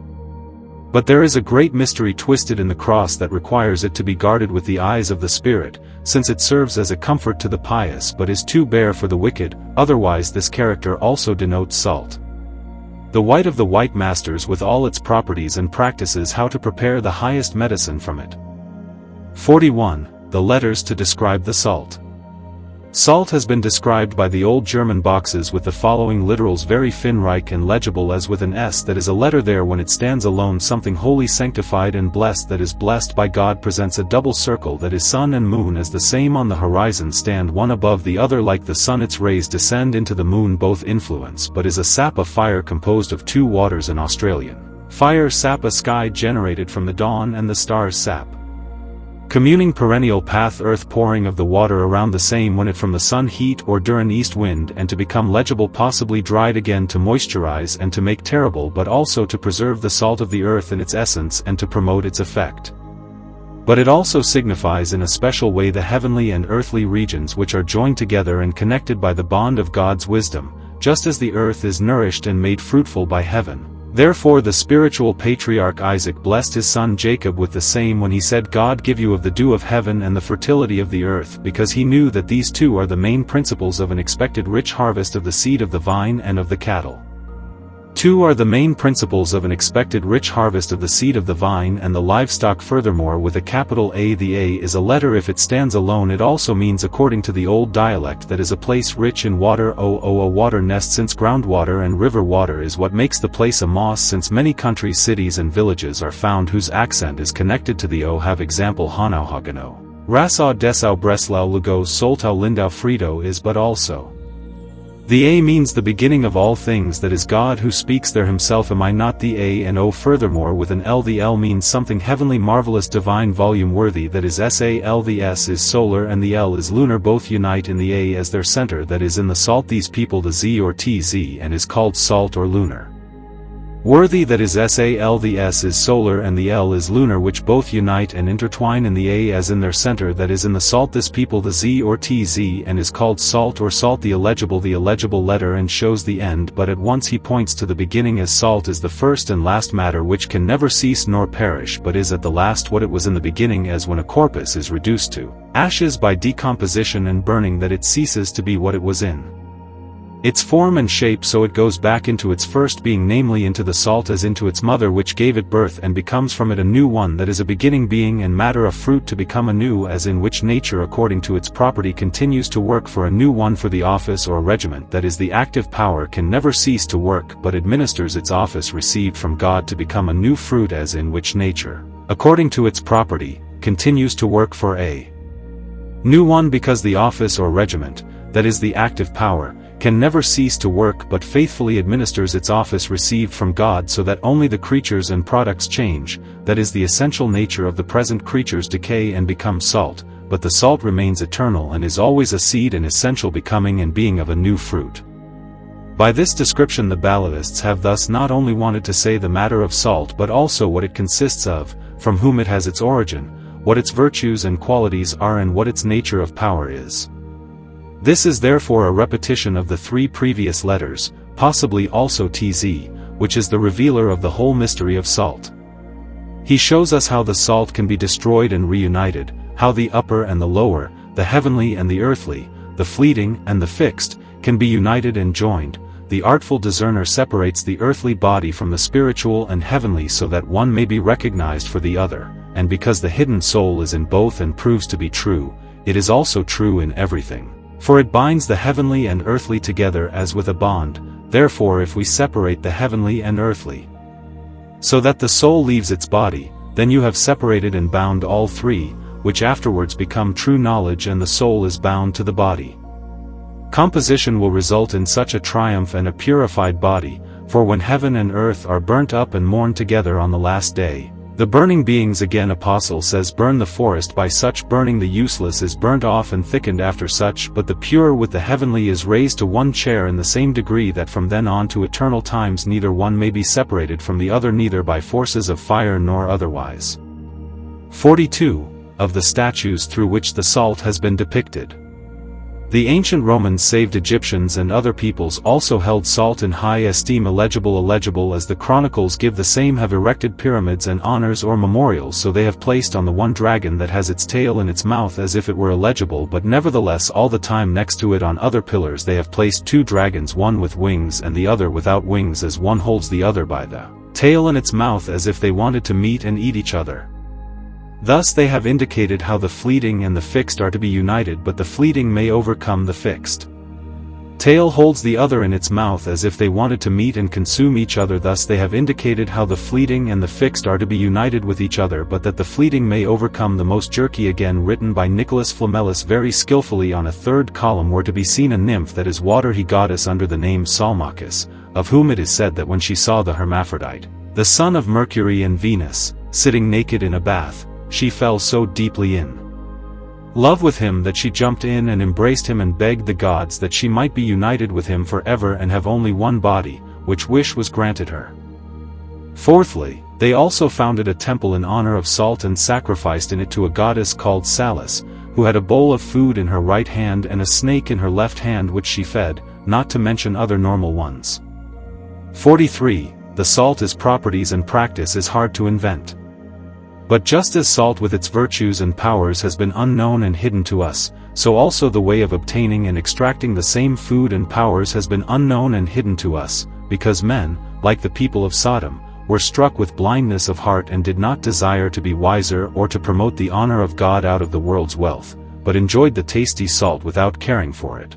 Speaker 1: But there is a great mystery twisted in the cross that requires it to be guarded with the eyes of the Spirit, since it serves as a comfort to the pious but is too bare for the wicked. Otherwise this character also denotes salt, the white of the white masters, with all its properties, and practices how to prepare the highest medicine from it. 41. The letters to describe the salt. Salt has been described by the old German boxes with the following literals: very finreich and legible as with an S, that is a letter there when it stands alone, something holy, sanctified and blessed, that is blessed by God, presents a double circle, that is sun and moon as the same on the horizon, stand one above the other like the sun, its rays descend into the moon, both influence, but is a sap of fire composed of two waters, an Australian fire sap, a sky generated from the dawn, and the stars sap. Communing perennial path, earth pouring of the water around the same when it from the sun, heat or during east wind, and to become legible, possibly dried again, to moisturize and to make terrible, but also to preserve the salt of the earth in its essence and to promote its effect. But it also signifies in a special way the heavenly and earthly regions, which are joined together and connected by the bond of God's wisdom, just as the earth is nourished and made fruitful by heaven. Therefore the spiritual patriarch Isaac blessed his son Jacob with the same when he said, God give you of the dew of heaven and the fertility of the earth, because he knew that these two are the main principles of an expected rich harvest of the seed of the vine and of the cattle. Two are the main principles of an expected rich harvest of the seed of the vine and the livestock. Furthermore, with a capital A, the A is a letter. If it stands alone, it also means, according to the old dialect, that is a place rich in water. A water nest, since groundwater and river water is what makes the place a moss, since many countries, cities and villages are found whose accent is connected to the O. Have example: Hanau Hagano, Rassau Dessau Breslau Lugo Soltau Lindau Friedo is but also. The A means the beginning of all things, that is God who speaks there himself. Am I not the A and O? Furthermore, with an L, the L means something heavenly, marvelous, divine, volume, worthy, that is SAL. The S is solar and the L is lunar, both unite in the A as their center, that is in the salt. These people, the Z or TZ, and is called salt or lunar. Worthy, that is SAL. The S is solar and the L is lunar, which both unite and intertwine in the A as in their center, that is in the salt. This people, the Z or TZ, and is called salt or salt. The illegible letter and shows the end, but at once he points to the beginning, as salt is the first and last matter, which can never cease nor perish, but is at the last what it was in the beginning, as when a corpus is reduced to ashes by decomposition and burning, that it ceases to be what it was in its form and shape, so it goes back into its first being, namely into the salt as into its mother which gave it birth, and becomes from it a new one, that is a beginning being and matter, a fruit to become anew, as in which nature according to its property continues to work for a new one. For the office or regiment, that is the active power, can never cease to work, but administers its office received from God to become a new fruit, as in which nature, according to its property, continues to work for a new one, because the office or regiment, that is the active power, can never cease to work, but faithfully administers its office received from God, so that only the creatures and products change, that is the essential nature of the present creatures decay and become salt, but the salt remains eternal and is always a seed and essential becoming and being of a new fruit. By this description the balladists have thus not only wanted to say the matter of salt, but also what it consists of, from whom it has its origin, what its virtues and qualities are, and what its nature of power is. This is therefore a repetition of the three previous letters, possibly also TZ, which is the revealer of the whole mystery of salt. He shows us how the salt can be destroyed and reunited, how the upper and the lower, the heavenly and the earthly, the fleeting and the fixed, can be united and joined. The artful discerner separates the earthly body from the spiritual and heavenly, so that one may be recognized for the other, and because the hidden soul is in both and proves to be true, it is also true in everything. For it binds the heavenly and earthly together as with a bond. Therefore if we separate the heavenly and earthly, so that the soul leaves its body, then you have separated and bound all three, which afterwards become true knowledge, and the soul is bound to the body. Composition will result in such a triumph and a purified body, for when heaven and earth are burnt up and mourned together on the last day, the burning beings, again Apostle says, burn the forest. By such burning the useless is burnt off and thickened after such, but the pure with the heavenly is raised to one chair in the same degree, that from then on to eternal times neither one may be separated from the other, neither by forces of fire nor otherwise. 42. Of the statues through which the salt has been depicted. The ancient Romans saved Egyptians and other peoples also held salt in high esteem. Illegible as the chronicles give, the same have erected pyramids and honors or memorials, so they have placed on the one dragon that has its tail in its mouth as if it were illegible, but nevertheless all the time next to it on other pillars they have placed two dragons, one with wings and the other without wings, as one holds the other by the tail in its mouth, as if they wanted to meet and eat each other. Thus they have indicated how the fleeting and the fixed are to be united, but the fleeting may overcome the fixed. Tail holds the other in its mouth as if they wanted to meet and consume each other. Thus they have indicated how the fleeting and the fixed are to be united with each other, but that the fleeting may overcome the most jerky. Again written by Nicholas Flamellus very skillfully on a third column were to be seen a nymph, that is water-he goddess under the name Salmachus, of whom it is said that when she saw the hermaphrodite, the son of Mercury and Venus, sitting naked in a bath, she fell so deeply in love with him that she jumped in and embraced him and begged the gods that she might be united with him forever and have only one body, which wish was granted her. Fourthly, they also founded a temple in honor of salt and sacrificed in it to a goddess called Salis, who had a bowl of food in her right hand and a snake in her left hand which she fed, not to mention other normal ones. 43. The salt's properties and practice is hard to invent. But just as salt with its virtues and powers has been unknown and hidden to us, so also the way of obtaining and extracting the same food and powers has been unknown and hidden to us, because men, like the people of Sodom, were struck with blindness of heart and did not desire to be wiser or to promote the honor of God out of the world's wealth, but enjoyed the tasty salt without caring for it.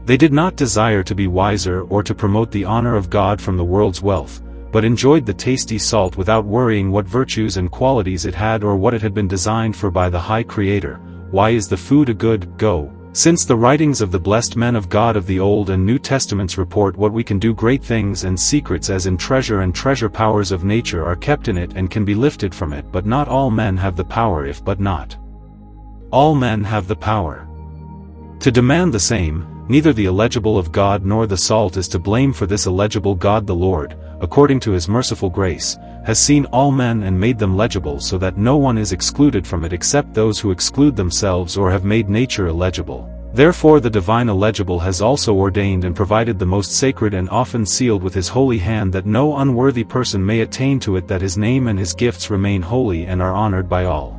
Speaker 1: They did not desire to be wiser or to promote the honor of God from the world's wealth, but enjoyed the tasty salt without worrying what virtues and qualities it had or what it had been designed for by the High Creator. Why is the food a good go? Since the writings of the blessed men of God of the Old and New Testaments report what we can do, great things and secrets as in treasure and treasure powers of nature are kept in it and can be lifted from it, but not all men have the power, if but not all men have the power to demand the same. Neither the illegible of God nor the salt is to blame for this illegible. God the Lord, according to his merciful grace, has seen all men and made them legible, so that no one is excluded from it except those who exclude themselves or have made nature illegible. Therefore the divine illegible has also ordained and provided the most sacred and often sealed with his holy hand, that no unworthy person may attain to it, that his name and his gifts remain holy and are honored by all.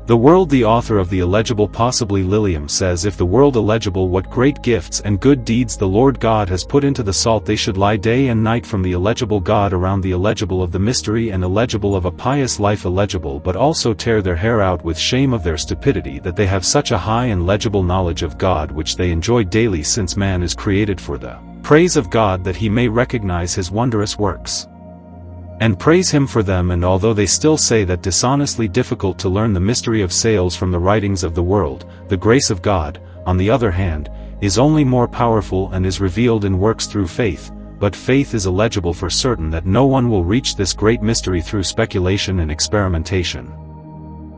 Speaker 1: The world. The author of the illegible, possibly Lilium, says, if the world illegible, what great gifts and good deeds the Lord God has put into the salt, they should lie day and night from the illegible God around the illegible of the mystery and illegible of a pious life illegible, but also tear their hair out with shame of their stupidity, that they have such a high and legible knowledge of God which they enjoy daily, since man is created for the praise of God, that he may recognize his wondrous works and praise him for them. And although they still say that dishonestly difficult to learn the mystery of sales from the writings of the world, the grace of God, on the other hand, is only more powerful and is revealed in works through faith, but faith is illegible for certain that no one will reach this great mystery through speculation and experimentation.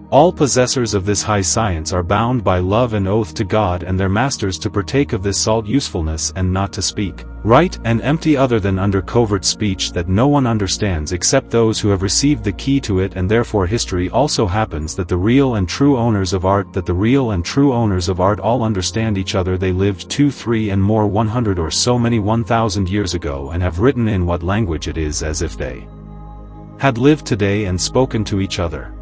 Speaker 1: All possessors of this high science are bound by love and oath to God and their masters to partake of this salt usefulness, and not to speak right and empty other than under covert speech that no one understands except those who have received the key to it. And therefore history also happens that the real and true owners of art all understand each other. They lived 2, 3 and more 100 or so many 1,000 years ago, and have written in what language it is, as if they had lived today and spoken to each other.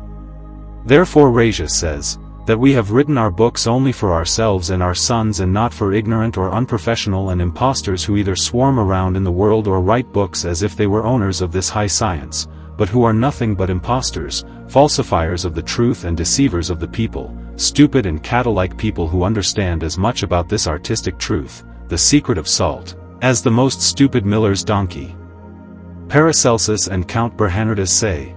Speaker 1: Therefore Rasius says, that we have written our books only for ourselves and our sons, and not for ignorant or unprofessional and impostors who either swarm around in the world or write books as if they were owners of this high science, but who are nothing but impostors, falsifiers of the truth and deceivers of the people, stupid and cattle-like people who understand as much about this artistic truth, the secret of salt, as the most stupid miller's donkey. Paracelsus and Count Bernardus say,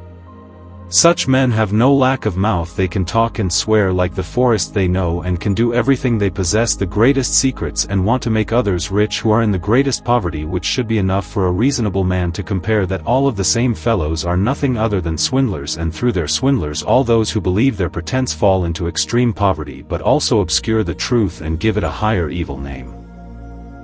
Speaker 1: such men have no lack of mouth, they can talk and swear like the forest they know, and can do everything. They possess the greatest secrets and want to make others rich who are in the greatest poverty, which should be enough for a reasonable man to compare that all of the same fellows are nothing other than swindlers, and through their swindlers all those who believe their pretense fall into extreme poverty, but also obscure the truth and give it a higher evil name.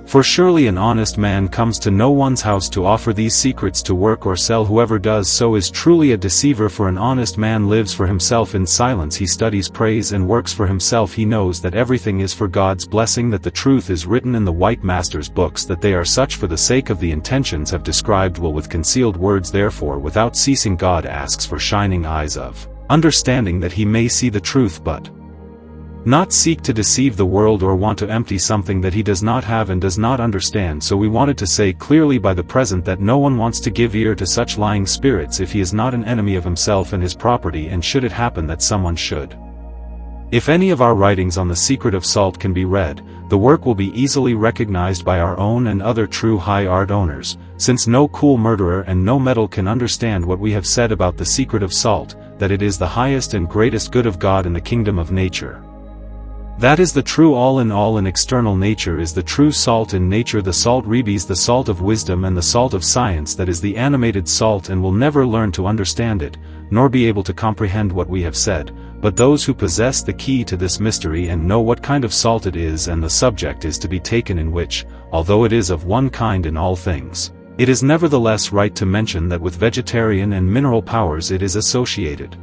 Speaker 1: For surely an honest man comes to no one's house to offer these secrets to work or sell. Whoever does so is truly a deceiver, for an honest man lives for himself in silence. He studies, prays and works for himself. He knows that everything is for God's blessing, that the truth is written in the white master's books, that they are such for the sake of the intentions have described well with concealed words. Therefore without ceasing God asks for shining eyes of understanding, that he may see the truth, but not seek to deceive the world or want to empty something that he does not have and does not understand. So we wanted to say clearly by the present that no one wants to give ear to such lying spirits if he is not an enemy of himself and his property, and should it happen that someone should. If any of our writings on the secret of salt can be read, the work will be easily recognized by our own and other true high art owners, since no cool murderer and no metal can understand what we have said about the secret of salt, that it is the highest and greatest good of God in the kingdom of nature. That is the true all in external nature is the true salt in nature, the salt rebes, the salt of wisdom and the salt of science, that is the animated salt, and will never learn to understand it, nor be able to comprehend what we have said, but those who possess the key to this mystery and know what kind of salt it is and the subject is to be taken, in which, although it is of one kind in all things, it is nevertheless right to mention that with vegetarian and mineral powers it is associated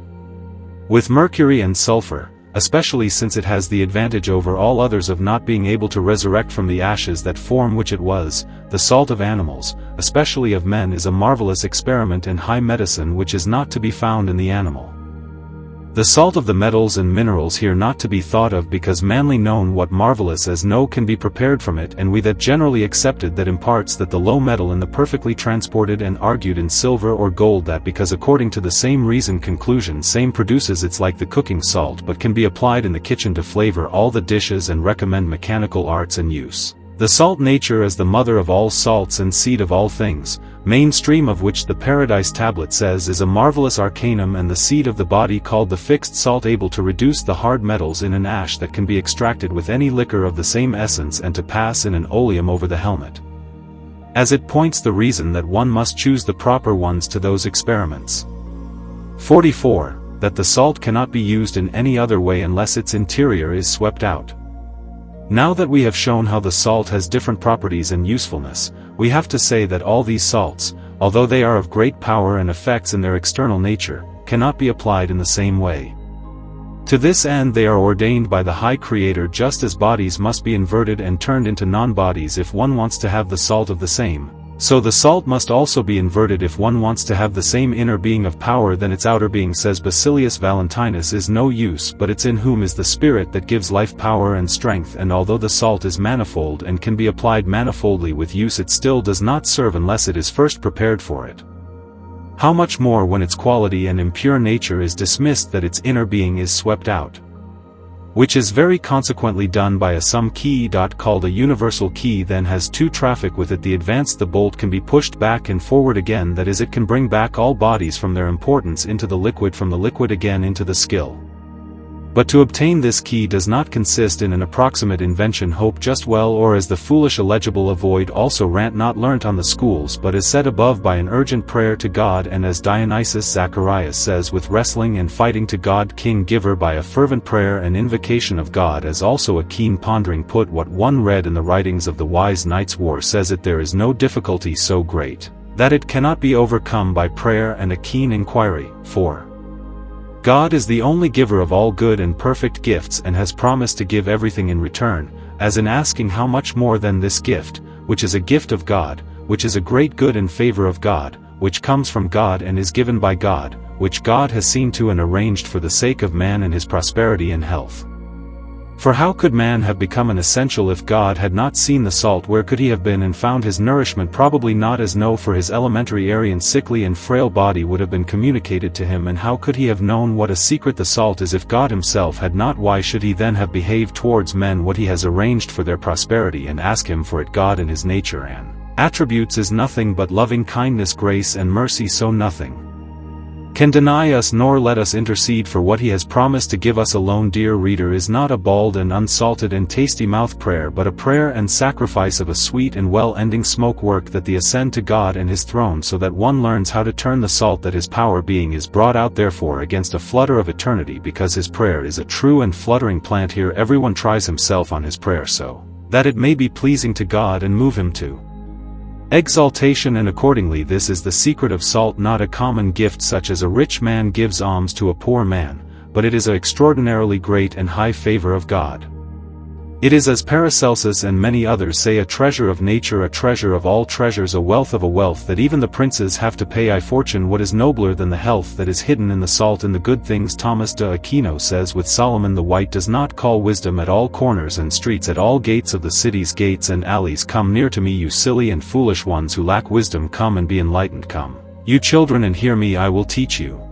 Speaker 1: with mercury and sulfur, especially since it has the advantage over all others of not being able to resurrect from the ashes that form which it was. The salt of animals, especially of men, is a marvelous experiment in high medicine which is not to be found in the animal. The salt of the metals and minerals here not to be thought of because manly known what marvelous as no can be prepared from it, and we that generally accepted that imparts that the low metal in the perfectly transported and argued in silver or gold that because according to the same reason conclusion same produces it's like the cooking salt but can be applied in the kitchen to flavor all the dishes and recommend mechanical arts and use. The salt nature as the mother of all salts and seed of all things, mainstream of which the Paradise Tablet says is a marvelous arcanum and the seed of the body called the fixed salt able to reduce the hard metals in an ash that can be extracted with any liquor of the same essence and to pass in an oleum over the helmet. As it points the reason that one must choose the proper ones to those experiments. 44. That the salt cannot be used in any other way unless its interior is swept out. Now that we have shown how the salt has different properties and usefulness, we have to say that all these salts, although they are of great power and effects in their external nature, cannot be applied in the same way. To this end they are ordained by the High Creator just as bodies must be inverted and turned into non-bodies if one wants to have the salt of the same. So the salt must also be inverted if one wants to have the same inner being of power than its outer being, says Basilius Valentinus. Is no use but it's in whom is the spirit that gives life, power and strength, and although the salt is manifold and can be applied manifoldly with use, it still does not serve unless it is first prepared for it. How much more when its quality and impure nature is dismissed that its inner being is swept out. Which is very consequently done by a some key called a universal key, then has two traffic with it. The advanced the bolt can be pushed back and forward again, that is it can bring back all bodies from their importance into the liquid, from the liquid again into the skill. But to obtain this key does not consist in an approximate invention, hope just well, or as the foolish illegible avoid also rant not learnt on the schools, but is said above by an urgent prayer to God, and as Dionysius Zacharias says, with wrestling and fighting to God King Giver, by a fervent prayer and invocation of God, as also a keen pondering put what one read in the writings of the wise knights war, says it there is no difficulty so great, that it cannot be overcome by prayer and a keen inquiry, for God is the only giver of all good and perfect gifts, and has promised to give everything in return, as in asking how much more than this gift, which is a gift of God, which is a great good and favor of God, which comes from God and is given by God, which God has seen to and arranged for the sake of man and his prosperity and health. For how could man have become an essential if God had not seen the salt? Where could he have been and found his nourishment? Probably not, as no, for his elementary Aryan sickly and frail body would have been communicated to him, and how could he have known what a secret the salt is if God himself had not? Why should he then have behaved towards men what he has arranged for their prosperity, and ask him for it? God in his nature and attributes is nothing but loving kindness, grace and mercy, so nothing can deny us nor let us intercede for what he has promised to give us alone. Dear reader, is not a bald and unsalted and tasty mouth prayer, but a prayer and sacrifice of a sweet and well-ending smoke work, that the ascend to God and his throne, so that one learns how to turn the salt, that his power being is brought out therefore against a flutter of eternity, because his prayer is a true and fluttering plant. Here everyone tries himself on his prayer so that it may be pleasing to God and move him to exaltation, and accordingly this is the secret of salt, not a common gift such as a rich man gives alms to a poor man, but it is an extraordinarily great and high favor of God. It is, as Paracelsus and many others say, a treasure of nature, a treasure of all treasures, a wealth of a wealth that even the princes have to pay. I fortune what is nobler than the health that is hidden in the salt and the good things. Thomas de Aquino says, with Solomon the White does not call wisdom at all corners and streets, at all gates of the city's gates and alleys. Come near to me, you silly and foolish ones who lack wisdom, come and be enlightened. Come, you children, and hear me, I will teach you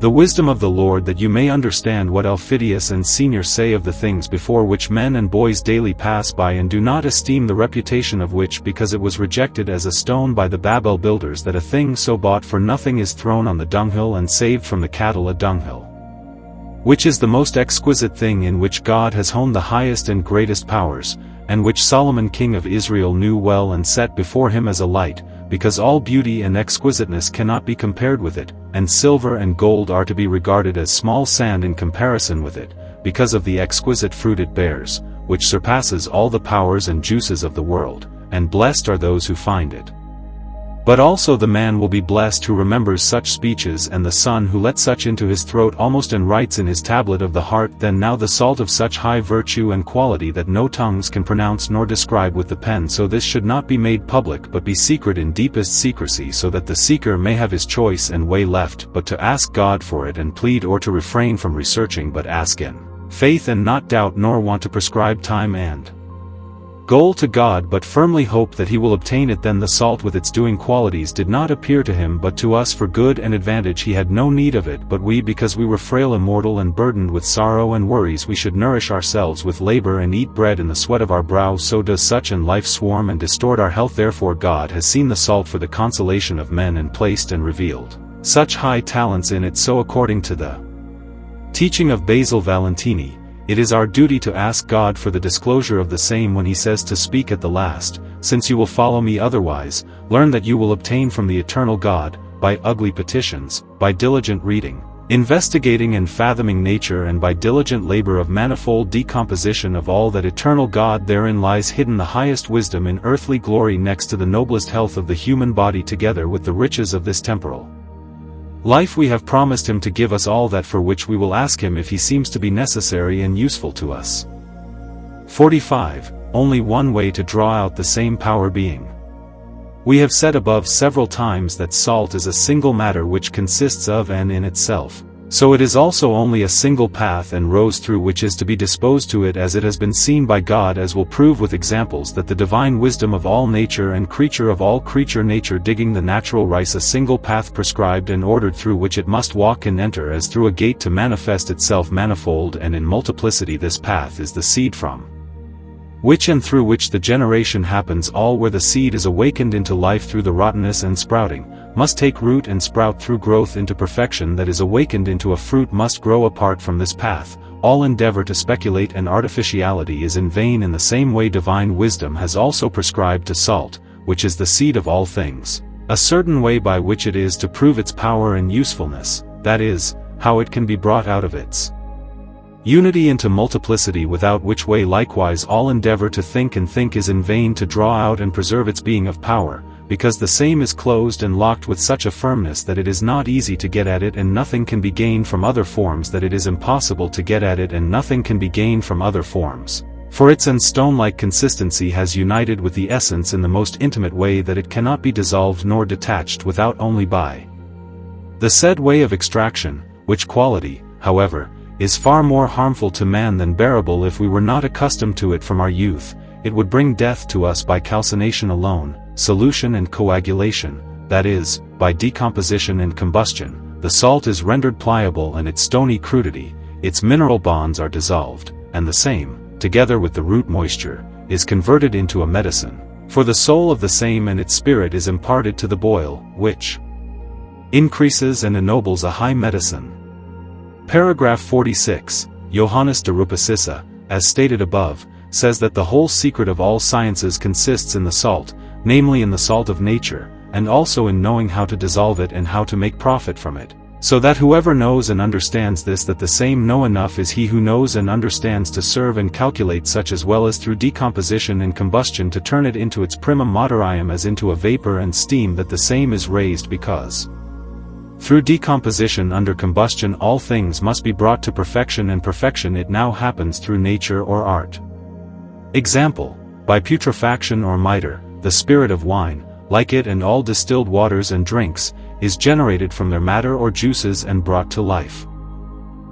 Speaker 1: the wisdom of the Lord, that you may understand what Elphidius and Senior say of the things before which men and boys daily pass by, and do not esteem the reputation of which, because it was rejected as a stone by the Babel builders, that a thing so bought for nothing is thrown on the dunghill, and saved from the cattle a dunghill, which is the most exquisite thing, in which God has honed the highest and greatest powers, and which Solomon king of Israel knew well and set before him as a light, because all beauty and exquisiteness cannot be compared with it, and silver and gold are to be regarded as small sand in comparison with it, because of the exquisite fruit it bears, which surpasses all the powers and juices of the world, and blessed are those who find it. But also the man will be blessed who remembers such speeches, and the son who lets such into his throat almost and writes in his tablet of the heart. Then now the salt of such high virtue and quality that no tongues can pronounce nor describe with the pen. So this should not be made public, but be secret in deepest secrecy, so that the seeker may have his choice and way left, but to ask God for it and plead, or to refrain from researching, but ask in faith and not doubt, nor want to prescribe time and goal to God, but firmly hope that he will obtain it. Then the salt with its doing qualities did not appear to him but to us for good and advantage. He had no need of it, but we, because we were frail, immortal, and burdened with sorrow and worries, we should nourish ourselves with labor and eat bread in the sweat of our brow. So does such in life swarm and distort our health. Therefore God has seen the salt for the consolation of men, and placed and revealed such high talents in it. So according to the teaching of Basil Valentini, it is our duty to ask God for the disclosure of the same when he says to speak at the last, "Since you will follow me otherwise, learn that you will obtain from the eternal God, by ugly petitions, by diligent reading, investigating and fathoming nature, and by diligent labor of manifold decomposition of all that eternal God. Therein lies hidden the highest wisdom in earthly glory, next to the noblest health of the human body, together with the riches of this temporal life. We have promised him to give us all that for which we will ask him, if he seems to be necessary and useful to us." 45. Only one way to draw out the same power being. We have said above several times that salt is a single matter which consists of and in itself. So it is also only a single path and rose through which is to be disposed to it, as it has been seen by God, as will prove with examples, that the divine wisdom of all nature and creature of all creature nature digging the natural rice, a single path prescribed and ordered, through which it must walk and enter as through a gate, to manifest itself manifold and in multiplicity. This path is the seed, from which and through which the generation happens. All where the seed is awakened into life through the rottenness and sprouting, must take root and sprout through growth into perfection. That is awakened into a fruit must grow apart from this path. All endeavor to speculate and artificiality is in vain. In the same way divine wisdom has also prescribed to salt, which is the seed of all things, a certain way by which it is to prove its power and usefulness, that is, how it can be brought out of its unity into multiplicity, without which way likewise all endeavor to think and think is in vain, to draw out and preserve its being of power, because the same is closed and locked with such a firmness that it is not easy to get at it, and nothing can be gained from other forms, that it is impossible to get at it, and nothing can be gained from other forms. For its and stone-like consistency has united with the essence in the most intimate way, that it cannot be dissolved nor detached without only by the said way of extraction, which quality, however, is far more harmful to man than bearable. If we were not accustomed to it from our youth, it would bring death to us by calcination alone, solution and coagulation, that is, by decomposition and combustion. The salt is rendered pliable, and its stony crudity, its mineral bonds are dissolved, and the same, together with the root moisture, is converted into a medicine. For the soul of the same and its spirit is imparted to the boil, which increases and ennobles a high medicine. Paragraph 46. Johannes de Rupacissa, as stated above, says that the whole secret of all sciences consists in the salt, namely in the salt of nature, and also in knowing how to dissolve it and how to make profit from it. So that whoever knows and understands this, that the same know enough is he who knows and understands to serve and calculate such, as well as through decomposition and combustion to turn it into its primum materium, as into a vapor and steam, that the same is raised, because through decomposition under combustion all things must be brought to perfection, and perfection it now happens through nature or art. Example: by putrefaction or mitre, the spirit of wine, like it and all distilled waters and drinks, is generated from their matter or juices and brought to life.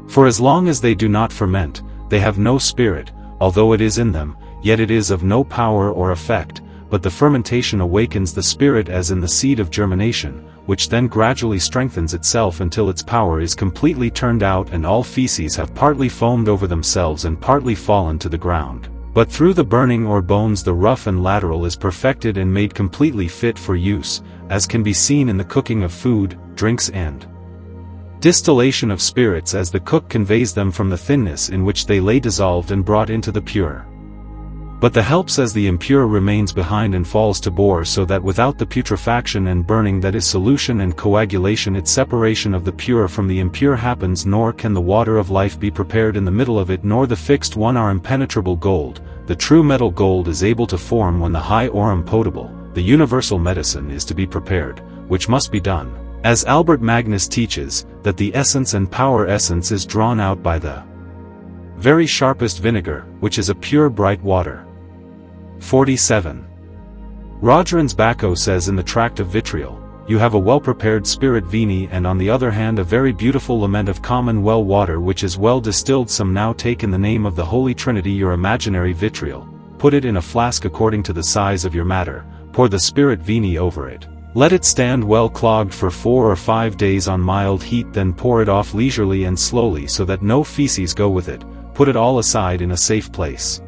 Speaker 1: For as long as they do not ferment, they have no spirit, although it is in them, yet it is of no power or effect, but the fermentation awakens the spirit, as in the seed of germination, which then gradually strengthens itself until its power is completely turned out, and all feces have partly foamed over themselves and partly fallen to the ground. But through the burning or bones the rough and lateral is perfected and made completely fit for use, as can be seen in the cooking of food, drinks and distillation of spirits, as the cook conveys them from the thinness in which they lay dissolved and brought into the pure. But the helps as the impure remains behind and falls to bore, so that without the putrefaction and burning, that is solution and coagulation, its separation of the pure from the impure happens, nor can the water of life be prepared in the middle of it, nor the fixed one our impenetrable gold. The true metal gold is able to form when the high aurum potable, the universal medicine is to be prepared, which must be done, as Albert Magnus teaches, that the essence and power essence is drawn out by the very sharpest vinegar, which is a pure bright water. 47. Rogerens Bacco says in the Tract of Vitriol, you have a well-prepared spirit vini and on the other hand a very beautiful lament of common well water which is well distilled. Some now take in the name of the Holy Trinity your imaginary vitriol, put it in a flask according to the size of your matter, pour the spirit vini over it. Let it stand well clogged for 4 or 5 days on mild heat, then pour it off leisurely and slowly so that no feces go with it, put it all aside in a safe place.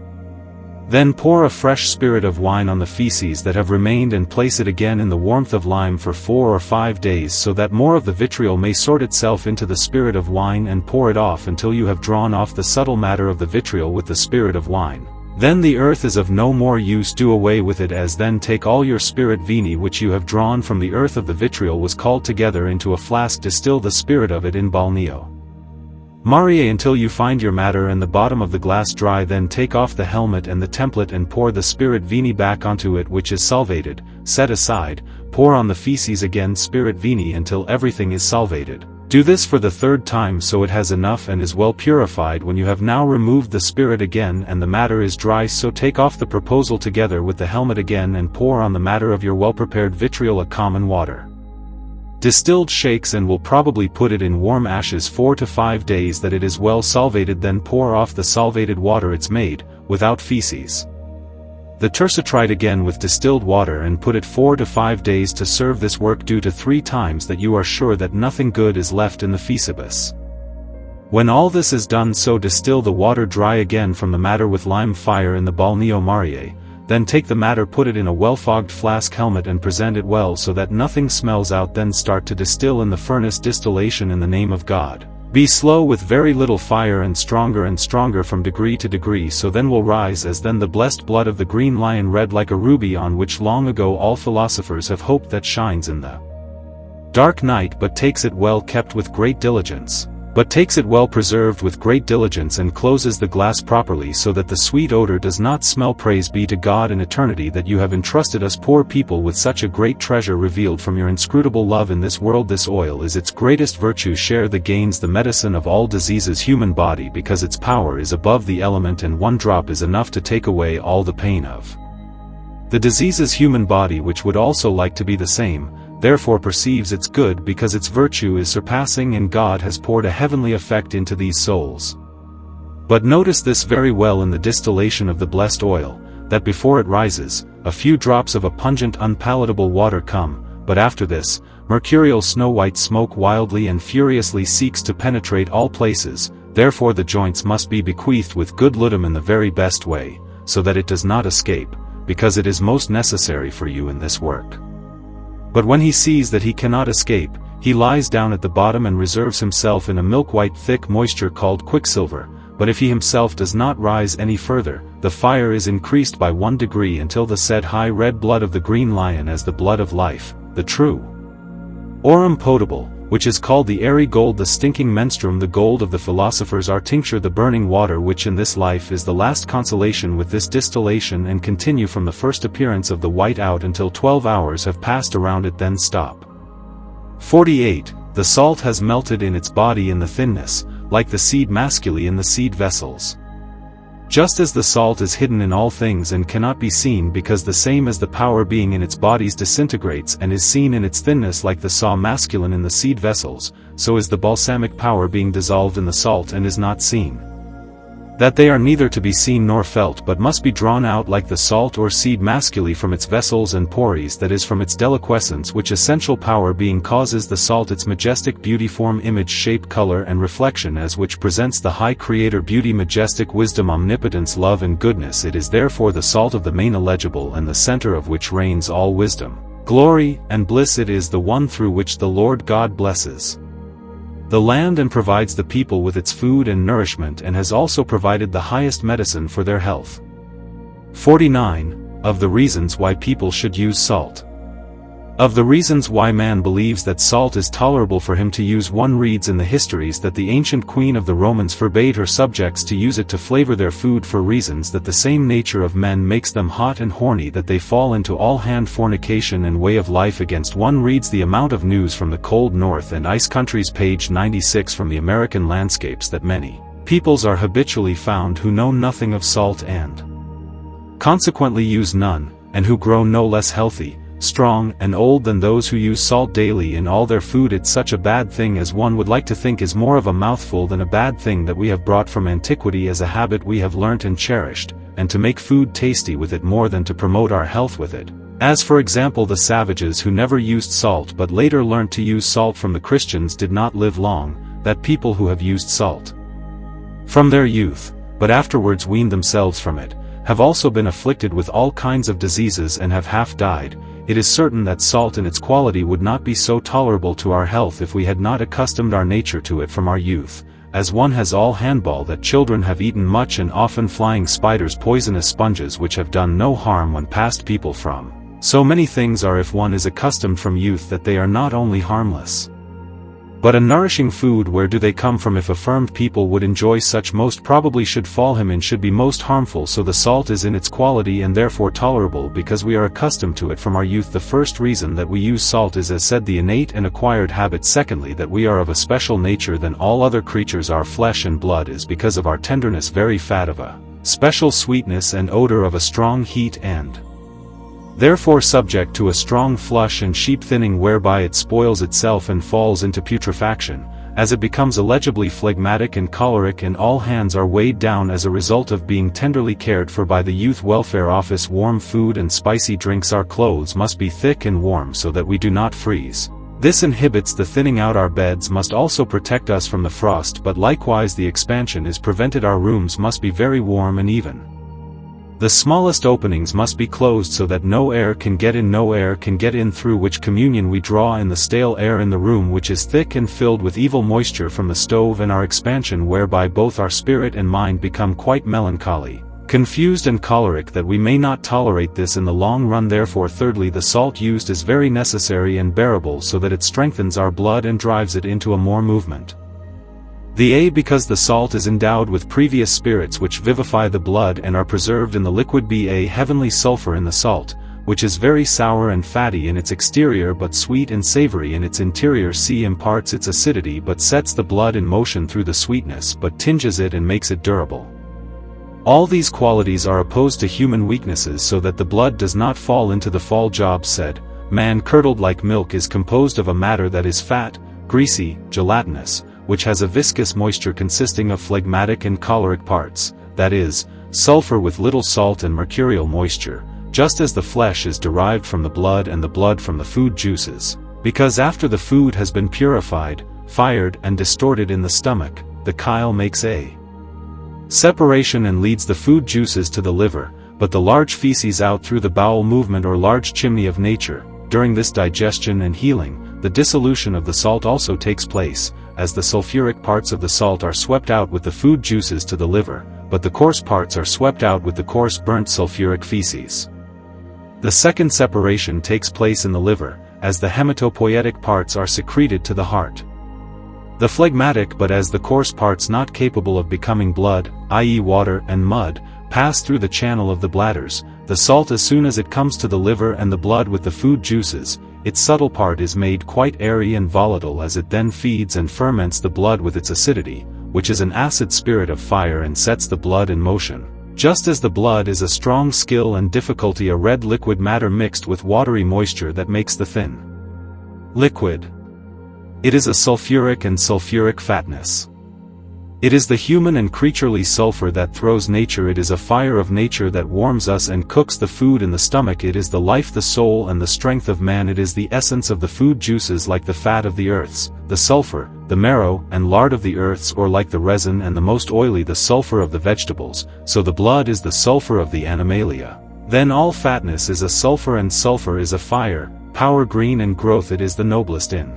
Speaker 1: Then pour a fresh spirit of wine on the feces that have remained and place it again in the warmth of lime for 4 or 5 days so that more of the vitriol may sort itself into the spirit of wine, and pour it off until you have drawn off the subtle matter of the vitriol with the spirit of wine. Then the earth is of no more use, do away with it, as then take all your spirit vini which you have drawn from the earth of the vitriol was called together into a flask, distill the spirit of it in balneo Mariae until you find your matter and the bottom of the glass dry, then take off the helmet and the template and pour the spirit vini back onto it which is salvated, set aside, pour on the feces again spirit vini until everything is salvated. Do this for the 3rd time so it has enough and is well purified. When you have now removed the spirit again and the matter is dry, so take off the proposal together with the helmet again and pour on the matter of your well-prepared vitriol a common water. Distilled shakes and will probably put it in warm ashes 4 to 5 days that it is well salvated, then pour off the salvated water it's made, without feces. The tercitrite again with distilled water and put it 4 to 5 days to serve this work, do to 3 times that you are sure that nothing good is left in the fecibus. When all this is done, so distill the water dry again from the matter with lime fire in the balneo Mariae, then take the matter, put it in a well-fogged flask helmet and present it well so that nothing smells out, then start to distill in the furnace distillation in the name of God. Be slow with very little fire and stronger from degree to degree, so then will rise as then the blessed blood of the green lion red like a ruby, on which long ago all philosophers have hoped, that shines in the dark night but takes it well kept with great diligence. But takes it well preserved with great diligence and closes the glass properly so that the sweet odor does not smell. Praise be to God in eternity that you have entrusted us poor people with such a great treasure revealed from your inscrutable love in this world. This oil is its greatest virtue, share the gains, the medicine of all diseases human body, because its power is above the element and 1 drop is enough to take away all the pain of the diseases human body, which would also like to be the same, therefore perceives its good because its virtue is surpassing, and God has poured a heavenly effect into these souls. But notice this very well in the distillation of the blessed oil, that before it rises, a few drops of a pungent unpalatable water come, but after this, mercurial snow-white smoke wildly and furiously seeks to penetrate all places. Therefore the joints must be bequeathed with good ludum in the very best way, so that it does not escape, because it is most necessary for you in this work. But when he sees that he cannot escape, he lies down at the bottom and reserves himself in a milk-white thick moisture called quicksilver. But if he himself does not rise any further, the fire is increased by 1 degree until the said high red blood of the green lion, as the blood of life, the true aurum potable, which is called the airy gold, the stinking menstruum, the gold of the philosophers, are tincture, the burning water, which in this life is the last consolation. With this distillation and continue from the first appearance of the white out until 12 hours have passed around it, then stop. 48. The salt has melted in its body in the thinness, like the seed masculi in the seed vessels. Just as the salt is hidden in all things and cannot be seen, because the same as the power being in its bodies disintegrates and is seen in its thinness like the saw masculine in the seed vessels, so is the balsamic power being dissolved in the salt and is not seen. That they are neither to be seen nor felt, but must be drawn out like the salt or seed masculi from its vessels and pores, that is from its deliquescence, which essential power being causes the salt its majestic beauty, form, image, shape, color and reflection, as which presents the high creator beauty, majestic wisdom, omnipotence, love and goodness. It is therefore the salt of the main illegible, and the center of which reigns all wisdom, glory and bliss. It is the one through which the Lord God blesses the land and provides the people with its food and nourishment, and has also provided the highest medicine for their health. 49. Of the reasons why people should use salt. Of the reasons why man believes that salt is tolerable for him to use, one reads in the histories that the ancient queen of the Romans forbade her subjects to use it to flavor their food for reasons that the same nature of men makes them hot and horny that they fall into all-hand fornication and way of life. Against one reads the amount of news from the cold north and ice countries, page 96, from the American landscapes, that many peoples are habitually found who know nothing of salt and consequently use none, and who grow no less healthy, strong, and old than those who use salt daily in all their food. It's such a bad thing as one would like to think is more of a mouthful than a bad thing that we have brought from antiquity as a habit we have learnt and cherished, and to make food tasty with it more than to promote our health with it. As for example, the savages who never used salt but later learnt to use salt from the Christians did not live long, that people who have used salt from their youth, but afterwards weaned themselves from it, have also been afflicted with all kinds of diseases and have half died. It is certain that salt in its quality would not be so tolerable to our health if we had not accustomed our nature to it from our youth, as one has all handball that children have eaten much, and often flying spiders, poisonous sponges which have done no harm when past people from. So many things are, if one is accustomed from youth, that they are not only harmless but a nourishing food. Where do they come from? If affirmed people would enjoy such, most probably should fall him and should be most harmful. So the salt is in its quality and therefore tolerable because we are accustomed to it from our youth. The first reason that we use salt is, as said, the innate and acquired habit. Secondly, that we are of a special nature than all other creatures. Our flesh and blood is, because of our tenderness, very fat, of a special sweetness and odor, of a strong heat, and therefore subject to a strong flush and sheep thinning, whereby it spoils itself and falls into putrefaction, as it becomes illegibly phlegmatic and choleric, and all hands are weighed down as a result of being tenderly cared for by the Youth Welfare Office. Warm food and spicy drinks. Our clothes must be thick and warm so that we do not freeze. This inhibits the thinning out. Our beds must also protect us from the frost, but likewise the expansion is prevented. Our rooms must be very warm and even. The smallest openings must be closed so that no air can get in. No air can get in through which communion we draw in the stale air in the room, which is thick and filled with evil moisture from the stove, and our expansion, whereby both our spirit and mind become quite melancholy, confused and choleric, that we may not tolerate this in the long run. Therefore, thirdly, the salt used is very necessary and bearable, so that it strengthens our blood and drives it into a more movement. Because the salt is endowed with previous spirits which vivify the blood and are preserved in the liquid. Heavenly sulfur in the salt, which is very sour and fatty in its exterior but sweet and savory in its interior. Imparts its acidity but sets the blood in motion through the sweetness, but tinges it and makes it durable. All these qualities are opposed to human weaknesses, so that the blood does not fall into the fall. Job said, "Man curdled like milk is composed of a matter that is fat, greasy, gelatinous, which has a viscous moisture consisting of phlegmatic and choleric parts, that is, sulfur with little salt and mercurial moisture, just as the flesh is derived from the blood and the blood from the food juices, because after the food has been purified, fired, and distorted in the stomach, the chyle makes a separation and leads the food juices to the liver, but the large feces out through the bowel movement or large chimney of nature. During this digestion and healing, the dissolution of the salt also takes place, as the sulfuric parts of the salt are swept out with the food juices to the liver, but the coarse parts are swept out with the coarse burnt sulfuric feces. The second separation takes place in the liver, as the hematopoietic parts are secreted to the heart. The phlegmatic, but as the coarse parts not capable of becoming blood, i.e. water and mud, pass through the channel of the bladders, the salt, as soon as it comes to the liver and the blood with the food juices, its subtle part is made quite airy and volatile, as it then feeds and ferments the blood with its acidity, which is an acid spirit of fire, and sets the blood in motion. Just as the blood is a strong skill and difficulty, a red liquid matter mixed with watery moisture that makes the thin liquid. It is a sulfuric and sulfuric fatness. It is the human and creaturely sulfur that throws nature. It is a fire of nature that warms us and cooks the food in the stomach. It is the life, the soul, and the strength of man. It is the essence of the food juices, like the fat of the earths, the sulfur, the marrow and lard of the earths, or like the resin and the most oily, the sulfur of the vegetables. So the blood is the sulfur of the animalia. Then all fatness is a sulfur, and sulfur is a fire, power, green, and growth. It is the noblest in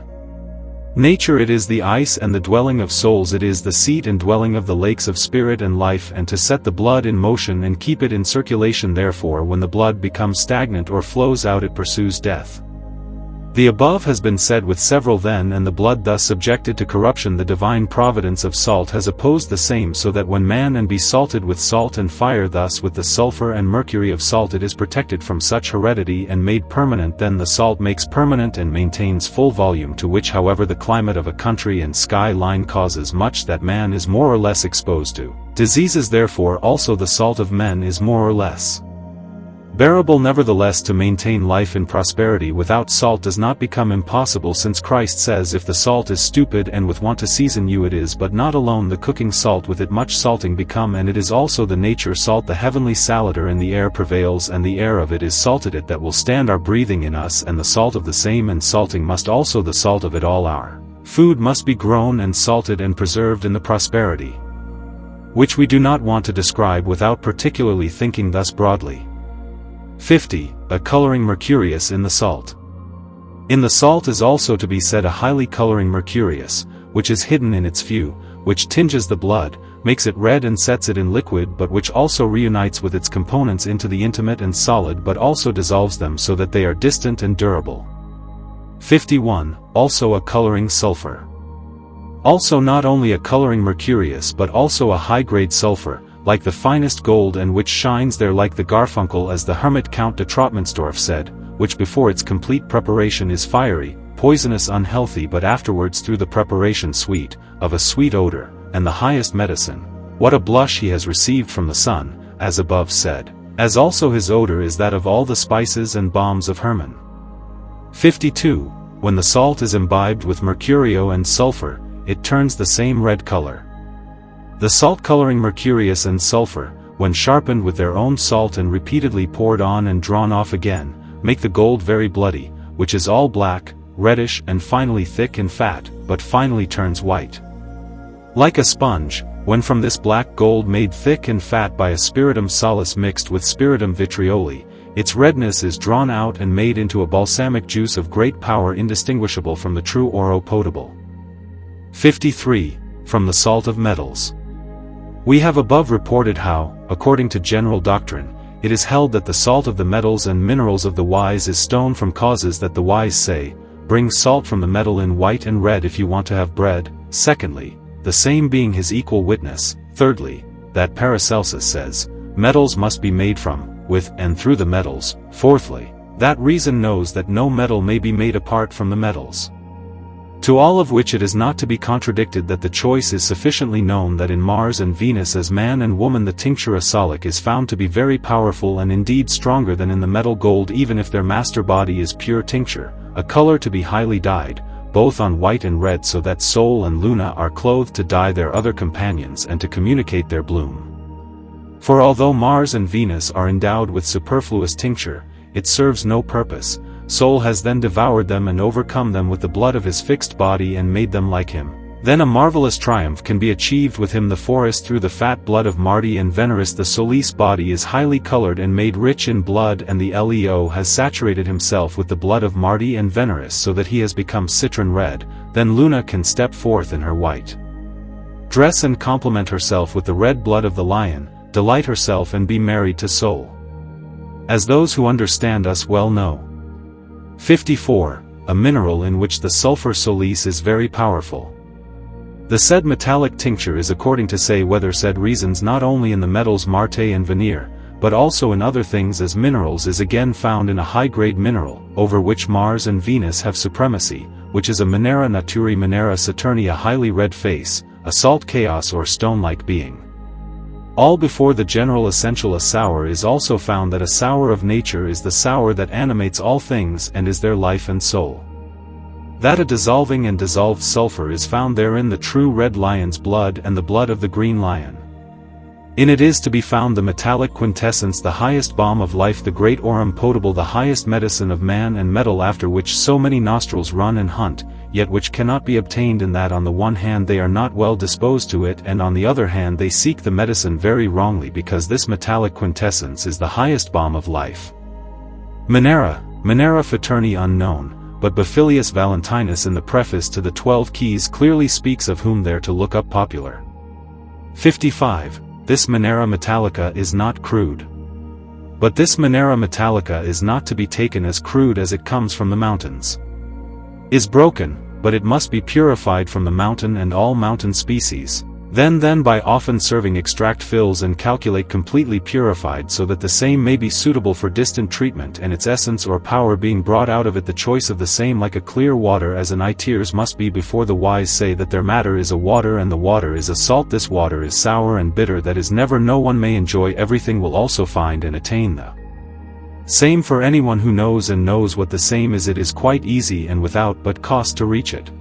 Speaker 1: nature. It is the ice and the dwelling of souls. It is the seat and dwelling of the lakes of spirit and life, and to set the blood in motion and keep it in circulation. Therefore, when the blood becomes stagnant or flows out, it pursues death. The above has been said with several then and the blood thus subjected to corruption. The divine providence of salt has opposed the same, so that when man and be salted with salt and fire, thus with the sulfur and mercury of salt it is protected from such heredity and made permanent. Then the salt makes permanent and maintains full volume, to which however the climate of a country and sky line causes much that man is more or less exposed to diseases. Therefore also the salt of men is more or less bearable. Nevertheless, to maintain life in prosperity without salt does not become impossible, since Christ says, if the salt is stupid and with want to season you, it is but not alone the cooking salt, with it much salting become, and it is also the nature salt. The heavenly salader in the air prevails, and the air of it is salted, it that will stand our breathing in us, and the salt of the same and salting must also the salt of it all our food must be grown and salted and preserved in the prosperity which we do not want to describe without particularly thinking thus broadly. 50. A coloring mercurius in the salt. In the salt is also to be said a highly coloring mercurius, which is hidden in its few, which tinges the blood, makes it red and sets it in liquid, but which also reunites with its components into the intimate and solid, but also dissolves them so that they are distant and durable. 51. Also a coloring sulfur. Also not only a coloring mercurius but also a high-grade sulfur, like the finest gold, and which shines there like the garfunkel, as the hermit Count de Trotmansdorff said, which before its complete preparation is fiery, poisonous, unhealthy, but afterwards through the preparation sweet, of a sweet odor, and the highest medicine. What a blush he has received from the sun, as above said, as also his odor is that of all the spices and balms of Hermon. 52. When the salt is imbibed with mercurio and sulfur, it turns the same red color. The salt coloring mercurius and sulfur, when sharpened with their own salt and repeatedly poured on and drawn off again, make the gold very bloody, which is all black, reddish, and finally thick and fat, but finally turns white, like a sponge, when from this black gold made thick and fat by a spiritum salis mixed with spiritum vitrioli, its redness is drawn out and made into a balsamic juice of great power, indistinguishable from the true oro potable. 53. From the salt of metals. We have above reported how, according to general doctrine, it is held that the salt of the metals and minerals of the wise is stone, from causes that the wise say, bring salt from the metal in white and red if you want to have bread. Secondly, the same being his equal witness. Thirdly, that Paracelsus says, metals must be made from, with, and through the metals. Fourthly, that reason knows that no metal may be made apart from the metals. To all of which it is not to be contradicted that the choice is sufficiently known that in Mars and Venus as man and woman the tincture asolic is found to be very powerful, and indeed stronger than in the metal gold, even if their master body is pure tincture, a color to be highly dyed, both on white and red, so that Sol and Luna are clothed to dye their other companions and to communicate their bloom. For although Mars and Venus are endowed with superfluous tincture, it serves no purpose. Sol has then devoured them and overcome them with the blood of his fixed body and made them like him. Then a marvelous triumph can be achieved with him, the forest, through the fat blood of Mardi and Veneris. The Solis body is highly colored and made rich in blood, and the Leo has saturated himself with the blood of Mardi and Veneris so that he has become citron red. Then Luna can step forth in her white dress and complement herself with the red blood of the lion, delight herself and be married to Sol, as those who understand us well know. 54. A mineral in which the sulfur solis is very powerful. The said metallic tincture is according to say whether said reasons not only in the metals Marte and veneer, but also in other things as minerals, is again found in a high-grade mineral, over which Mars and Venus have supremacy, which is a Minera Naturae Minera Saturni, a highly red face, a salt chaos or stone-like being. All before the general essential. A sour is also found that a sour of nature is the sour that animates all things and is their life and soul. That a dissolving and dissolved sulfur is found therein the true red lion's blood and the blood of the green lion. In it is to be found the metallic quintessence, the highest balm of life, the great aurum potable, the highest medicine of man and metal, after which so many nostrils run and hunt, yet which cannot be obtained, in that on the one hand they are not well disposed to it, and on the other hand they seek the medicine very wrongly, because this metallic quintessence is the highest balm of life. Minera Faterni unknown, but Bafilius Valentinus in the preface to the 12 Keys clearly speaks of whom they're to look up popular. 55. This Minera Metallica is not crude. But this Minera Metallica is not to be taken as crude, as it comes from the mountains. is broken, but it must be purified from the mountain and all mountain species. Then by often serving extract fills and calculate completely purified so that the same may be suitable for distant treatment and its essence or power being brought out of it the choice of the same like a clear water as an tears must be before the wise say that their matter is a water and the water is a salt this water is sour and bitter that is never no one may enjoy everything will also find and attain the same for anyone who knows and knows what the same is it is quite easy and without but cost to reach it.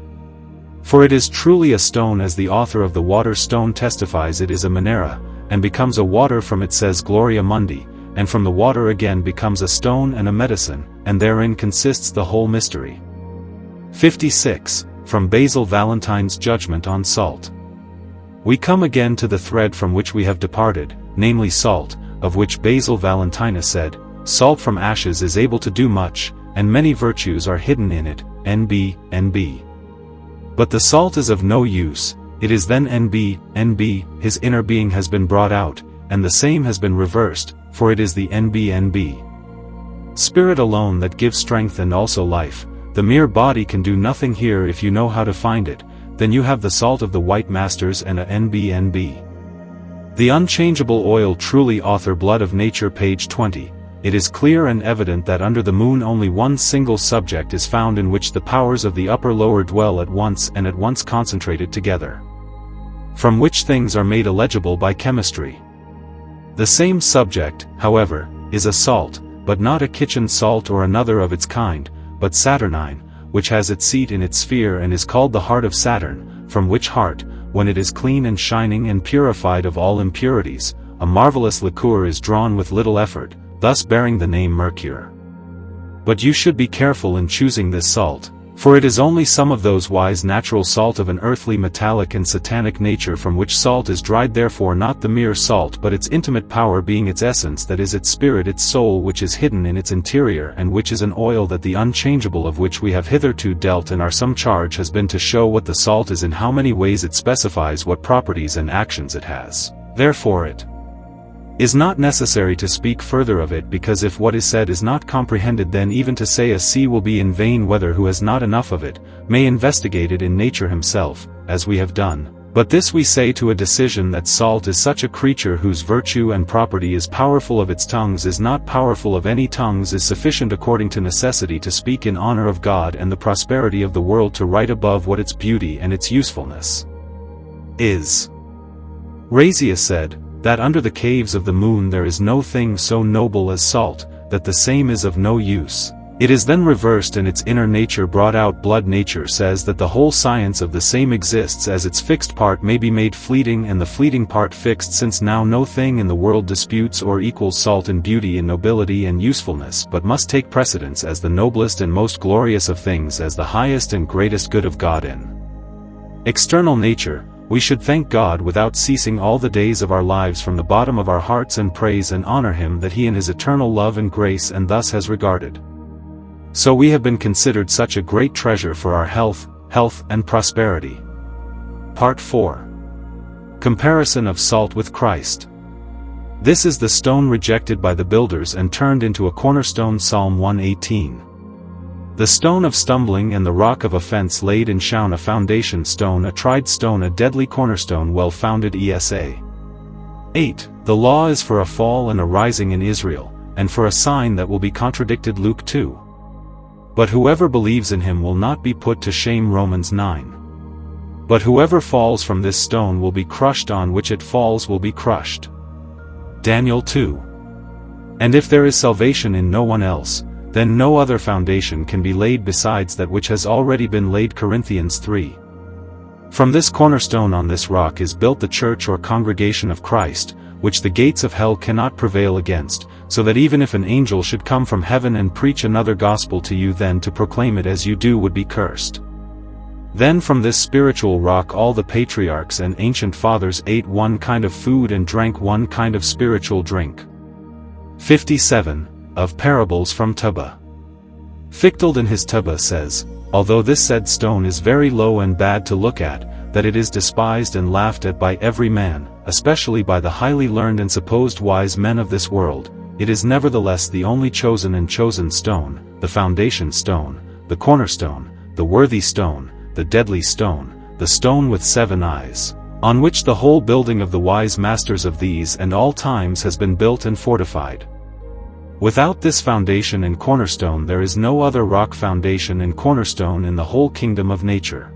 Speaker 1: For it is truly a stone as the author of the water stone testifies it is a Monera, and becomes a water from it says Gloria Mundi, and from the water again becomes a stone and a medicine, and therein consists the whole mystery. 56. From Basil Valentine's Judgment on Salt. We come again to the thread from which we have departed, namely salt, of which Basil Valentinus said, salt from ashes is able to do much, and many virtues are hidden in it, N.B. But the salt is of no use, it is then N.B. his inner being has been brought out, and the same has been reversed, for it is the N.B. Spirit alone that gives strength and also life, the mere body can do nothing here if you know how to find it, then you have the salt of the white masters and a N.B. The unchangeable oil truly author blood of nature page 20. It is clear and evident that under the moon only one single subject is found in which the powers of the upper-lower dwell at once and at once concentrated together. From which things are made illegible by chemistry. The same subject, however, is a salt, but not a kitchen salt or another of its kind, but Saturnine, which has its seat in its sphere and is called the heart of Saturn, from which heart, when it is clean and shining and purified of all impurities, a marvelous liqueur is drawn with little effort, thus bearing the name mercure. But you should be careful in choosing this salt, for it is only some of those wise natural salt of an earthly metallic and satanic nature from which salt is dried therefore not the mere salt but its intimate power being its essence that is its spirit its soul which is hidden in its interior and which is an oil that the unchangeable of which we have hitherto dealt and our some charge has been to show what the salt is in how many ways it specifies what properties and actions it has. Therefore it is not necessary to speak further of it because if what is said is not comprehended then even to say a sea will be in vain whether who has not enough of it, may investigate it in nature himself, as we have done. But this we say to a decision that salt is such a creature whose virtue and property is powerful of its tongues is not powerful of any tongues is sufficient according to necessity to speak in honor of God and the prosperity of the world to write above what its beauty and its usefulness is. Razius said, that under the caves of the moon there is no thing so noble as salt, that the same is of no use. It is then reversed and its inner nature brought out blood nature says that the whole science of the same exists as its fixed part may be made fleeting and the fleeting part fixed since now no thing in the world disputes or equals salt in beauty and nobility and usefulness but must take precedence as the noblest and most glorious of things as the highest and greatest good of God in external nature. We should thank God without ceasing all the days of our lives from the bottom of our hearts and praise and honor Him that He in His eternal love and grace and thus has regarded. So we have been considered such a great treasure for our health and prosperity. Part 4. Comparison of salt with Christ. This is the stone rejected by the builders and turned into a cornerstone Psalm 118. The stone of stumbling and the rock of offense laid in shown a foundation stone a tried stone a deadly cornerstone well founded ESA. 8. The law is for a fall and a rising in Israel, and for a sign that will be contradicted Luke 2. But whoever believes in him will not be put to shame Romans 9. But whoever falls from this stone will be crushed on which it falls will be crushed. Daniel 2. And if there is salvation in no one else, then no other foundation can be laid besides that which has already been laid Corinthians 3. From this cornerstone on this rock is built the church or congregation of Christ, which the gates of hell cannot prevail against, so that even if an angel should come from heaven and preach another gospel to you then to proclaim it as you do would be cursed. Then from this spiritual rock all the patriarchs and ancient fathers ate one kind of food and drank one kind of spiritual drink. 57. Of parables from Tubba. Fichteld in his Tubba says, although this said stone is very low and bad to look at, that it is despised and laughed at by every man, especially by the highly learned and supposed wise men of this world, it is nevertheless the only chosen and chosen stone, the foundation stone, the cornerstone, the worthy stone, the deadly stone, the stone with 7 eyes, on which the whole building of the wise masters of these and all times has been built and fortified. Without this foundation and cornerstone there is no other rock foundation and cornerstone in the whole kingdom of nature.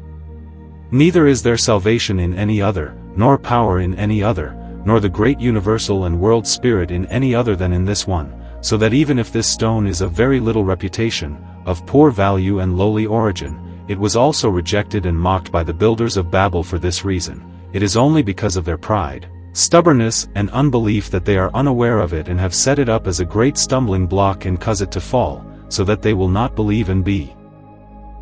Speaker 1: Neither is there salvation in any other, nor power in any other, nor the great universal and world spirit in any other than in this one, so that even if this stone is of very little reputation, of poor value and lowly origin, it was also rejected and mocked by the builders of Babel for this reason. It is only because of their pride, stubbornness and unbelief that they are unaware of it and have set it up as a great stumbling block and cause it to fall, so that they will not believe and be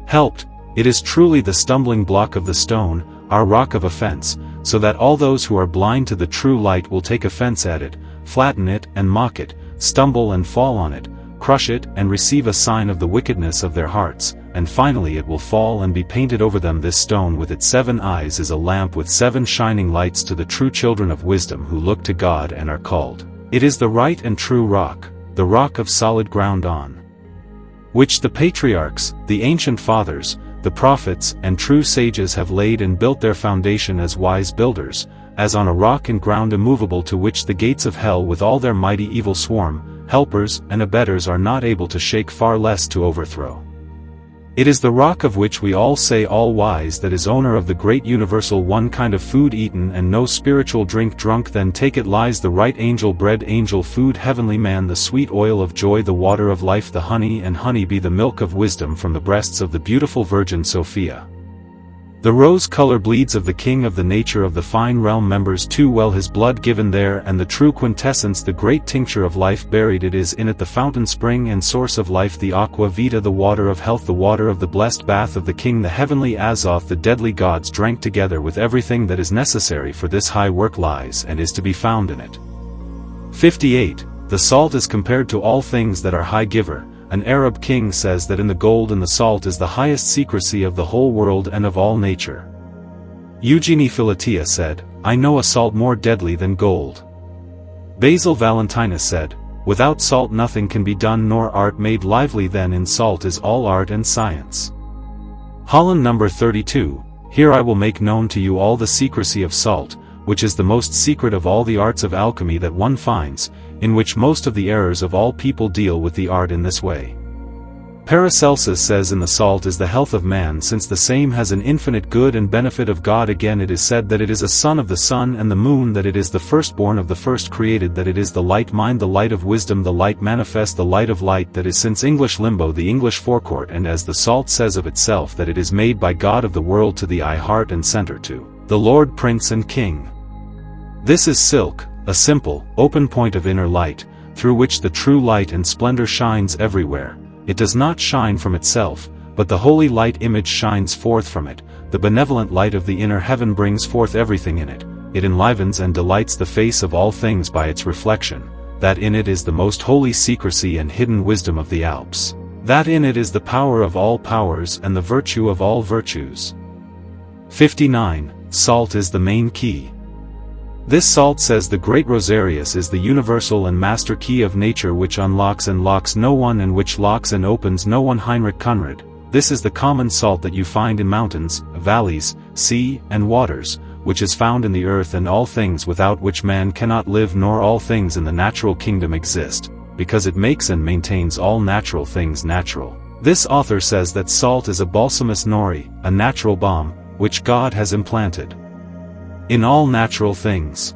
Speaker 1: helped. It is truly the stumbling block of the stone, our rock of offense, so that all those who are blind to the true light will take offense at it, flatten it and mock it, stumble and fall on it, crush it and receive a sign of the wickedness of their hearts, and finally it will fall and be painted over them. This stone with its 7 eyes is a lamp with 7 shining lights to the true children of wisdom who look to God and are called. It is the right and true rock, the rock of solid ground on which the patriarchs, the ancient fathers, the prophets and true sages have laid and built their foundation as wise builders, as on a rock and ground immovable, to which the gates of hell with all their mighty evil swarm, helpers and abettors are not able to shake, far less to overthrow. It is the rock of which we all say all wise, that is owner of the great universal one kind of food eaten and no spiritual drink drunk, then take it lies the right angel bread, angel food, heavenly man, the sweet oil of joy, the water of life, the honey and honey be, the milk of wisdom from the breasts of the beautiful Virgin Sophia. The rose color bleeds of the king of the nature of the fine realm members too well, his blood given there, and the true quintessence, the great tincture of life buried, it is in it the fountain spring and source of life, the aqua vita, the water of health, the water of the blessed bath of the king, the heavenly Azoth, the deadly gods drank together with everything that is necessary for this high work lies and is to be found in it. 58. The salt is compared to all things that are high giver. An Arab king says that in the gold and the salt is the highest secrecy of the whole world and of all nature. Eugenie Philotea said, I know a salt more deadly than gold. Basil Valentinus said, without salt nothing can be done nor art made lively, then in salt is all art and science. Holland number 32, here I will make known to you all the secrecy of salt, which is the most secret of all the arts of alchemy that one finds, in which most of the errors of all people deal with the art in this way. Paracelsus says in the salt is the health of man, since the same has an infinite good and benefit of God. Again it is said that it is a son of the sun and the moon, that it is the firstborn of the first created, that it is the light mind, the light of wisdom, the light manifest, the light of light, that is since English limbo the English forecourt, and as the salt says of itself that it is made by God of the world to the eye, heart and center, to the Lord Prince and King. This is silk, a simple, open point of inner light, through which the true light and splendor shines everywhere. It does not shine from itself, but the holy light image shines forth from it. The benevolent light of the inner heaven brings forth everything in it. It enlivens and delights the face of all things by its reflection. That in it is the most holy secrecy and hidden wisdom of the Alps. That in it is the power of all powers and the virtue of all virtues. 59. Salt is the main key. This salt, says the great Rosarius, is the universal and master key of nature, which unlocks and locks no one and which locks and opens no one. Heinrich Conrad. This is the common salt that you find in mountains, valleys, sea, and waters, which is found in the earth and all things without which man cannot live, nor all things in the natural kingdom exist, because it makes and maintains all natural things natural. This author says that salt is a balsamus nori, a natural balm, which God has implanted in all natural things.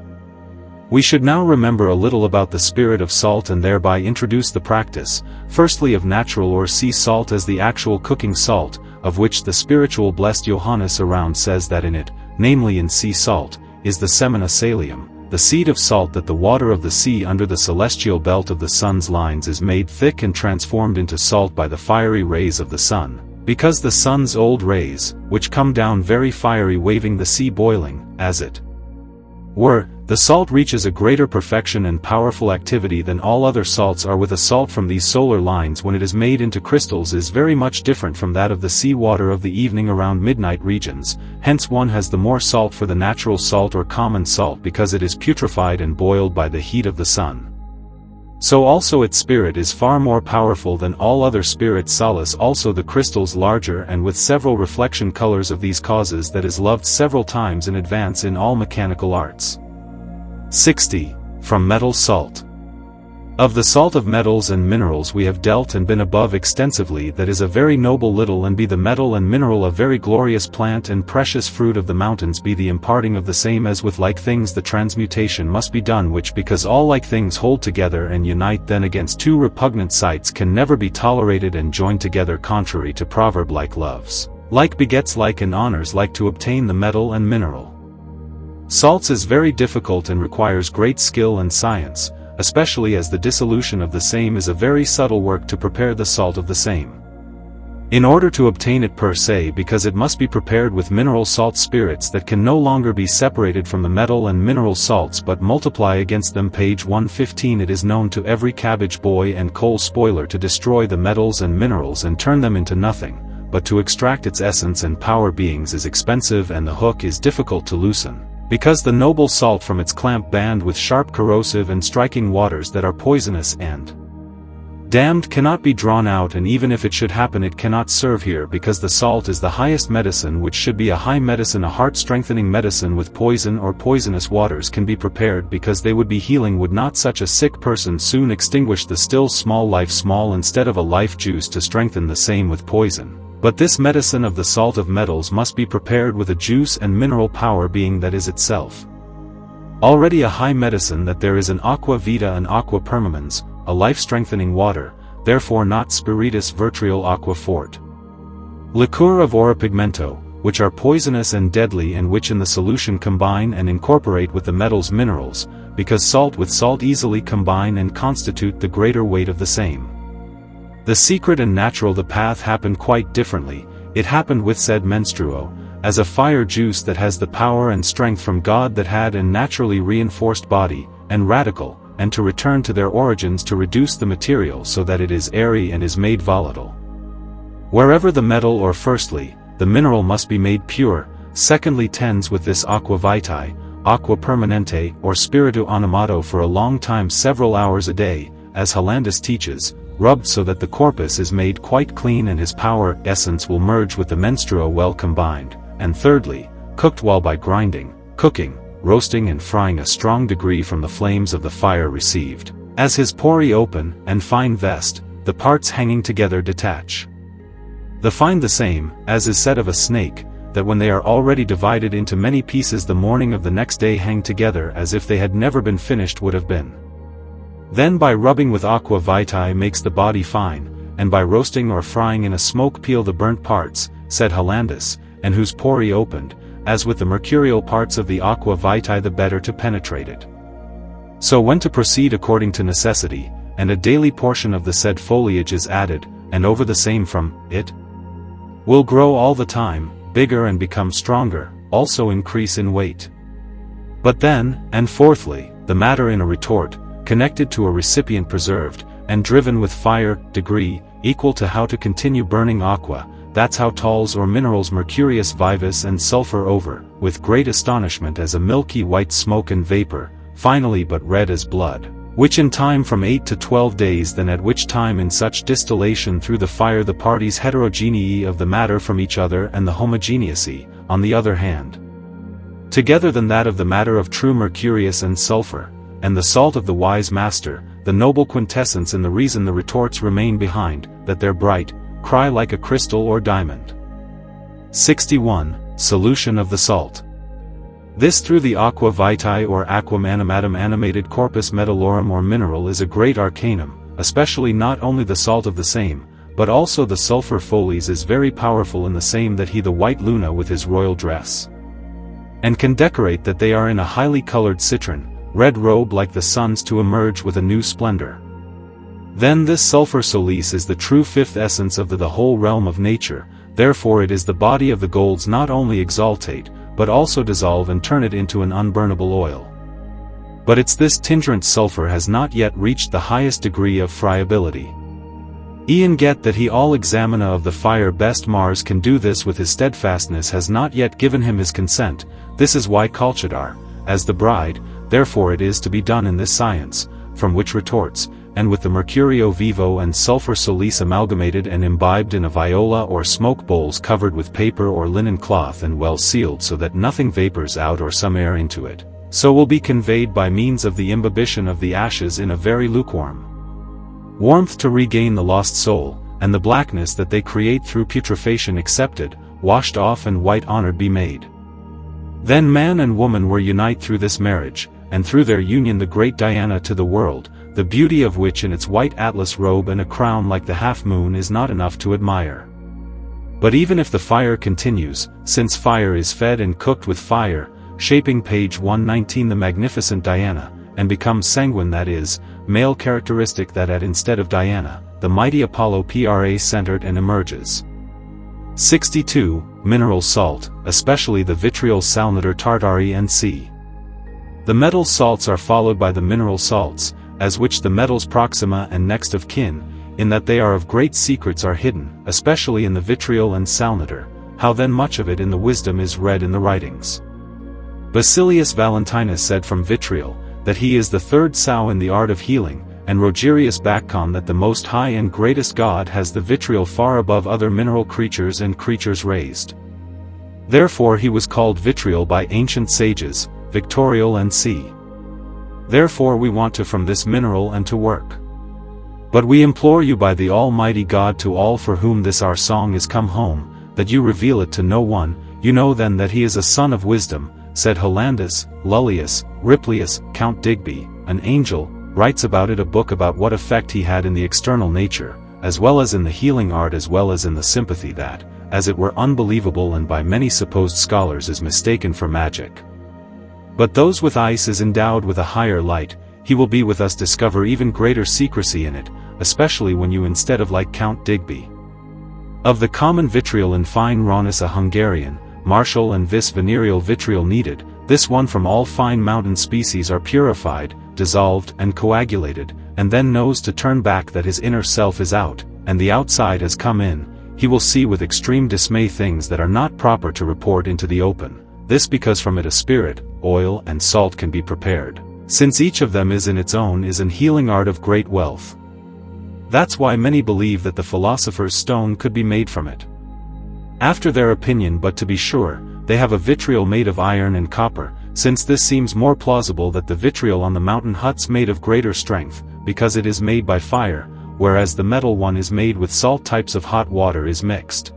Speaker 1: We should now remember a little about the spirit of salt and thereby introduce the practice, firstly of natural or sea salt as the actual cooking salt, of which the spiritual blessed Johannes around says that in it, namely in sea salt, is the semina salium, the seed of salt, that the water of the sea under the celestial belt of the sun's lines is made thick and transformed into salt by the fiery rays of the sun. Because the sun's old rays, which come down very fiery, waving the sea boiling, as it were, the salt reaches a greater perfection and powerful activity than all other salts are. With a salt from these solar lines, when it is made into crystals, is very much different from that of the sea water of the evening around midnight regions. Hence one has the more salt for the natural salt or common salt, because it is putrefied and boiled by the heat of the sun. So also its spirit is far more powerful than all other spirits. Solace also the crystals larger and with several reflection colors of these causes that is loved several times in advance in all mechanical arts. 60. From metal salt. Of the salt of metals and minerals we have dealt and been above extensively, that is a very noble little, and be the metal and mineral a very glorious plant and precious fruit of the mountains, be the imparting of the same, as with like things the transmutation must be done, which because all like things hold together and unite, then against two repugnant sights can never be tolerated and joined together, contrary to proverb, like loves like begets like and honors like, to obtain the metal and mineral. Salts is very difficult and requires great skill and science, especially as the dissolution of the same is a very subtle work to prepare the salt of the same. In order to obtain it per se, because it must be prepared with mineral salt spirits that can no longer be separated from the metal and mineral salts but multiply against them. Page 115. It is known to every cabbage boy and coal spoiler to destroy the metals and minerals and turn them into nothing, but to extract its essence and power beings is expensive, and the hook is difficult to loosen, because the noble salt from its clamp band with sharp corrosive and striking waters that are poisonous and damned cannot be drawn out, and even if it should happen it cannot serve here, because the salt is the highest medicine, which should be a high medicine. A heart-strengthening medicine with poison or poisonous waters can be prepared, because they would be healing. Would not such a sick person soon extinguish the still small life small instead of a life juice to strengthen the same with poison? But this medicine of the salt of metals must be prepared with a juice and mineral power being that is itself already a high medicine, that there is an aqua vita and aqua permanens, a life-strengthening water, therefore not spiritus virtual aqua fort. Liquor of ora pigmento, which are poisonous and deadly, and which in the solution combine and incorporate with the metals minerals, because salt with salt easily combine and constitute the greater weight of the same. The secret and natural the path happened quite differently. It happened with said menstruo, as a fire juice that has the power and strength from God, that had and naturally reinforced body, and radical, and to return to their origins to reduce the material so that it is airy and is made volatile. Wherever the metal or firstly, the mineral must be made pure, secondly tends with this aqua vitae, aqua permanente or spiritu animato for a long time, several hours a day, as Hollandus teaches, rubbed so that the corpus is made quite clean and his power essence will merge with the menstruo well combined, and thirdly, cooked while by grinding, cooking, roasting and frying a strong degree from the flames of the fire received, as his pori open, and fine vest, the parts hanging together detach. The fine the same, as is said of a snake, that when they are already divided into many pieces the morning of the next day hang together as if they had never been finished would have been. Then by rubbing with aqua vitae makes the body fine, and by roasting or frying in a smoke peel the burnt parts, said Hollandus, and whose pori opened, as with the mercurial parts of the aqua vitae the better to penetrate it. So when to proceed according to necessity, and a daily portion of the said foliage is added, and over the same from it will grow all the time, bigger and become stronger, also increase in weight. But then, and fourthly, the matter in a retort, connected to a recipient preserved, and driven with fire, degree, equal to how to continue burning aqua, that's how tolls or minerals mercurius vivus and sulfur over, with great astonishment as a milky white smoke and vapor, finally but red as blood, which in time from 8 to 12 days, then at which time in such distillation through the fire the parties heterogenei of the matter from each other, and the homogeneity, on the other hand, together than that of the matter of true mercurius and sulfur, and the salt of the wise master, the noble quintessence, and the reason the retorts remain behind, that they're bright, cry like a crystal or diamond. 61. Solution of the salt. This through the aqua vitae or aquam animatum animated corpus metallorum or mineral is a great arcanum, especially not only the salt of the same, but also the sulfur folies is very powerful in the same, that he the white Luna with his royal dress, and can decorate that they are in a highly colored citron, red robe like the sun's to emerge with a new splendor. Then this sulfur solace is the true fifth essence of the whole realm of nature, therefore it is the body of the golds not only exaltate, but also dissolve and turn it into an unburnable oil. But it's this tingerant sulfur has not yet reached the highest degree of friability. E'en get that he all examiner of the fire best Mars can do this with his steadfastness has not yet given him his consent, this is why Calchidar, as the bride, therefore it is to be done in this science, from which retorts, and with the mercurio vivo and sulfur solis amalgamated and imbibed in a viola or smoke bowls covered with paper or linen cloth and well sealed so that nothing vapors out or some air into it, so will be conveyed by means of the imbibition of the ashes in a very lukewarm warmth to regain the lost soul, and the blackness that they create through putrefaction accepted, washed off and white honored be made. Then man and woman were unite through this marriage, and through their union the great Diana to the world, the beauty of which in its white atlas robe and a crown like the half-moon is not enough to admire. But even if the fire continues, since fire is fed and cooked with fire, shaping page 119 the magnificent Diana, and becomes sanguine, that is, male characteristic, that at instead of Diana, the mighty Apollo centered and emerges. 62. Mineral salt, especially the vitriol salnatar tartari and C. The metal salts are followed by the mineral salts, as which the metals proxima and next of kin, in that they are of great secrets are hidden, especially in the vitriol and salnatar, how then much of it in the wisdom is read in the writings. Basilius Valentinus said from vitriol, that he is the third sow in the art of healing, and Rogerius Bacchon that the most high and greatest God has the vitriol far above other mineral creatures and creatures raised. Therefore he was called vitriol by ancient sages, victorial and C. Therefore we want to from this mineral and to work. But we implore you by the Almighty God to all for whom this our song is come home, that you reveal it to no one. You know then that he is a son of wisdom, said Hollandus, Lullius, Riplius, Count Digby, an angel, writes about it a book about what effect he had in the external nature, as well as in the healing art as well as in the sympathy that, as it were unbelievable and by many supposed scholars is mistaken for magic. But those with ice is endowed with a higher light, he will be with us discover even greater secrecy in it, especially when you instead of like Count Digby. Of the common vitriol and fine rawness a Hungarian, martial and vis venereal vitriol needed, this one from all fine mountain species are purified, dissolved and coagulated, and then knows to turn back that his inner self is out, and the outside has come in, he will see with extreme dismay things that are not proper to report into the open, this because from it a spirit, oil and salt can be prepared, since each of them is in its own is an healing art of great wealth. That's why many believe that the philosopher's stone could be made from it. After their opinion, but to be sure, they have a vitriol made of iron and copper, since this seems more plausible that the vitriol on the mountain huts made of greater strength, because it is made by fire, whereas the metal one is made with salt types of hot water is mixed.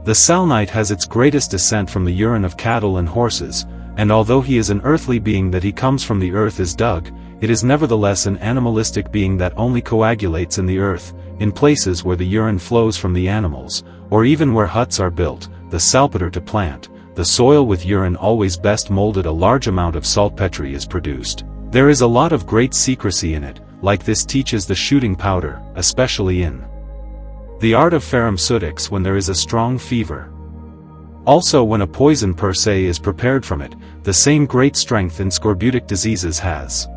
Speaker 1: The salnite has its greatest descent from the urine of cattle and horses, and although he is an earthly being that he comes from the earth is dug, it is nevertheless an animalistic being that only coagulates in the earth, in places where the urine flows from the animals, or even where huts are built, the salpeter to plant, the soil with urine always best molded a large amount of saltpetre is produced. There is a lot of great secrecy in it, like this teaches the shooting powder, especially in the art of pharmaceutics when there is a strong fever. Also when a poison per se is prepared from it, the same great strength in scorbutic diseases has.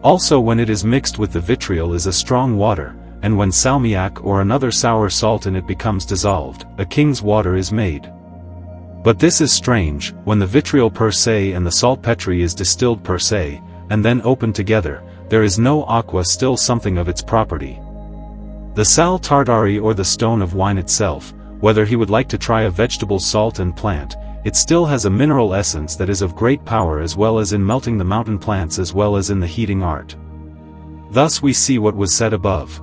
Speaker 1: Also when it is mixed with the vitriol is a strong water, and when salmiac or another sour salt in it becomes dissolved, a king's water is made. But this is strange, when the vitriol per se and the saltpetre is distilled per se, and then opened together, there is no aqua still something of its property. The sal tartari or the stone of wine itself, whether he would like to try a vegetable salt and plant, it still has a mineral essence that is of great power as well as in melting the mountain plants as well as in the heating art. Thus we see what was said above.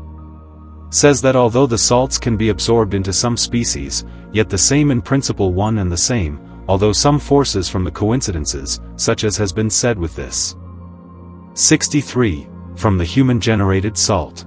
Speaker 1: Says that although the salts can be absorbed into some species, yet the same in principle one and the same, although some forces from the coincidences, such as has been said with this. 63. From the human-generated salt.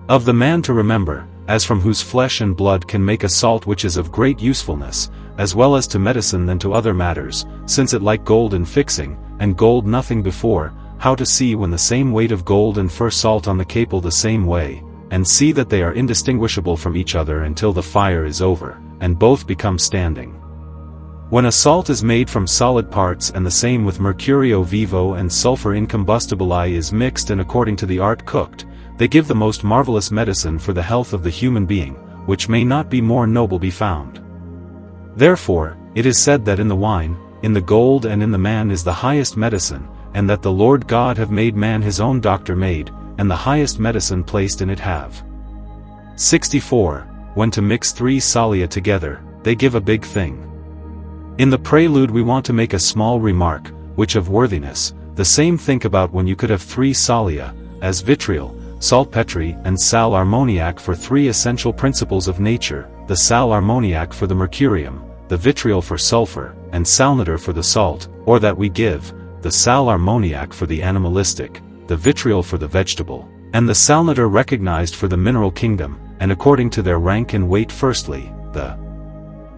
Speaker 1: Of the man to remember, as from whose flesh and blood can make a salt which is of great usefulness, as well as to medicine than to other matters, since it like gold in fixing, and gold nothing before, how to see when the same weight of gold and fir salt on the capel the same way, and see that they are indistinguishable from each other until the fire is over, and both become standing. When a salt is made from solid parts and the same with mercurio vivo and sulfur incombustibili is mixed and according to the art cooked, they give the most marvelous medicine for the health of the human being, which may not be more noble be found. Therefore, it is said that in the wine, in the gold and in the man is the highest medicine, and that the Lord God have made man his own doctor made, and the highest medicine placed in it have. 64. When to mix 3 salia together, they give a big thing. In the prelude we want to make a small remark, which of worthiness, the same think about when you could have 3 salia, as vitriol, saltpetre and sal ammoniac for 3 essential principles of nature, the sal ammoniac for the mercurium, the vitriol for sulfur, and salniter for the salt, or that we give, the sal ammoniac for the animalistic, the vitriol for the vegetable, and the salniter recognized for the mineral kingdom, and according to their rank and weight firstly, the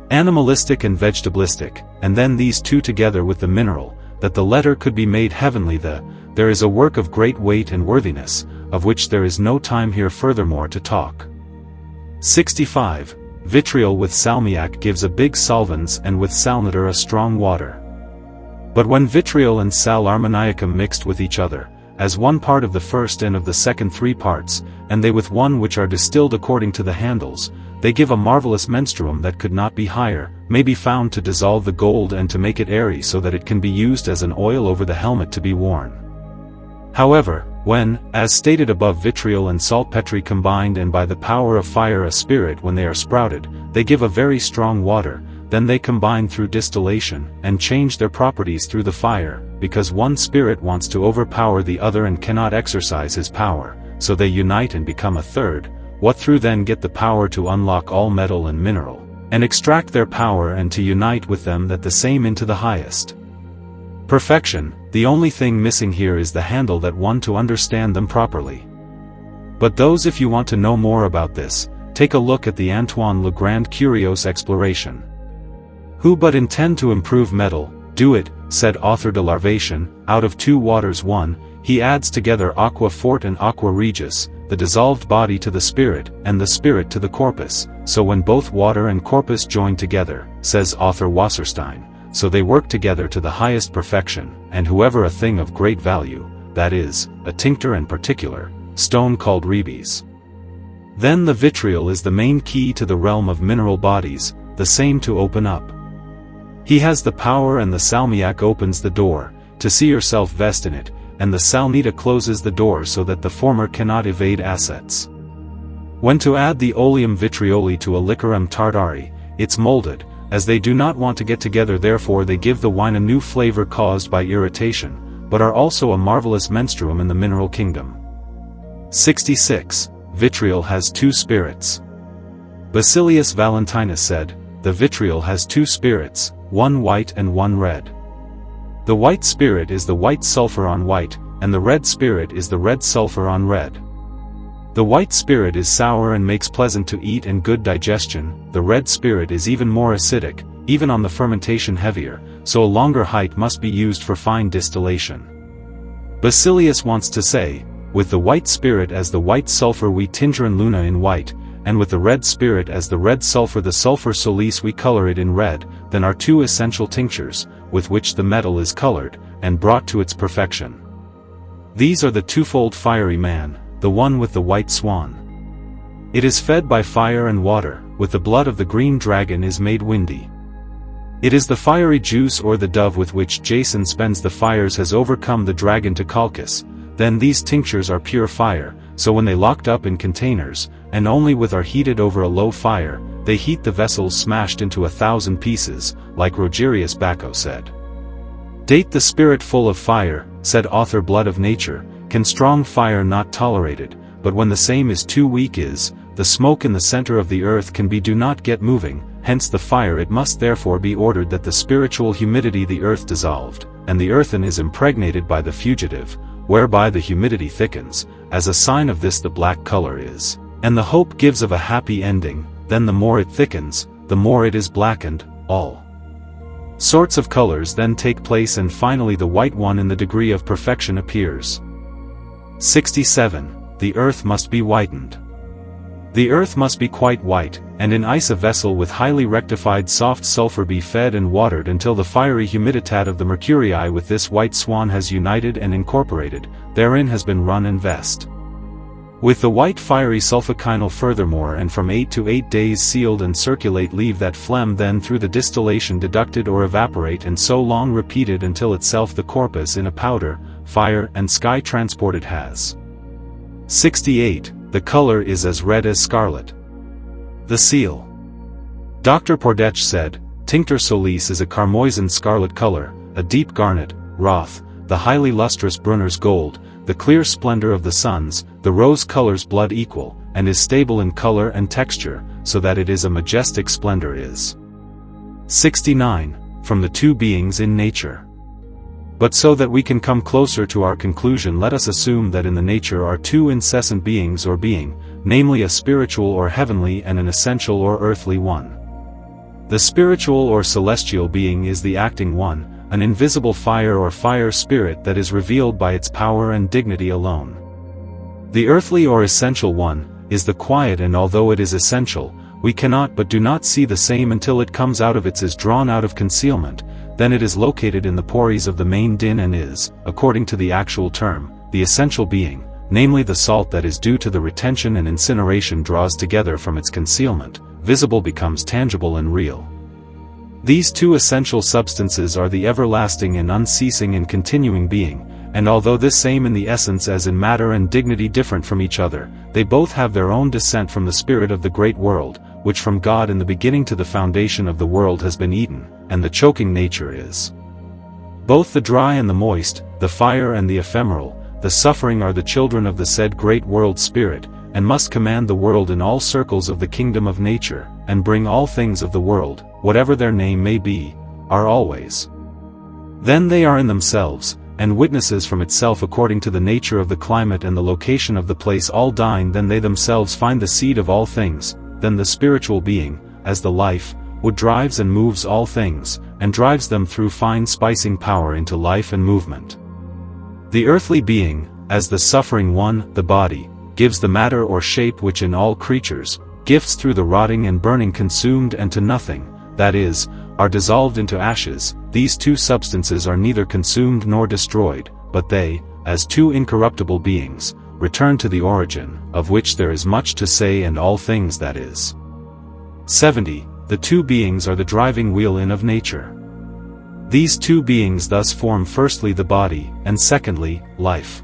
Speaker 1: animalistic and vegetabilistic, and then these 2 together with the mineral, that the letter could be made heavenly. There is a work of great weight and worthiness, of which there is no time here furthermore to talk. 65. Vitriol with salmiac gives a big solvens and with salniter a strong water. But when vitriol and sal ammoniacum mixed with each other, as one part of the first and of the second 3 parts, and they with one which are distilled according to the handles, they give a marvelous menstruum that could not be higher, may be found to dissolve the gold and to make it airy so that it can be used as an oil over the helmet to be worn. However, when, as stated above, vitriol and saltpetre combined and by the power of fire a spirit when they are sprouted, they give a very strong water, then they combine through distillation, and change their properties through the fire, because one spirit wants to overpower the other and cannot exercise his power, so they unite and become a third, what through then get the power to unlock all metal and mineral, and extract their power and to unite with them that the same into the highest perfection. The only thing missing here is the handle that one to understand them properly. But those, if you want to know more about this, take a look at the Antoine Legrand Curios exploration. Who but intend to improve metal, do it, said author de Larvation, out of 2 waters one, he adds together aqua forte and aqua regis, the dissolved body to the spirit, and the spirit to the corpus, so when both water and corpus join together, says author Wasserstein, so they work together to the highest perfection, and whoever a thing of great value, that is, a tincture and particular, stone called rebis. Then the vitriol is the main key to the realm of mineral bodies, the same to open up. He has the power, and the salmiac opens the door, to see yourself vest in it, and the salnita closes the door so that the former cannot evade assets. When to add the oleum vitrioli to a liquorem tartari, it's molded, as they do not want to get together, therefore they give the wine a new flavor caused by irritation, but are also a marvelous menstruum in the mineral kingdom. 66. Vitriol has 2 spirits. Basilius Valentinus said, the vitriol has 2 spirits, one white and one red. The white spirit is the white sulfur on white, and the red spirit is the red sulfur on red. The white spirit is sour and makes pleasant to eat and good digestion, the red spirit is even more acidic, even on the fermentation heavier, so a longer height must be used for fine distillation. Basilius wants to say, with the white spirit as the white sulfur we tincture in luna in white, and with the red spirit as the red sulfur the sulfur solis we color it in red, then are 2 essential tinctures, with which the metal is colored, and brought to its perfection. These are the twofold fiery man, the one with the white swan. It is fed by fire and water, with the blood of the green dragon is made windy. It is the fiery juice or the dove with which Jason spends the fires has overcome the dragon to Calchas. Then these tinctures are pure fire, so when they locked up in containers, and only with are heated over a low fire, they heat the vessels smashed into 1,000 pieces, like Rogerius Bacco said. Date the spirit full of fire, said author Blood of Nature, can strong fire not tolerated, but when the same is too weak is, the smoke in the center of the earth can be do not get moving, hence the fire it must therefore be ordered that the spiritual humidity the earth dissolved, and the earthen is impregnated by the fugitive, whereby the humidity thickens, as a sign of this the black color is, and the hope gives of a happy ending, then the more it thickens, the more it is blackened, all sorts of colors then take place and finally the white one in the degree of perfection appears. 67. The earth must be whitened. The earth must be quite white, and in ice a vessel with highly rectified soft sulfur be fed and watered until the fiery humiditat of the mercurii with this white swan has united and incorporated, therein has been run and vest. With the white fiery sulfokinal furthermore and from 8 to 8 days sealed and circulate leave that phlegm then through the distillation deducted or evaporate and so long repeated until itself the corpus in a powder, fire and sky transported has. 68. The color is as red as scarlet. The seal. Dr. Pordech said, Tinctor solis is a carmoisin scarlet color, a deep garnet, Roth, the highly lustrous Brunner's gold, the clear splendor of the suns, the rose color's blood equal, and is stable in color and texture, so that it is a majestic splendor is. 69. From the two beings in nature. But so that we can come closer to our conclusion, let us assume that in the nature are two incessant beings or being, namely a spiritual or heavenly and an essential or earthly one. The spiritual or celestial being is the acting one, an invisible fire or fire spirit that is revealed by its power and dignity alone. The earthly or essential one is the quiet, and although it is essential, we cannot but do not see the same until it comes out of its is drawn out of concealment. Then it is located in the pores of the main din and is, according to the actual term, the essential being, namely the salt that is due to the retention and incineration draws together from its concealment, visible becomes tangible and real. These two essential substances are the everlasting and unceasing and continuing being, and although this same in the essence as in matter and dignity different from each other, they both have their own descent from the spirit of the great world, which from God in the beginning to the foundation of the world has been eaten, and the choking nature is. Both the dry and the moist, the fire and the ephemeral, the suffering are the children of the said great world spirit, and must command the world in all circles of the kingdom of nature, and bring all things of the world, whatever their name may be, are always. Then they are in themselves, and witnesses from itself according to the nature of the climate and the location of the place all dine. Then they themselves find the seed of all things. Then the spiritual being, as the life, would drives and moves all things, and drives them through fine spicing power into life and movement. The earthly being, as the suffering one, the body, gives the matter or shape which in all creatures, gifts through the rotting and burning consumed and to nothing, that is, are dissolved into ashes. These two substances are neither consumed nor destroyed, but they, as two incorruptible beings, return to the origin, of which there is much to say and all things that is. 70. The two beings are the driving wheel in of nature. These two beings thus form firstly the body, and secondly, life.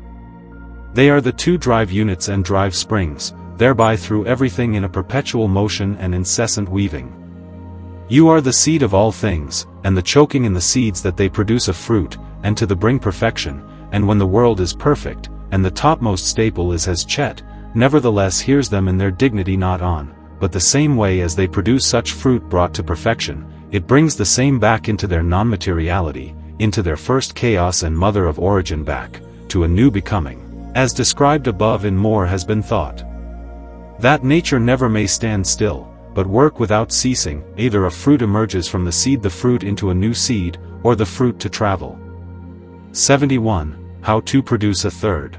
Speaker 1: They are the two drive units and drive springs, thereby through everything in a perpetual motion and incessant weaving. You are the seed of all things, and the choking in the seeds that they produce a fruit, and to the bring perfection, and when the world is perfect, and the topmost staple is as Chet, nevertheless hears them in their dignity not on, but the same way as they produce such fruit brought to perfection, it brings the same back into their non-materiality, into their first chaos and mother of origin back, to a new becoming, as described above in more has been thought. That nature never may stand still, but work without ceasing. Either a fruit emerges from the seed, the fruit into a new seed, or the fruit to travel. 71. How to produce a third.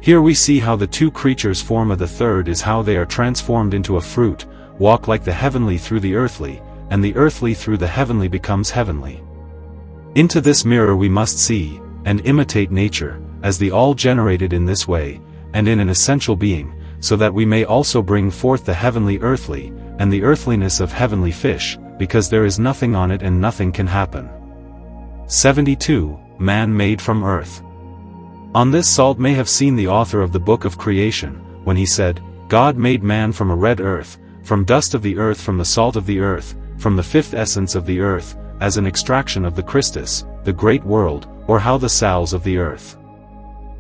Speaker 1: Here we see how the two creatures form of the third is how they are transformed into a fruit, walk like the heavenly through the earthly, and the earthly through the heavenly becomes heavenly. Into this mirror we must see, and imitate nature, as the all generated in this way, and in an essential being, so that we may also bring forth the heavenly earthly, and the earthliness of heavenly fish, because there is nothing on it and nothing can happen. 72. Man made from earth. On this Salt may have seen the author of the book of creation, when he said, God made man from a red earth, from dust of the earth, from the salt of the earth, from the fifth essence of the earth, as an extraction of the Christus, the great world, or how the salves of the earth.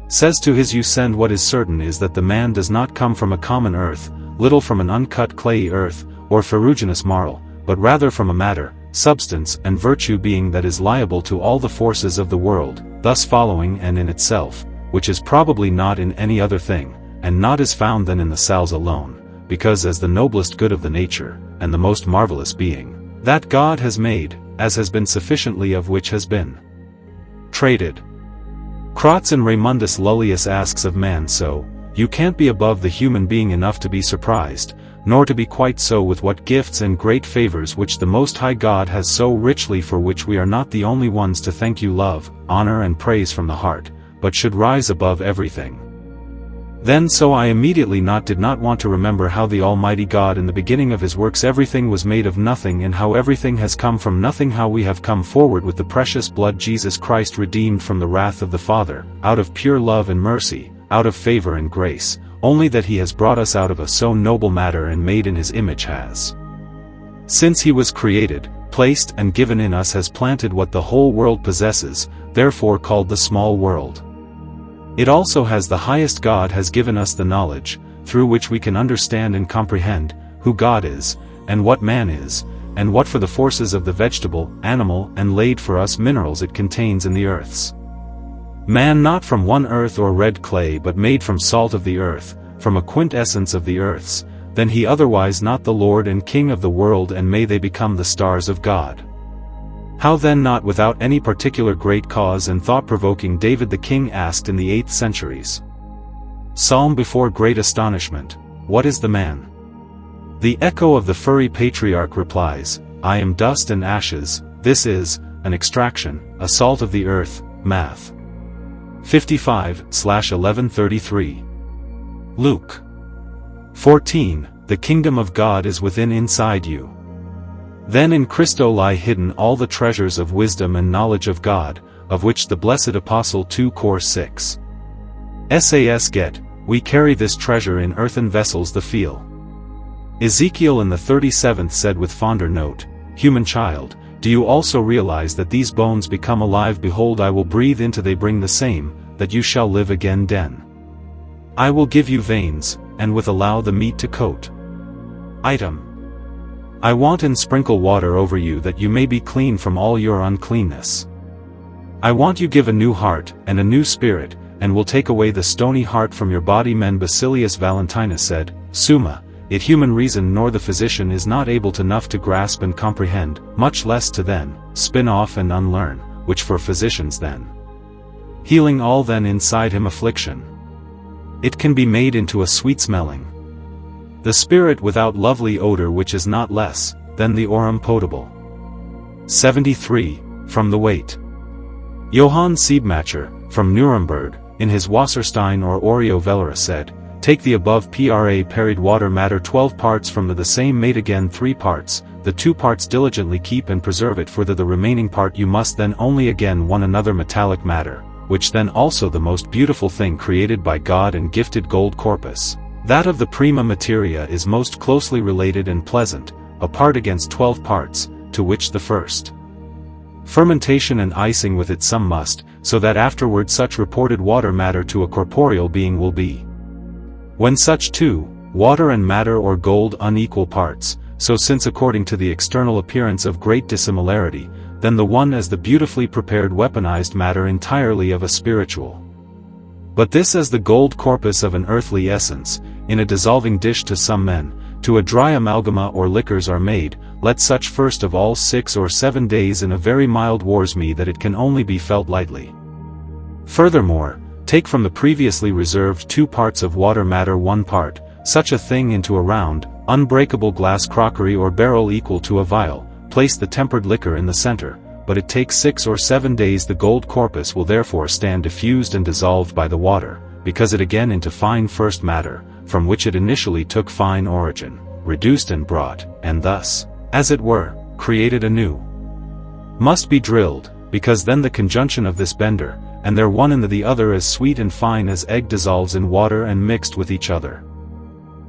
Speaker 1: Says to his Usend, what is certain is that the man does not come from a common earth, little from an uncut clayey earth, or ferruginous marl, but rather from a matter, substance and virtue being that is liable to all the forces of the world, thus following and in itself, which is probably not in any other thing, and not is found than in the salves alone, because as the noblest good of the nature, and the most marvelous being, that God has made, as has been sufficiently of which has been traded. Kratz in Raymundus Lullius asks of man, so, you can't be above the human being enough to be surprised, nor to be quite so with what gifts and great favors which the Most High God has so richly, for which we are not the only ones to thank you, love, honor and praise from the heart, but should rise above everything. Then so I immediately did not want to remember how the Almighty God in the beginning of his works everything was made of nothing, and how everything has come from nothing, how we have come forward with the precious blood Jesus Christ redeemed from the wrath of the Father, out of pure love and mercy, out of favor and grace, only that he has brought us out of a so noble matter and made in his image has. Since he was created, placed and given in us has planted what the whole world possesses, therefore called the small world. It also has the highest God has given us the knowledge, through which we can understand and comprehend, who God is, and what man is, and what for the forces of the vegetable, animal, and laid for us minerals it contains in the earths. Man not from one earth or red clay but made from salt of the earth, from a quintessence of the earths, then he otherwise not the Lord and King of the world, and may they become the stars of God. How then not without any particular great cause and thought-provoking David the king asked in the 8th centuries. Psalm before great astonishment, what is the man? The echo of the furry patriarch replies, I am dust and ashes, this is, an extraction, a salt of the earth, Math. 55/1133. Luke 14, the kingdom of God is within inside you. Then in Christo lie hidden all the treasures of wisdom and knowledge of God, of which the blessed Apostle 2 Cor 6. Sas get, we carry this treasure in earthen vessels the feel. Ezekiel in the 37th said with fonder note, Human child, do you also realize that these bones become alive? Behold, I will breathe into they bring the same, that you shall live again den. I will give you veins, and with allow the meat to coat. Item. I want and sprinkle water over you that you may be clean from all your uncleanness. I want you give a new heart, and a new spirit, and will take away the stony heart from your body. Men Basilius Valentinus said, Summa, it human reason nor the physician is not able to enough to grasp and comprehend, much less to then, spin off and unlearn, which for physicians then. Healing all then inside him affliction. It can be made into a sweet-smelling. The spirit without lovely odor which is not less, than the aurum potable. 73, from the weight. Johann Siebmacher, from Nuremberg, in his Wasserstein or Oreo Velera said, take the above parried water matter 12 parts from the same made again 3 parts, the 2 parts diligently keep and preserve it for the remaining part you must then only again one another metallic matter, which then also the most beautiful thing created by God and gifted gold corpus, that of the prima materia is most closely related and pleasant, a part against 12 parts, to which the first fermentation and icing with it some must, so that afterward such reported water matter to a corporeal being will be. When such too, water and matter or gold unequal parts, so since according to the external appearance of great dissimilarity, then the one as the beautifully prepared weaponized matter entirely of a spiritual. But this as the gold corpus of an earthly essence, in a dissolving dish to some men, to a dry amalgama or liquors are made, let such first of all 6 or 7 days in a very mild wars me that it can only be felt lightly. Furthermore, take from the previously reserved 2 parts of water matter 1 part, such a thing into a round, unbreakable glass crockery or barrel equal to a vial, place the tempered liquor in the center, but it takes 6 or 7 days. The gold corpus will therefore stand diffused and dissolved by the water, because it again into fine first matter, from which it initially took fine origin, reduced and brought, and thus, as it were, created anew. Must be drilled, because then the conjunction of this bender, and there one in the other as sweet and fine as egg dissolves in water and mixed with each other.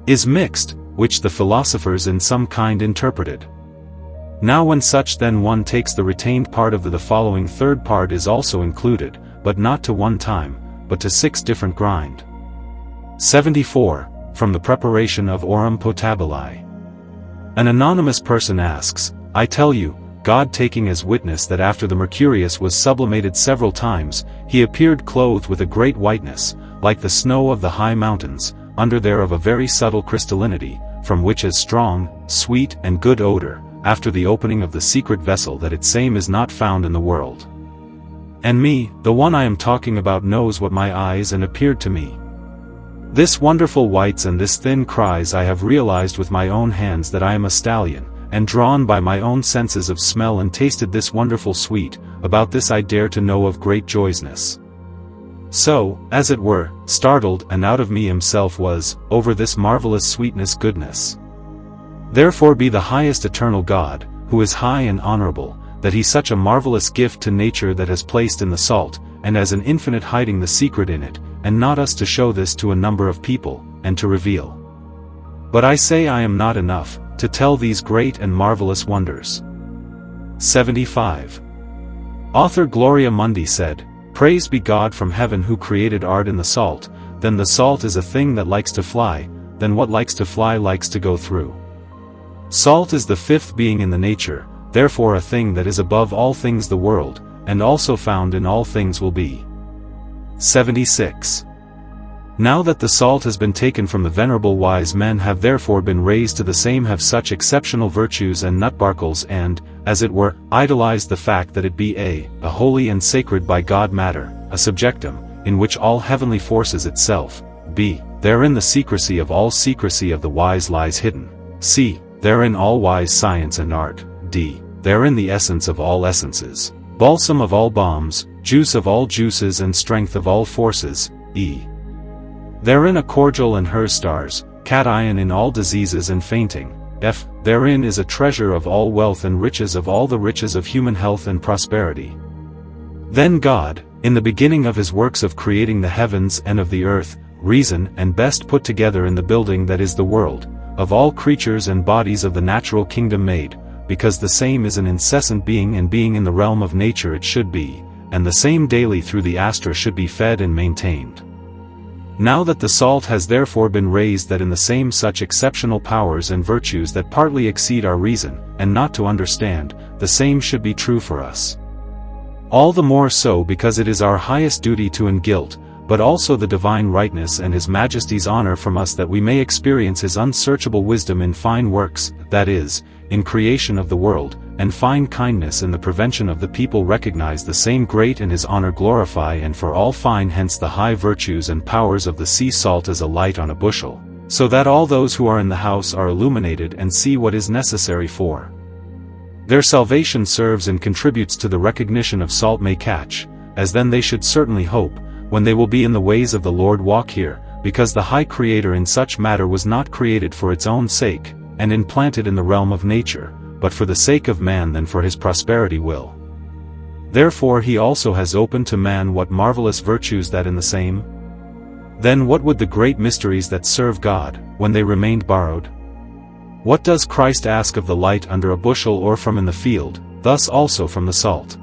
Speaker 1: Is mixed, which the philosophers in some kind interpreted. Now when such then one takes the retained part of the following third part is also included, but not to one time, but to 6 different grind. 74, from the preparation of aurum potabili. An anonymous person asks, I tell you, God taking as witness that after the Mercurius was sublimated several times, he appeared clothed with a great whiteness, like the snow of the high mountains, under there of a very subtle crystallinity, from which is strong, sweet and good odor, after the opening of the secret vessel that its same is not found in the world. And me, the one I am talking about knows what my eyes and appeared to me. This wonderful whites and this thin cries I have realized with my own hands that I am a stallion, and drawn by my own senses of smell and tasted this wonderful sweet, about this I dare to know of great joyousness. So, as it were, startled and out of me himself was, over this marvelous sweetness goodness. Therefore be the highest eternal God, who is high and honorable, that he such a marvelous gift to nature that has placed in the salt, and as an infinite hiding the secret in it, and not us to show this to a number of people, and to reveal. But I say I am not enough, to tell these great and marvelous wonders. 75. Author Gloria Mundi said, "Praise be God from heaven who created art in the salt, then the salt is a thing that likes to fly, then what likes to fly likes to go through. Salt is the fifth being in the nature, therefore a thing that is above all things the world, and also found in all things will be." 76. Now that the salt has been taken from the venerable wise men have therefore been raised to the same have such exceptional virtues and nutbarkles and, as it were, idolized the fact that it be a holy and sacred by God matter, a subjectum, in which all heavenly forces itself, b. therein the secrecy of all secrecy of the wise lies hidden, c. therein all wise science and art, d. therein the essence of all essences, balsam of all balms, juice of all juices and strength of all forces, e. therein a cordial and her stars, cation in all diseases and fainting, f. therein is a treasure of all wealth and riches of all the riches of human health and prosperity. Then God, in the beginning of his works of creating the heavens and of the earth, reason and best put together in the building that is the world, of all creatures and bodies of the natural kingdom made, because the same is an incessant being and being in the realm of nature it should be, and the same daily through the astra should be fed and maintained. Now that the salt has therefore been raised that in the same such exceptional powers and virtues that partly exceed our reason, and not to understand, the same should be true for us. All the more so because it is our highest duty to ingilt, but also the divine rightness and his majesty's honor from us that we may experience his unsearchable wisdom in fine works, that is, in creation of the world, and fine kindness in the prevention of the people recognize the same great and his honor glorify and for all fine hence the high virtues and powers of the sea salt as a light on a bushel, so that all those who are in the house are illuminated and see what is necessary for their salvation serves and contributes to the recognition of salt may catch, as then they should certainly hope, when they will be in the ways of the Lord walk here, because the high Creator in such matter was not created for its own sake, and implanted in the realm of nature, but for the sake of man than for his prosperity will. Therefore he also has opened to man what marvelous virtues that in the same. Then what would the great mysteries that serve God, when they remained borrowed? What does Christ ask of the light under a bushel or from in the field, thus also from the salt?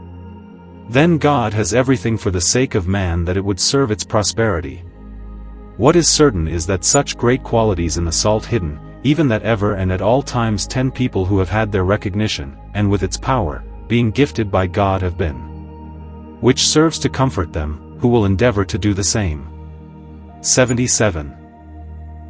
Speaker 1: Then God has everything for the sake of man that it would serve its prosperity. What is certain is that such great qualities in the salt hidden, even that ever and at all times 10 people who have had their recognition, and with its power, being gifted by God have been. Which serves to comfort them, who will endeavor to do the same. 77.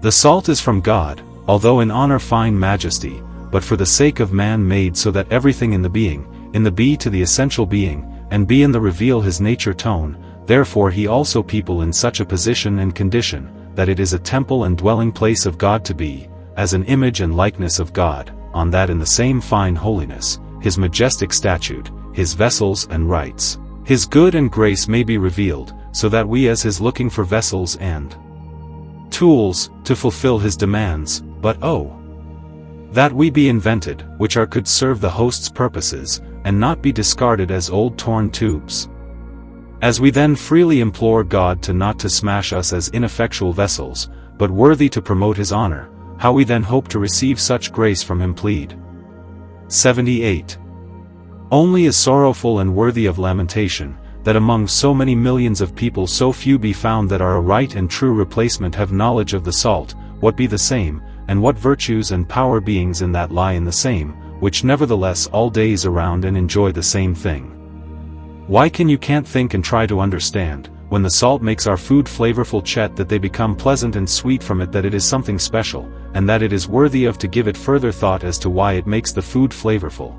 Speaker 1: The salt is from God, although in honor fine majesty, but for the sake of man made so that everything in the being, in the be to the essential being, and be in the reveal his nature tone, therefore he also people in such a position and condition, that it is a temple and dwelling place of God to be, as an image and likeness of God, on that in the same fine holiness, his majestic statute, his vessels and rights, his good and grace may be revealed, so that we as his looking for vessels and tools, to fulfill his demands, but oh! that we be invented, which are could serve the host's purposes, and not be discarded as old torn tubes. As we then freely implore God to not to smash us as ineffectual vessels, but worthy to promote his honor, how we then hope to receive such grace from him plead. 78. Only is sorrowful and worthy of lamentation, that among so many millions of people so few be found that are a right and true replacement have knowledge of the salt, what be the same, and what virtues and power beings in that lie in the same, which nevertheless all days around and enjoy the same thing. Why can you can't think and try to understand, when the salt makes our food flavorful chet that they become pleasant and sweet from it that it is something special, and that it is worthy of to give it further thought as to why it makes the food flavorful.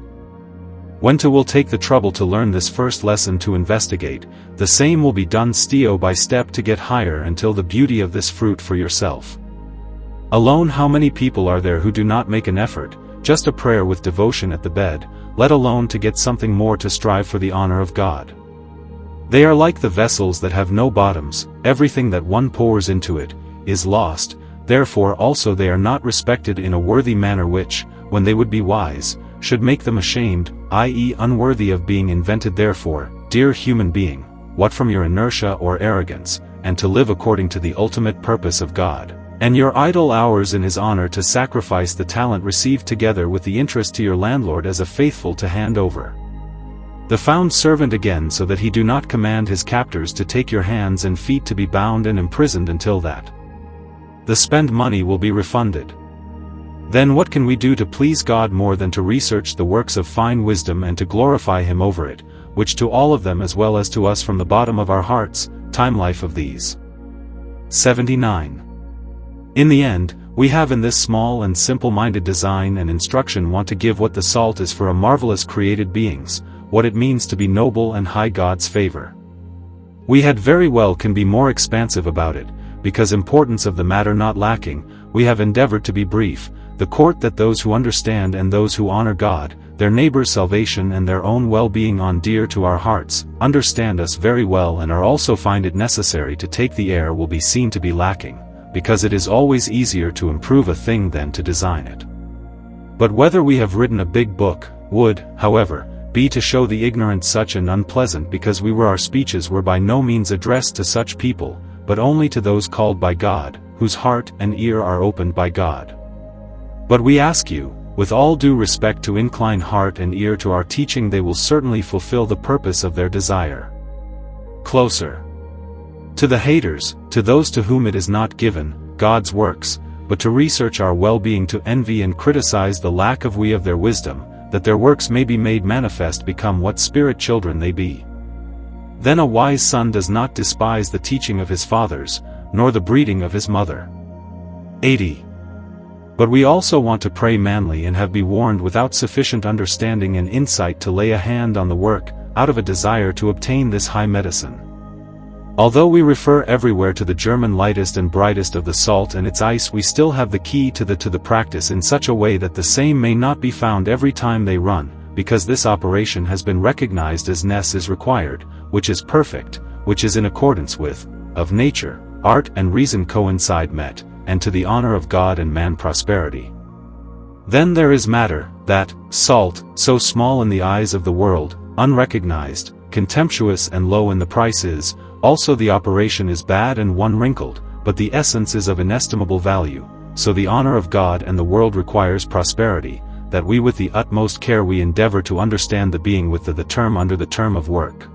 Speaker 1: When to will take the trouble to learn this first lesson to investigate, the same will be done step by step to get higher until the beauty of this fruit for yourself. Alone how many people are there who do not make an effort, just a prayer with devotion at the bed, let alone to get something more to strive for the honor of God? They are like the vessels that have no bottoms, everything that one pours into it, is lost, therefore also they are not respected in a worthy manner which, when they would be wise, should make them ashamed, i.e. unworthy of being invented. Therefore, dear human being, what from your inertia or arrogance, and to live according to the ultimate purpose of God, and your idle hours in his honor to sacrifice the talent received together with the interest to your landlord as a faithful to hand over the found servant again, so that he do not command his captors to take your hands and feet to be bound and imprisoned until that the spent money will be refunded. Then what can we do to please God more than to research the works of fine wisdom and to glorify him over it, which to all of them as well as to us from the bottom of our hearts, time life of these. 79. In the end, we have in this small and simple-minded design and instruction want to give what the salt is for a marvelous created beings, what it means to be noble and high God's favor. We had very well can be more expansive about it, because importance of the matter not lacking, we have endeavored to be brief, the court that those who understand and those who honor God, their neighbor's salvation and their own well-being on dear to our hearts, understand us very well and are also find it necessary to take the air will be seen to be lacking, because it is always easier to improve a thing than to design it. But whether we have written a big book, would, however, be to show the ignorant such and unpleasant, because our speeches were by no means addressed to such people, but only to those called by God, whose heart and ear are opened by God. But we ask you, with all due respect, to incline heart and ear to our teaching. They will certainly fulfill the purpose of their desire. Closer. To the haters, to those to whom it is not given, God's works, but to research our well-being, to envy and criticize the lack of their wisdom, that their works may be made manifest, become what spirit children they be. Then a wise son does not despise the teaching of his fathers, nor the breeding of his mother. 80. But we also want to pray manly and have be warned without sufficient understanding and insight to lay a hand on the work, out of a desire to obtain this high medicine. Although we refer everywhere to the German lightest and brightest of the salt and its ice, we still have the key to the practice in such a way that the same may not be found every time they run, because this operation has been recognized as ness is required, which is perfect, which is in accordance with, of nature, art and reason coincide met, and to the honor of God and man prosperity. Then there is matter, that, salt, so small in the eyes of the world, unrecognized, contemptuous and low in the price is, also the operation is bad and one wrinkled, but the essence is of inestimable value, so the honor of God and the world requires prosperity, that we with the utmost care we endeavor to understand the being with the term under the term of work.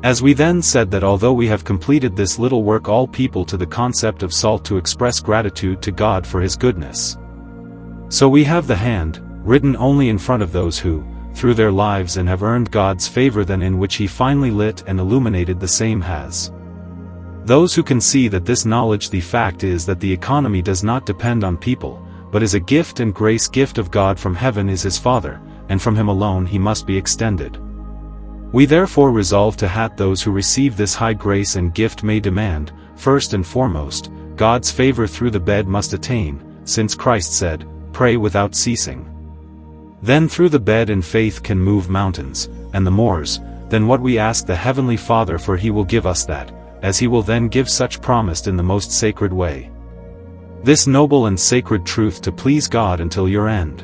Speaker 1: As we then said that although we have completed this little work, all people to the concept of salt to express gratitude to God for his goodness. So we have the hand, written only in front of those who, through their lives and have earned God's favor, than in which he finally lit and illuminated the same has. Those who can see that this knowledge, the fact is that the economy does not depend on people, but is a gift and grace gift of God from heaven, is his Father, and from him alone he must be extended. We therefore resolve to that those who receive this high grace and gift may demand, first and foremost, God's favor through the bed must attain, since Christ said, "Pray without ceasing." Then through the bed in faith can move mountains, and the moors, then what we ask the Heavenly Father for he will give us that, as he will then give such promised in the most sacred way. This noble and sacred truth to please God until your end.